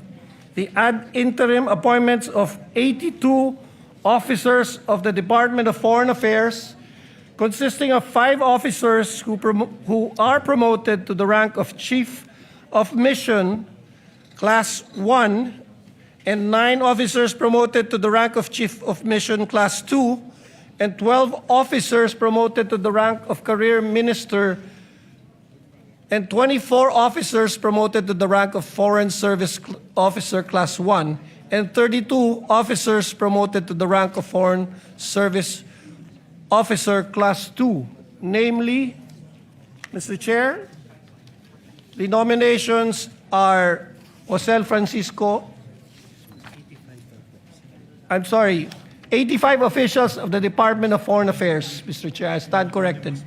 the ad interim appointments of 82 officers of the Department of Foreign Affairs, consisting of 5 officers who are promoted to the rank of Chief of Mission, Class 1, and 9 officers promoted to the rank of Chief of Mission, Class 2, and 12 officers promoted to the rank of Career Minister, and 24 officers promoted to the rank of Foreign Service Officer Class 1, and 32 officers promoted to the rank of Foreign Service Officer Class 2. Namely, Mr. Chair, the nominations are 85 officials of the Department of Foreign Affairs, Mr. Chair. I stand corrected.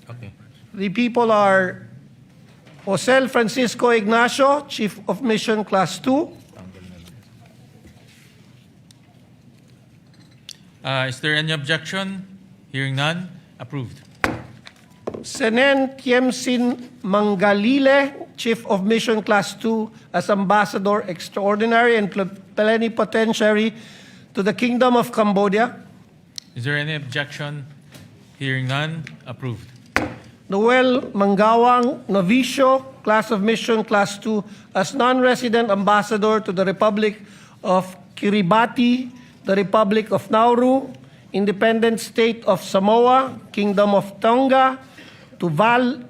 Okay. The people are Jose Francisco Ignacio, Chief of Mission Class 2. Is there any objection? Hearing none, approved. Senen Tiemsin Mangalile, Chief of Mission Class 2, as Ambassador Extraordinary and Plenipotentiary to the Kingdom of Cambodia. Is there any objection? Hearing none, approved. Noel Mangawang Novicio, Class of Mission Class 2, as non-resident ambassador to the Republic of Kiribati, the Republic of Nauru, Independent State of Samoa, Kingdom of Tonga, Tuvalu,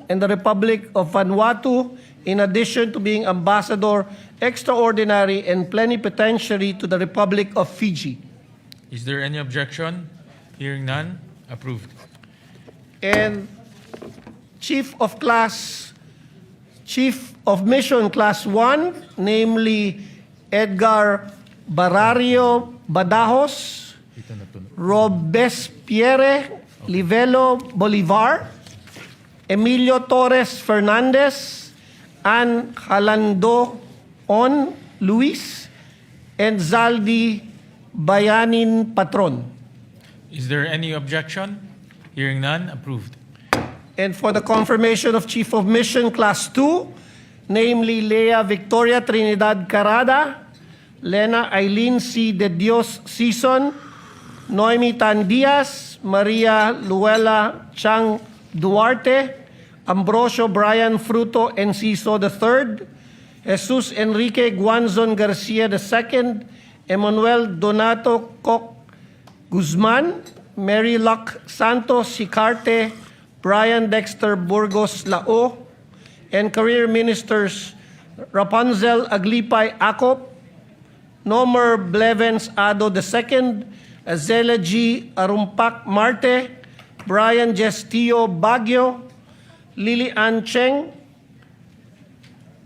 and the Republic of Vanuatu, in addition to being Ambassador Extraordinary and Plenipotentiary to the Republic of Fiji. Is there any objection? Hearing none, approved. And Chief of Mission Class 1, namely Edgar Barario Badajos, Robespierre Pierre Livelo Bolivar, Emilio Torres Fernandez, Ann Halando On Luis, and Zaldi Bayanin Patron. Is there any objection? Hearing none, approved. And for the confirmation of Chief of Mission Class 2, namely Lea Victoria Trinidad Carada, Lena Eileen C. De Dios Sison, Noemi Tan Diaz, Maria Luella Chang Duarte, Ambrosio Brian Fruto Enciso III, Jesus Enrique Guanzon Garcia II, Emmanuel Donato Koch Guzman, Mary Luck Santos Sicarte, Brian Dexter Burgos Lao, and career ministers Rapunzel Aglipay Acop, Nomer Blevens Ado II, Azela G. Arumpak Marte, Brian Gestillo Baguio, Lily Ann Cheng,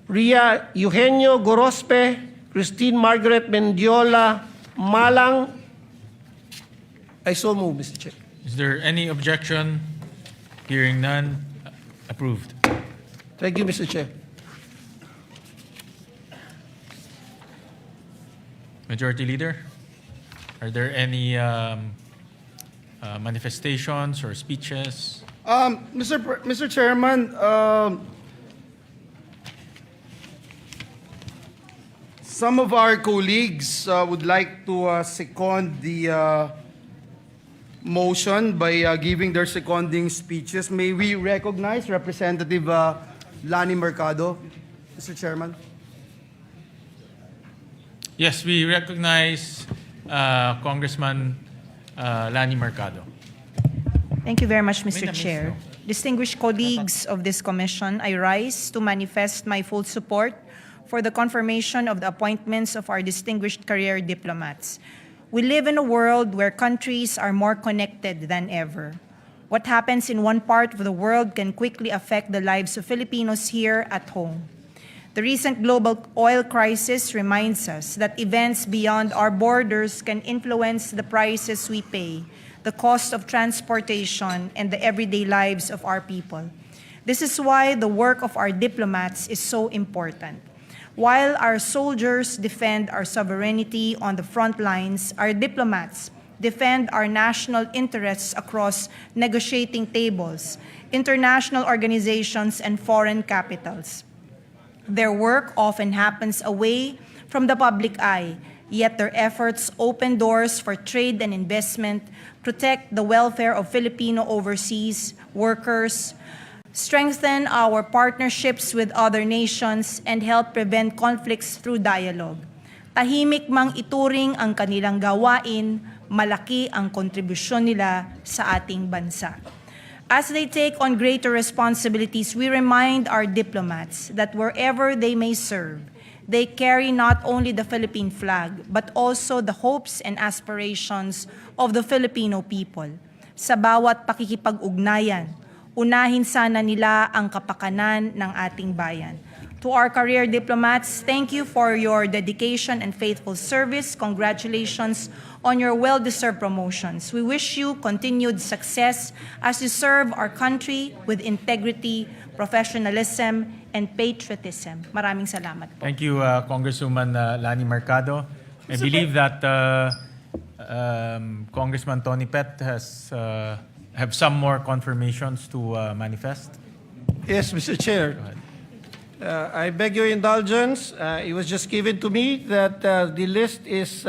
Ria Eugenio Gorospe, Christine Margaret Mendiola Malang. I so move, Mr. Chair. Is there any objection? Hearing none, approved. Thank you, Mr. Chair. Majority Leader, are there any manifestations or speeches? Mr. Chairman, some of our colleagues would like to second the motion by giving their seconding speeches. May we recognize Representative Lani Mercado, Mr. Chairman? Yes, we recognize Congressman Lani Mercado. Thank you very much, Mr. Chair. Distinguished colleagues of this commission, I rise to manifest my full support for the confirmation of the appointments of our distinguished career diplomats. We live in a world where countries are more connected than ever. What happens in one part of the world can quickly affect the lives of Filipinos here at home. The recent global oil crisis reminds us that events beyond our borders can influence the prices we pay, the cost of transportation, and the everyday lives of our people. This is why the work of our diplomats is so important. While our soldiers defend our sovereignty on the front lines, our diplomats defend our national interests across negotiating tables, international organizations, and foreign capitals. Their work often happens away from the public eye, yet their efforts open doors for trade and investment, protect the welfare of Filipino overseas workers, strengthen our partnerships with other nations, and help prevent conflicts through dialogue. Tahimik mang ituring ang kanilang gawain, malaki ang kontribusyon nila sa ating bansa. As they take on greater responsibilities, we remind our diplomats that wherever they may serve, they carry not only the Philippine flag, but also the hopes and aspirations of the Filipino people. Sa bawat pakikipag-ugnayan, unahin sana nila ang kapakanan ng ating bayan. To our career diplomats, thank you for your dedication and faithful service. Congratulations on your well-deserved promotions. We wish you continued success as you serve our country with integrity, professionalism, and patriotism. Maraming salamat po. Thank you, Congresswoman Lani Mercado. I believe that Congressman Tony Pet has have some more confirmations to manifest. Yes, Mr. Chair. I beg your indulgence. It was just given to me that the list is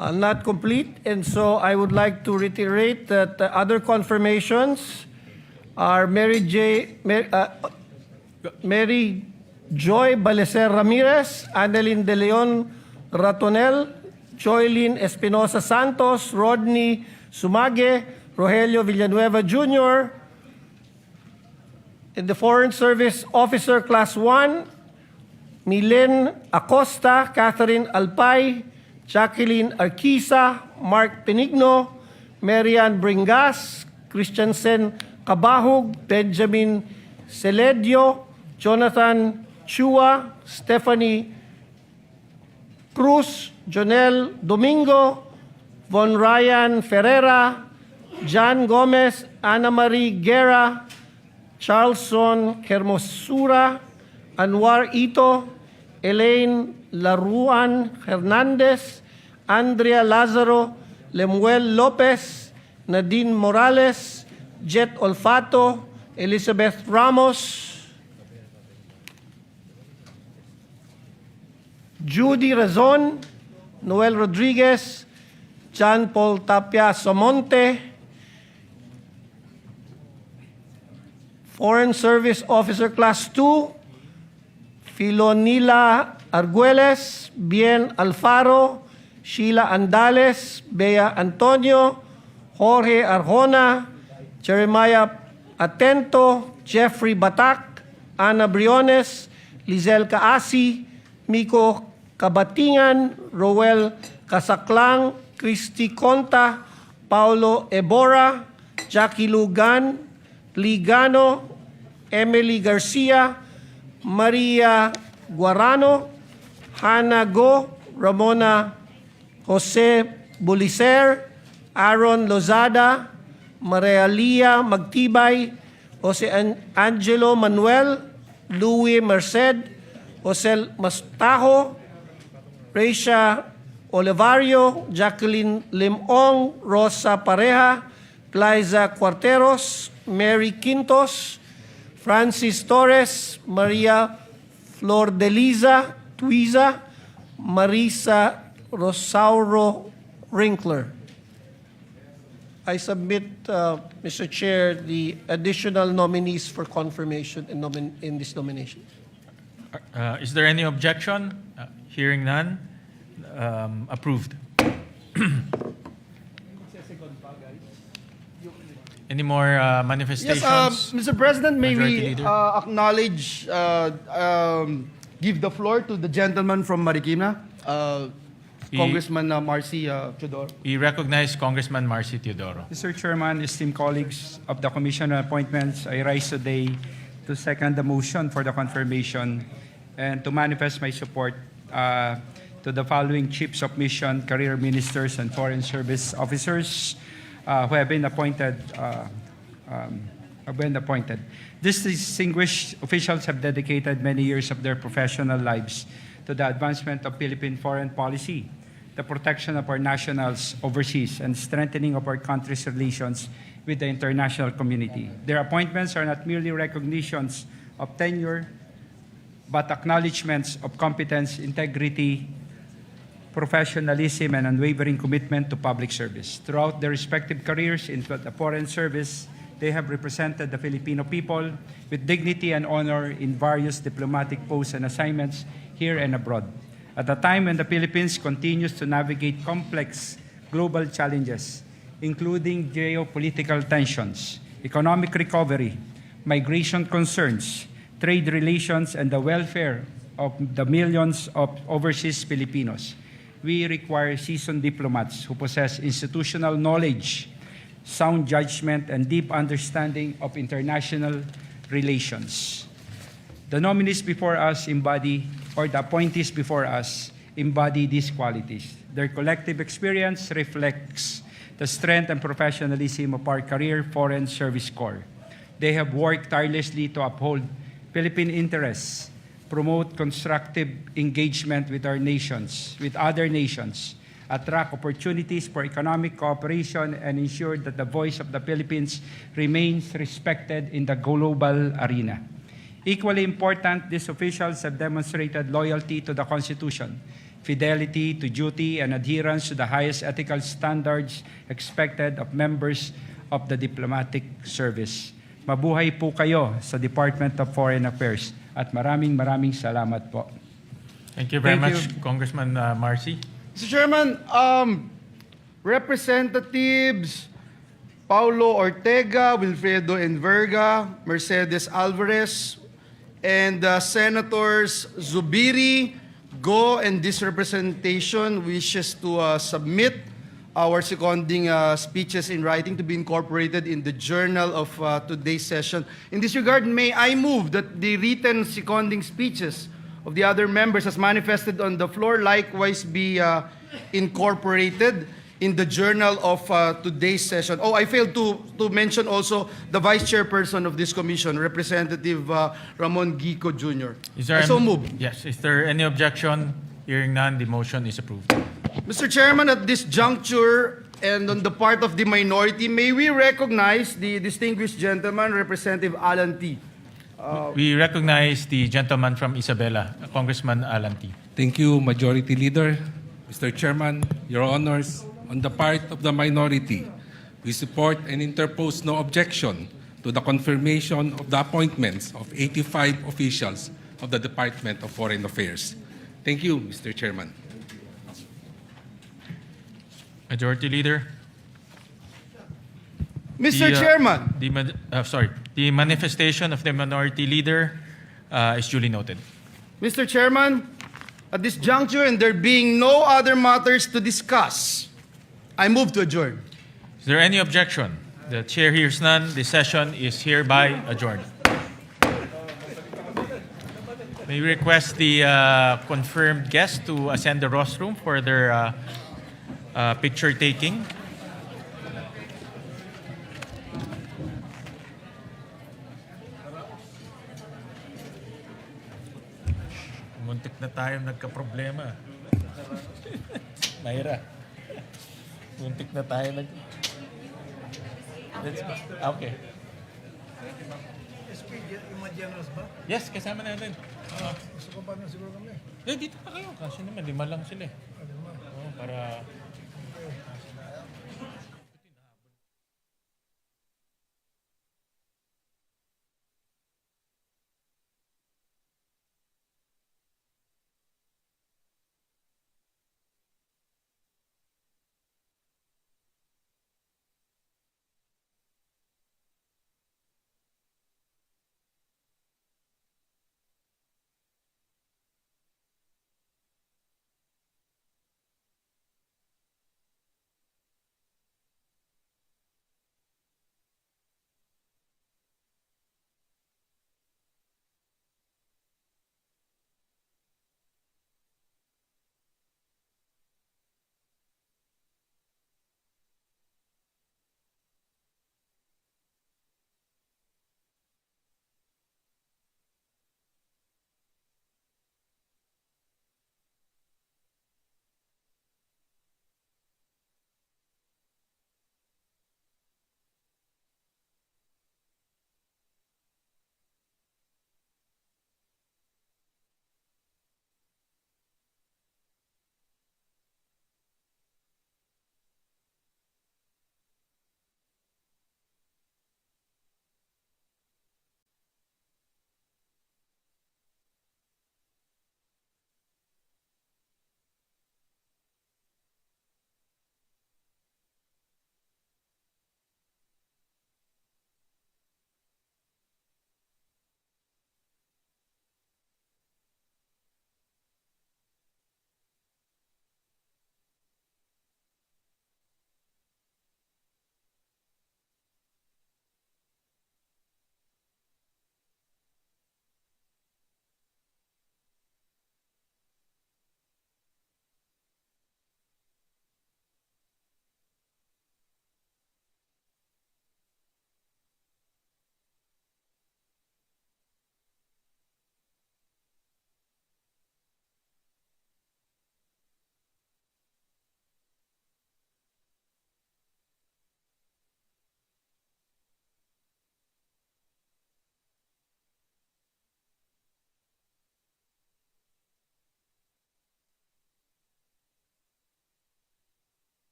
not complete, and so I would like to reiterate that the other confirmations are Mary Joy Balecer Ramirez, Annalyn De Leon Ratonel, Joylyn Espinosa Santos, Rodney Sumage, Rogelio Villanueva Jr., in the Foreign Service Officer Class 1, Milen Acosta, Catherine Alpay, Jacqueline Arquisa, Mark Penigno, Marian Bringas, Christiansen Cabahug, Benjamin Celedio, Jonathan Chua, Stephanie Cruz, Jonel Domingo, Von Ryan Ferreira, John Gomez, Ana Marie Guerra, Charlson Hermosura, Anwar Ito, Elaine Laruan Hernandez, Andrea Lazaro, Lemuel Lopez, Nadine Morales, Jet Olfato, Elizabeth Ramos, Judy Razon, Noel Rodriguez, John Paul Tapia Somonte, Foreign Service Officer Class 2, Filonila Arguelles, Bien Alfaro, Sheila Andales, Bea Antonio, Jorge Arjona, Jeremiah Atento, Jeffrey Batak, Ana Briones, Lizelle Kaasi, Miko Kabatingan, Roel Kasaklang, Christy Conta, Paulo Ebora, Jackie Lugan, Ligano, Emily Garcia, Maria Guarano, Hannah Go, Ramona Jose Bulicer, Aaron Lozada, Maria Lia Magtibay, Jose Angelo Manuel, Louis Merced, Jose Mastajo, Reisha Olivario, Jacqueline Limong, Rosa Pareja, Liza Cuarteros, Mary Quintos, Francis Torres, Maria Flor de Liza Tuiza, Marisa Rosauro Rinkler. I submit, Mr. Chair, the additional nominees for confirmation in this nomination. Is there any objection? Hearing none, approved. Any more manifestations? Yes, Mr. President, may Majority we Leader? acknowledge, give the floor to the gentleman from Marikina, Congressman Marcy Teodoro. We recognize Congressman Marcy Teodoro. Mr. Chairman, esteemed colleagues of the Commission on Appointments, I rise today to second the motion for the confirmation and to manifest my support to the following chiefs of mission, career ministers, and foreign service officers who have been appointed. These distinguished officials have dedicated many years of their professional lives to the advancement of Philippine foreign policy, the protection of our nationals overseas, and strengthening of our country's relations with the international community. Their appointments are not merely recognitions of tenure, but acknowledgements of competence, integrity, professionalism, and unwavering commitment to public service. Throughout their respective careers in the foreign service, they have represented the Filipino people with dignity and honor in various diplomatic posts and assignments here and abroad. At a time when the Philippines continues to navigate complex global challenges, including geopolitical tensions, economic recovery, migration concerns, trade relations, and the welfare of the millions of overseas Filipinos, we require seasoned diplomats who possess institutional knowledge, sound judgment, and deep understanding of international relations. The nominees before us embody, or the appointees before us, embody these qualities. Their collective experience reflects the strength and professionalism of our career Foreign Service Corps. They have worked tirelessly to uphold Philippine interests, promote constructive engagement with our nations, with other nations, attract opportunities for economic cooperation, and ensure that the voice of the Philippines remains respected in the global arena. Equally important, these officials have demonstrated loyalty to the Constitution, fidelity to duty, and adherence to the highest ethical standards expected of members of the diplomatic service. Mabuhay po kayo sa Department of Foreign Affairs at maraming salamat po. Thank you very much, Congressman Marcy. Mr. Chairman, Representatives Paulo Ortega, Wilfredo Enverga, Mercedes Alvarez, and Senators Zubiri, Go, and this representation wishes to submit our seconding speeches in writing to be incorporated in the journal of today's session. In this regard, may I move that the written seconding speeches of the other members as manifested on the floor likewise be incorporated in the journal of today's session. Oh, I failed to mention also the Vice Chairperson of this commission, Representative Ramon Gico Jr. I so move. Yes. Is there any objection? Hearing none, the motion is approved. Mr. Chairman, at this juncture and on the part of the minority, may we recognize the distinguished gentleman, Representative Alan T. We recognize the gentleman from Isabela, Congressman Alan T. Thank you, Majority Leader. Mr. Chairman, Your Honors, on the part of the minority, we support and interpose no objection to the confirmation of the appointments of 85 officials of the Department of Foreign Affairs. Thank you, Mr. Chairman. Majority Leader. Mr. Chairman. The manifestation of the Minority Leader is duly noted. Mr. Chairman, at this juncture and there being no other matters to discuss, I move to adjourn. Is there any objection? The chair hears none. The session is hereby adjourned. May we request the confirmed guests to ascend the rostrum for their picture taking. Muntik na tayong nagka-problema. Mayra. Muntik na tayo Okay. Yes, kasama natin. Gusto ko pa na siguro kami. Dito pa kayo. Kasi naman, 5 lang sila. Para